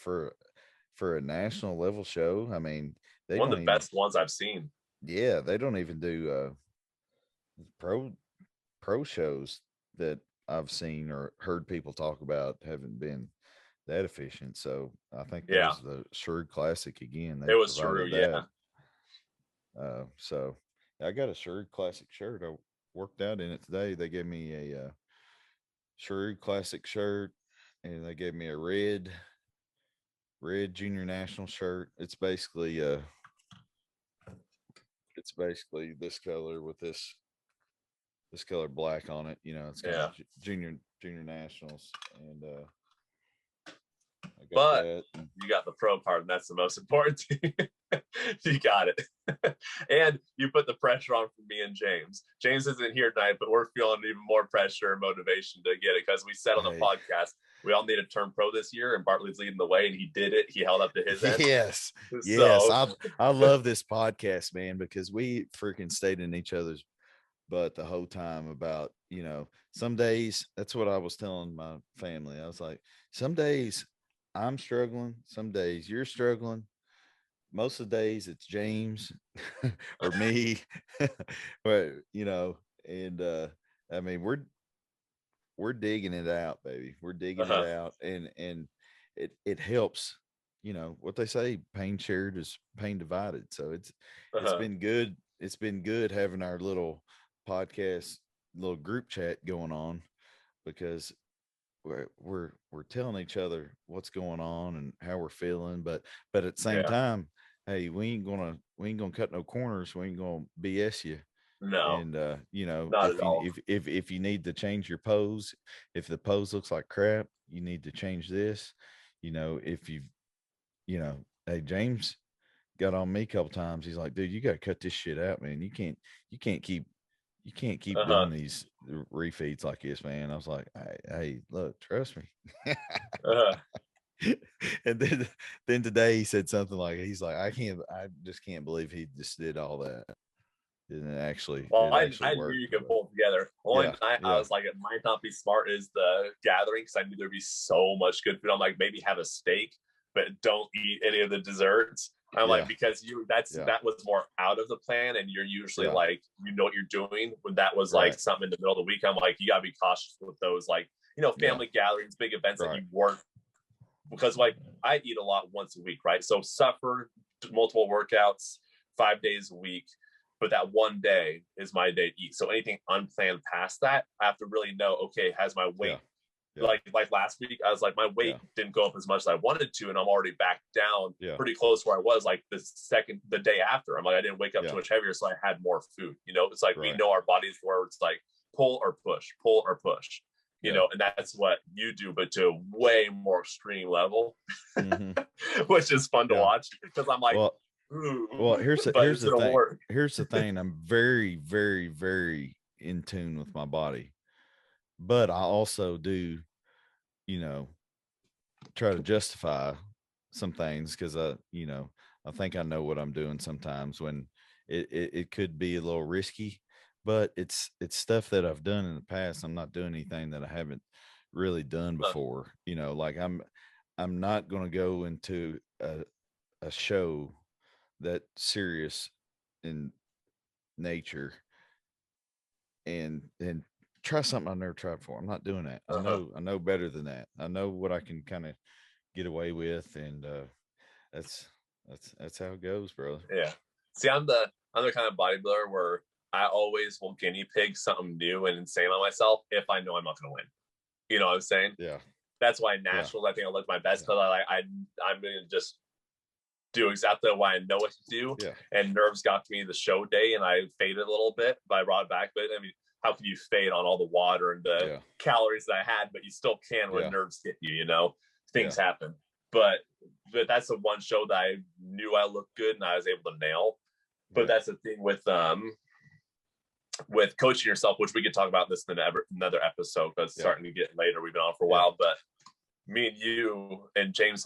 a national level show. I mean, one of the best ones I've seen. Yeah, they don't even do pro shows that I've seen or heard people talk about haven't been that efficient. So I think that was the Shrewd Classic again. It was Shrewd, so I got a Shrewd Classic shirt. I worked out in it today. They gave me a Shrewd Classic shirt, and they gave me a red junior national shirt. It's basically this color with this color black on it. You know, it's got junior nationals, and But you got the pro part, and that's the most important thing. You got it. And you put the pressure on for me and James. James isn't here tonight, but we're feeling even more pressure and motivation to get it, because we said on the podcast we all need to turn pro this year, and Bartley's leading the way, and he did it. He held up to his end. Yes. I love this podcast, man, because we freaking stayed in each other's butt the whole time about, some days, that's what I was telling my family. I was like, some days I'm struggling, some days you're struggling. Most of the days it's James or me. But and I mean, we're digging it out, baby. We're digging it out, and it helps. What they say, pain shared is pain divided. So it's been good. It's been good having our little podcast, little group chat going on, because we're telling each other what's going on and how we're feeling, but at the same time, hey, we ain't gonna cut no corners. We ain't gonna BS you. No. And not at all. If you need to change your pose, if the pose looks like crap, you need to change this. If hey, James got on me a couple times. He's like, dude, you got to cut this shit out, man. You can't keep doing these refeeds like this, man. I was like, hey, look, trust me. And then today he said something like, he's like, I just can't believe he just did all that. And I knew you could pull it together. Only night I was like, it might not be smart is the gathering, because I knew there'd be so much good food. I'm like, maybe have a steak, but don't eat any of the desserts. I'm like, because that was more out of the plan, and you're usually like, what you're doing. When that was like something in the middle of the week, I'm like, you gotta be cautious with those, like, family gatherings, big events that you work, because like I eat a lot once a week, right? So suffer multiple workouts 5 days a week, but that one day is my day to eat. So anything unplanned past that, I have to really know, okay, has my weight like last week, I was like, my weight didn't go up as much as I wanted to, and I'm already back down pretty close where I was like the day after. I'm like, I didn't wake up too much heavier, so I had more food. It's like we know our bodies where it's like pull or push, and that's what you do, but to a way more extreme level, which is fun to watch, because I'm like, well, here's the thing. Here's the thing. I'm very, very, very in tune with my body, but I also do, try to justify some things, because I think I know what I'm doing sometimes when it could be a little risky, but it's stuff that I've done in the past. I'm not doing anything that I haven't really done before. Like I'm not going to go into a show that serious in nature and try something I've never tried before. I'm not doing that. I know better than that. I know what I can kind of get away with, and that's how it goes, brother. Yeah. See, I'm the kind of bodybuilder where I always will guinea pig something new and insane on myself if I know I'm not going to win. You know what I'm saying? Yeah. That's why naturally I think I look my best, because I'm going to just do exactly what I know what to do. Yeah. And nerves got to me the show day, and I faded a little bit, but I brought it back. But I mean, how can you fade on all the water and the calories that I had? But you still can when nerves hit you. Things happen. But that's the one show that I knew I looked good and I was able to nail. But that's the thing with coaching yourself, which we could talk about this in another episode, because it's starting to get later. We've been on for a while, but me and you and James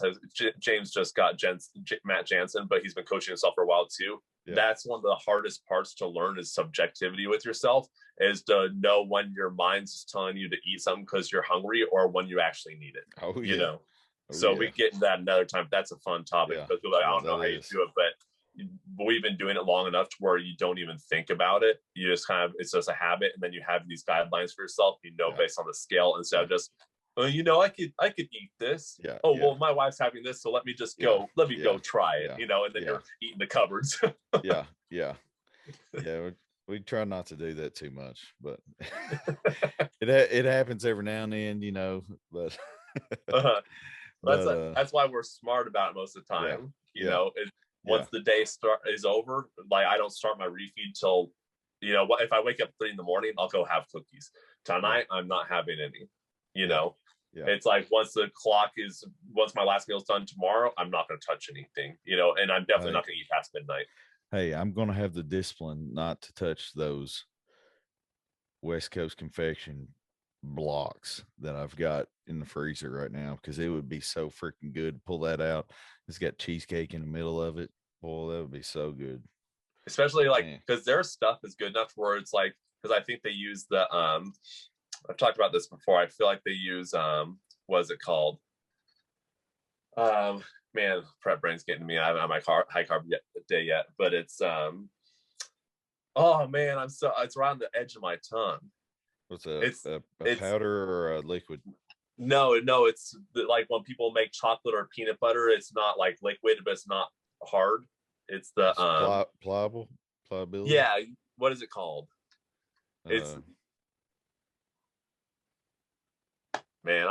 just got Matt Jansen, but he's been coaching himself for a while too. Yeah. That's one of the hardest parts to learn, is subjectivity with yourself, is to know when your mind's telling you to eat something because you're hungry, or when you actually need it. We get into that another time. That's a fun topic, because people are like, I don't know how you do it, but we've been doing it long enough to where you don't even think about it. You just it's just a habit, and then you have these guidelines for yourself, based on the scale, instead of just, well, I could eat this. Yeah. Oh, well, my wife's having this, so let me just go. Let me go try it. And then you're eating the cupboards. Yeah. We try not to do that too much, but it happens every now and then, but that's why we're smart about it most of the time. Once the day is over, like I don't start my refeed till, if I wake up 3 a.m, I'll go have cookies. Tonight I'm not having any. Yeah. It's like once my last meal's done tomorrow, I'm not going to touch anything, you know, and I'm definitely not going to eat past midnight. Hey, I'm going to have the discipline not to touch those West Coast Confection blocks that I've got in the freezer right now, because it would be so freaking good to pull that out. It's got cheesecake in the middle of it. Boy, that would be so good. Especially like because their stuff is good enough where it's like, because I think they use the I've talked about this before. I feel like they use what is it called? Man, prep brain's getting to me. I haven't had my high carb day yet, but it's oh man, it's around the edge of my tongue. What's it's a powder or a liquid? No, it's like when people make chocolate or peanut butter, it's not like liquid, but it's not hard. It's the pliability. Yeah, what is it called? It's man,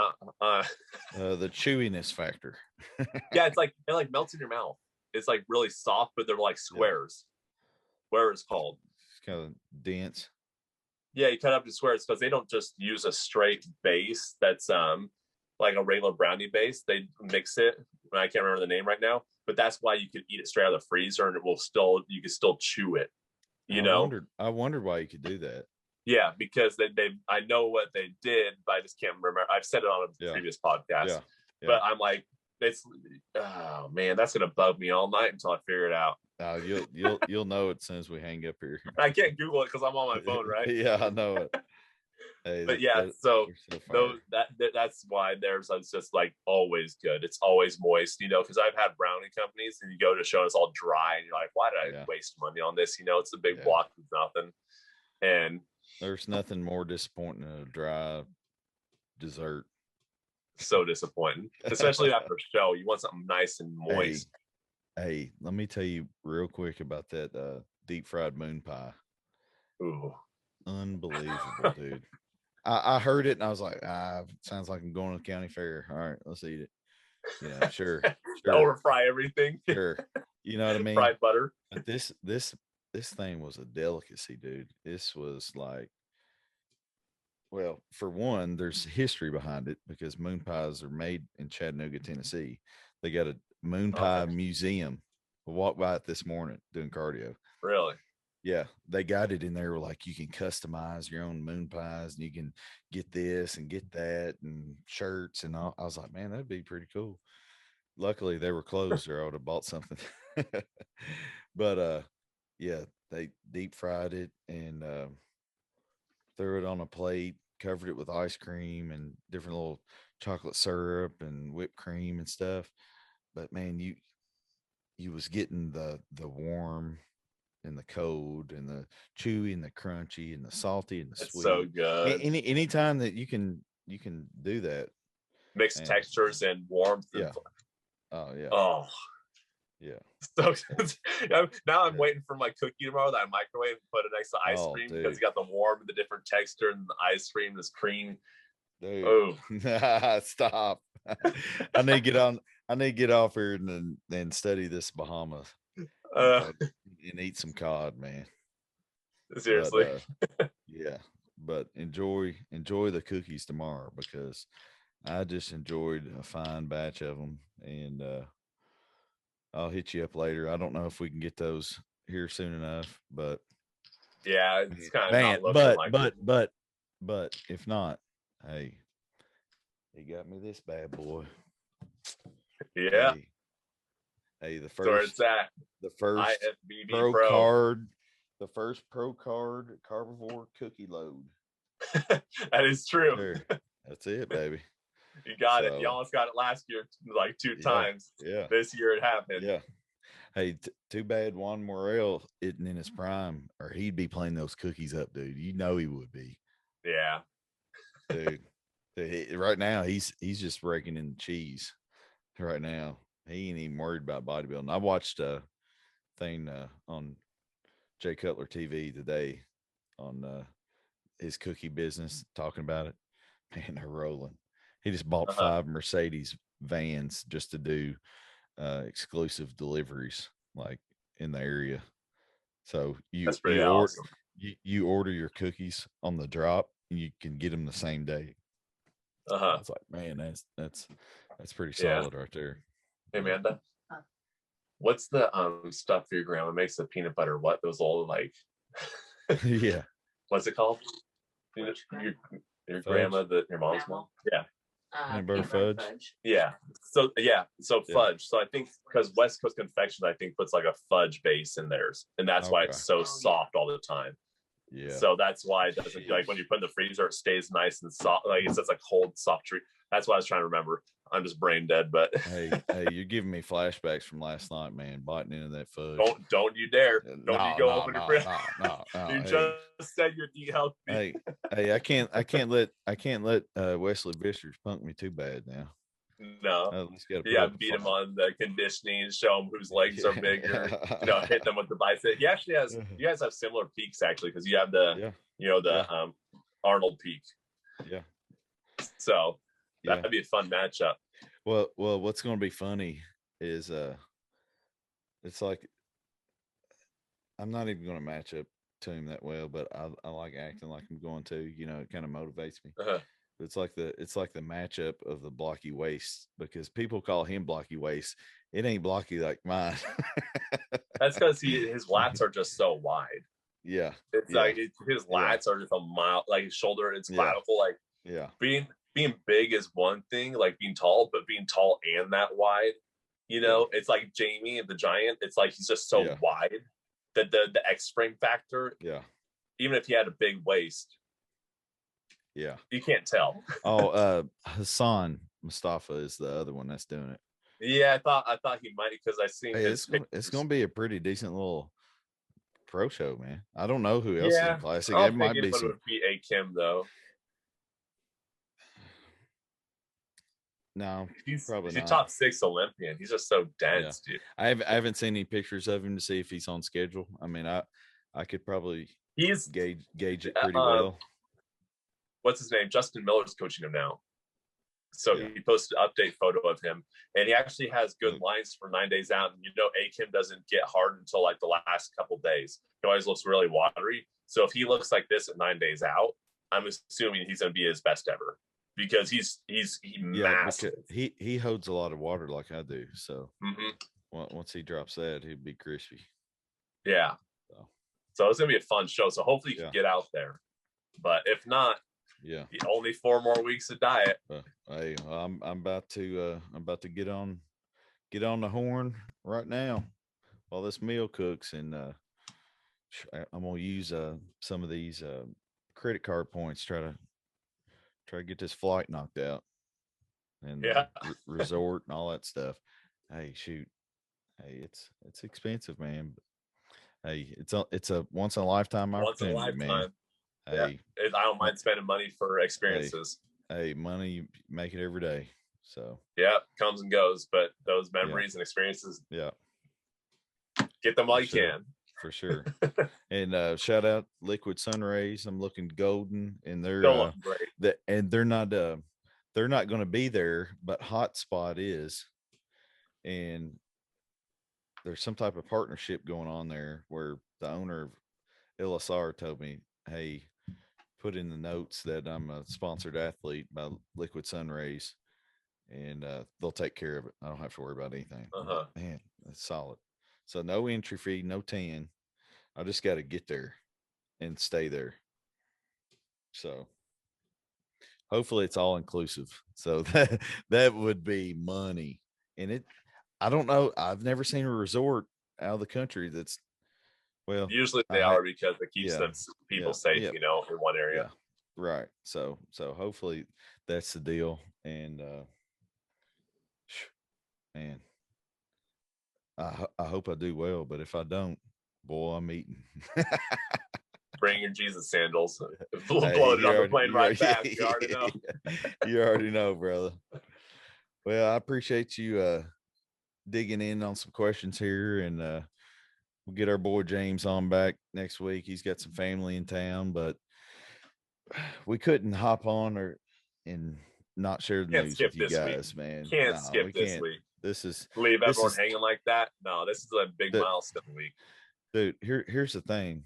the chewiness factor. Yeah, it like melts in your mouth. It's like really soft, but they're like squares. Yeah. Where it's called? It's kind of dense. Yeah, you cut up to squares because they don't just use a straight base that's like a regular brownie base. They mix it. I can't remember the name right now, but that's why you could eat it straight out of the freezer and you can still chew it. I wondered why you could do that. Yeah, because I know what they did, but I just can't remember. I've said it on a previous podcast. Yeah. But I'm like, oh man, that's gonna bug me all night until I figure it out. You'll know it as soon as we hang up here. I can't Google it because I'm on my phone, right? Yeah, I know it. Hey, but yeah, that's why theirs is just like always good. It's always moist, you know, because I've had brownie companies and you go to show and it's all dry and you're like, why did I waste money on this? You know, it's a big block of nothing. And there's nothing more disappointing than a dry dessert. So disappointing, especially after a show. You want something nice and moist. Hey, let me tell you real quick about that deep fried moon pie. Ooh, unbelievable, dude. I heard it and I was like, sounds like I'm going to the county fair. All right, let's eat it. You know, sure. Over fry everything. Sure. You know what I mean? Fried butter. But this thing was a delicacy, dude. This was like, well, for one, there's history behind it because moon pies are made in Chattanooga, Tennessee. They got a moon pie museum. I walked by it this morning doing cardio. Really? Yeah, they got it in there like you can customize your own moon pies and you can get this and get that and shirts and all. I was like, man, that'd be pretty cool. Luckily they were closed or I would have bought something. But yeah, they deep fried it and threw it on a plate, covered it with ice cream and different little chocolate syrup and whipped cream and stuff. But man, you was getting the warm and the cold and the chewy and the crunchy and the salty and the sweet. So good. Anytime that you can do that. Mixed textures and warmth. Yeah. Oh yeah. Oh. Yeah. So now I'm waiting for my cookie tomorrow that I microwave and put it next to ice cream because it's got the warm and the different texture and the ice cream, this cream. Dude. Oh. Stop. I need to get off here and study this Bahamas. And eat some cod, man. Seriously. But, yeah, but enjoy the cookies tomorrow because I just enjoyed a fine batch of them, and I'll hit you up later. I don't know if we can get those here soon enough, but yeah, it's kind of not looking but if not, hey, he got me this bad boy. Yeah. Hey, the first IFBB pro card, the first pro card carnivore cookie load. That is true. Sure. That's it, baby. You got it. You almost got it last year, like 2 times. Yeah. This year it happened. Yeah. Hey, too bad Juan Morel isn't in his prime, or he'd be playing those cookies up, dude. You know he would be. Yeah. Dude. Right now he's just raking in the cheese. Right now. He ain't even worried about bodybuilding. I watched a thing on Jay Cutler TV today on his cookie business talking about it. Man, they're rolling. He just bought 5 Mercedes vans just to do exclusive deliveries like in the area. So that's pretty awesome. You order your cookies on the drop and you can get them the same day. I was like, man, that's pretty solid right there. Hey, Amanda, what's the stuff for your grandma makes the peanut butter? What those old like? Yeah. What's it called? Your grandma, your mom's mom. Yeah. Peanut butter fudge. Yeah. So fudge. So I think because West Coast Confection, I think puts like a fudge base in theirs, and that's why it's so soft all the time. Yeah. So that's why it doesn't like when you put it in the freezer, it stays nice and soft. Like it's like cold, soft treat. That's what I was trying to remember. I'm just brain dead, but hey, you're giving me flashbacks from last night, man. Biting into that fudge. Don't you dare! Don't you go open your fridge? No. You just said you'd eat healthy. Hey, I can't let Wesley Vissers punk me too bad now. No, beat him on the conditioning, show him whose legs are bigger. Hit them with the bicep. He actually has. You guys have similar peaks actually, because you have the Arnold peak. Yeah. So that'd be a fun matchup. Well, what's going to be funny is it's like I'm not even going to match up to him that well, but I like acting like I'm going to. It kind of motivates me. It's like the matchup of the blocky waist, because people call him blocky waist. It ain't blocky like mine. That's because his lats are just so wide. Yeah, it's like his lats are just a mile, like his shoulder, it's clavicle. Like being big is one thing, like being tall, but being tall and that wide, it's like Jamie the Giant. It's like he's just so wide that the X frame factor. Yeah, even if he had a big waist. Yeah, you can't tell. Hassan Mustafa is the other one that's doing it. Yeah, I thought he might, because I seen it's going to be a pretty decent little pro show, man. I don't know who else is in classic. It might be some. Be A Kim though. No, probably not. He's top 6 Olympian. He's just so dense, dude. I haven't seen any pictures of him to see if he's on schedule. I mean, I could probably gauge it pretty well. What's his name? Justin Miller's coaching him now. So he posted an update photo of him, and he actually has good lines for 9 days out. And A Kim doesn't get hard until like the last couple days. He always looks really watery. So if he looks like this at 9 days out, I'm assuming he's going to be his best ever, because he's massive. He holds a lot of water like I do. So once he drops that, he'd be crispy. Yeah. So it's going to be a fun show. So hopefully you can get out there. But if not, only 4 more weeks of diet. Hey, I'm about to get on the horn right now while this meal cooks, and I'm gonna use some of these credit card points, try to get this flight knocked out, and resort and all that stuff. Hey, shoot, hey, it's expensive, man. But, hey, it's a once in a lifetime opportunity, man. Hey, I don't mind spending money for experiences. Hey, money, you make it every day. So comes and goes, but those memories and experiences, get them while you can. For sure. And shout out Liquid Sun Rays. I'm looking golden, and they're great. They're not going to be there, but Hotspot is, and there's some type of partnership going on there where the owner of LSR told me, hey, put in the notes that I'm a sponsored athlete by Liquid Sun Rays, and they'll take care of it. I don't have to worry about anything. Man, that's solid. So no entry fee, no 10. I just got to get there and stay there. So hopefully it's all inclusive. So that would be money. And I don't know. I've never seen a resort out of the country that's, well, usually they are, because it keeps them people safe, in one area. Right. So hopefully that's the deal. And man, I hope I do well, but if I don't, boy, I'm eating. Bring your Jesus sandals. Blow it on the plane right back. You already know. You already know, brother. Well, I appreciate you digging in on some questions here, and we'll get our boy James on back next week. He's got some family in town, but we couldn't hop on and not share the news with you guys, man. Can't skip this week. This is leave everyone hanging like that. No, this is a big milestone week. Dude, here's the thing.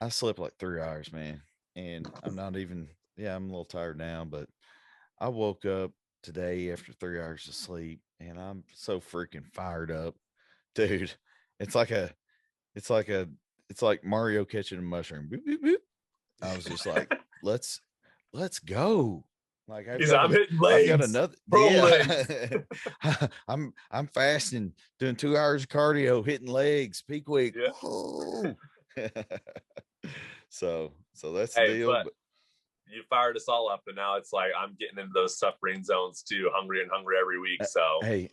I slept like 3 hours, man, and I'm not even yeah, I'm a little tired now, but I woke up today after 3 hours of sleep and I'm so freaking fired up, dude. It's like a, it's like a, it's like Mario catching a mushroom. Boop, boop, boop. I was just like, let's go. Like I'm hitting I've got legs, another, pro yeah. legs. I'm fasting, doing 2 hours of cardio, hitting legs, peak week. Yeah. So that's Hey, the deal. but you fired us all up, and now it's like I'm getting into those suffering zones too, hungry every week. So hey,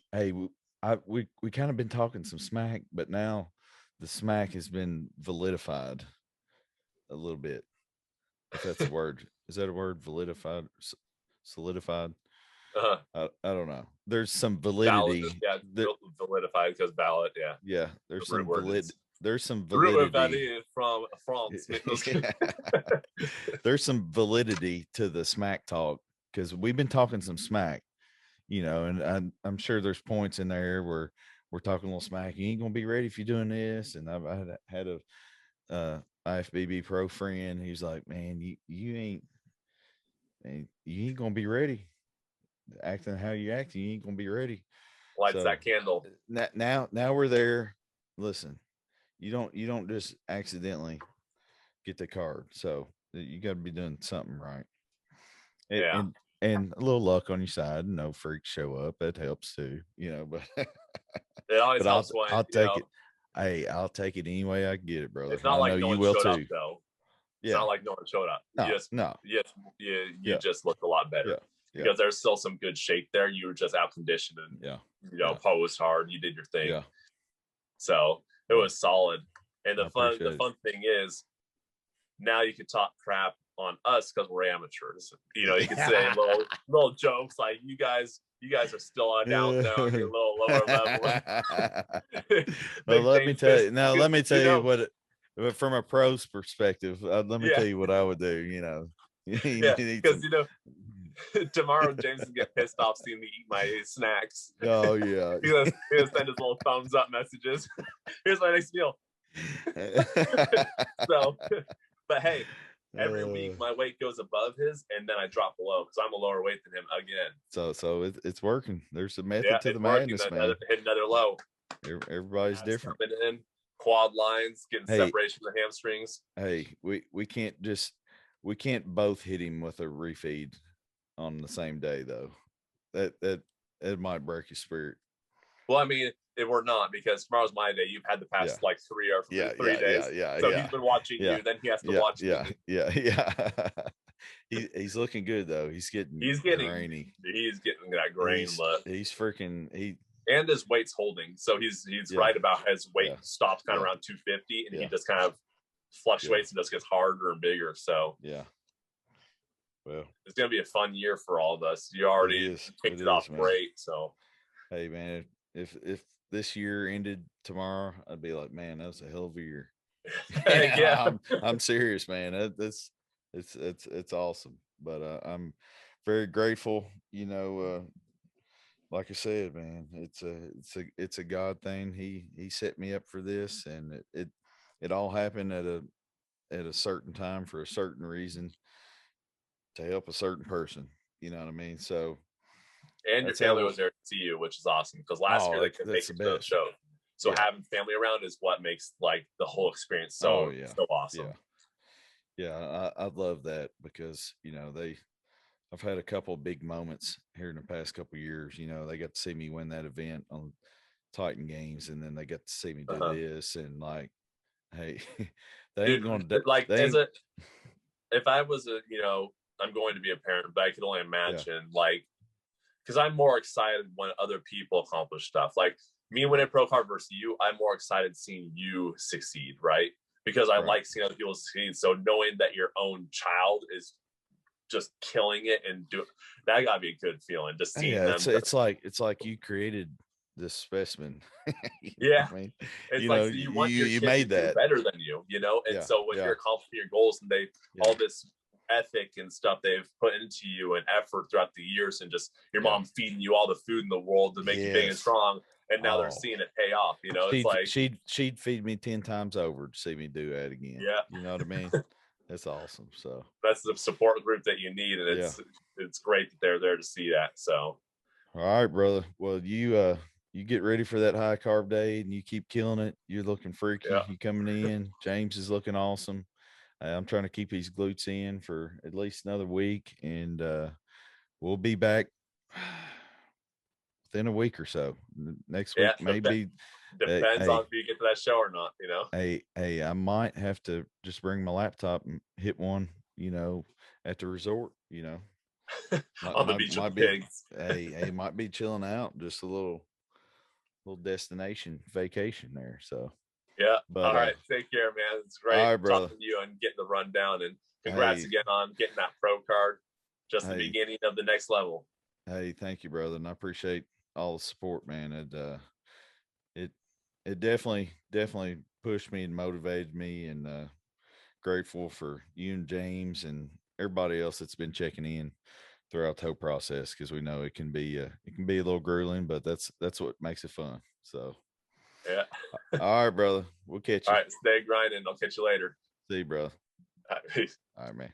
we kind of been talking some smack, but now the smack has been validified a little bit. If that's a word, is that a word? Validified, solidified. I don't know. There's some validity. valid, yeah, validified because valid, yeah, yeah. There's the some words. There's some validity From France. There's some validity to the smack talk because we've been talking some smack, and I'm sure there's points in there where we're talking a little smack. You ain't gonna be ready if you're doing this. And I had a IFBB pro friend. He's like, man, you ain't gonna be ready. Acting how you act, you ain't gonna be ready. Lights that candle. Now we're there. Listen, you don't just accidentally get the card. So you got to be doing something right. And a little luck on your side. No freaks show up. That helps too, but it always helps I'll take it. Hey, I'll take it any way I can get it, brother. It's not like no one showed up though. It's not like no one showed up. You just looked a lot better. Because there's still some good shape there. You were just out conditioned and posed hard. You did your thing. Yeah. So it was solid. And the fun thing is now you can talk crap on us because we're amateurs. You can say little jokes like you guys are still on down you're a little lower level. Well, let me tell you. Now, let me tell you what, from a pro's perspective, let me tell you what I would do. Because tomorrow James will get pissed off seeing me eat my snacks. Oh yeah. He'll send his little thumbs up messages. Here's my next meal. So, but hey, every week my weight goes above his, and then I drop below because I'm a lower weight than him again. So it's working. There's a method to the madness, man. Hit another low. Everybody's different. In quad lines, getting separation of the hamstrings. Hey, we can't both hit him with a refeed on the same day though. That might break your spirit. Well, I mean, if we're not, because tomorrow's my day. You've had the past like 3 days. So he's been watching you, then he has to watch me. Yeah. He's looking good though. He's getting grainy. He's getting that grain look. He's freaking and his weight's holding. So he's right about his weight stops kind of around 250, and he just kind of fluctuates and just gets harder and bigger. So well, it's gonna be a fun year for all of us. You already kicked it off great. So hey man, if this year ended tomorrow, I'd be like, man, that was a hell of a year. I'm serious, man. It's awesome. But I'm very grateful. Like I said, man, it's a God thing. He set me up for this, and it all happened at a certain time for a certain reason to help a certain person. You know what I mean? So, and your family was there to see you, which is awesome because last year they couldn't make it to the show. So having family around is what makes like the whole experience so awesome. I love that because I've had a couple of big moments here in the past couple of years. They got to see me win that event on Titan Games, and then they got to see me do this, and like, hey, they ain't going to like. If I was I'm going to be a parent, but I can only imagine like, because I'm more excited when other people accomplish stuff. Like me winning pro card versus you, I'm more excited seeing you succeed, right? Because I like seeing other people succeed. So knowing that your own child is just killing it and that gotta be a good feeling. Just seeing them. It's like you created this specimen. I mean, it's like you want your kids made to that do better than you, and so when you're accomplishing your goals and all this ethic and stuff they've put into you and effort throughout the years, and just your mom feeding you all the food in the world to make you big and strong, and now they're seeing it pay off. It's like she'd feed me 10 times over to see me do that again. You know what I mean? That's awesome. So that's the support group that you need, and it's great that they're there to see that. So, all right, brother. Well, you get ready for that high carb day, and you keep killing it. You're looking freaky. Yeah. You coming in. James is looking awesome. I'm trying to keep his glutes in for at least another week, and we'll be back within a week or so. Next week, maybe. Depends on if you get to that show or not, you know. Hey, I might have to just bring my laptop and hit one, at the resort, On the beach with pigs. Hey, might be chilling out, just a little destination vacation there. So yeah. But all right, take care, man. It's great talking to you and getting the rundown, and congrats again on getting that pro card. Just the beginning of the next level. Hey, thank you, brother, and I appreciate all the support, man. It definitely pushed me and motivated me, and grateful for you and James and everybody else that's been checking in throughout the whole process, because we know it can be a little grueling, but that's what makes it fun. So yeah. All right, brother. We'll catch you. All right, stay grinding. I'll catch you later. See you, brother. All right, peace. All right, man.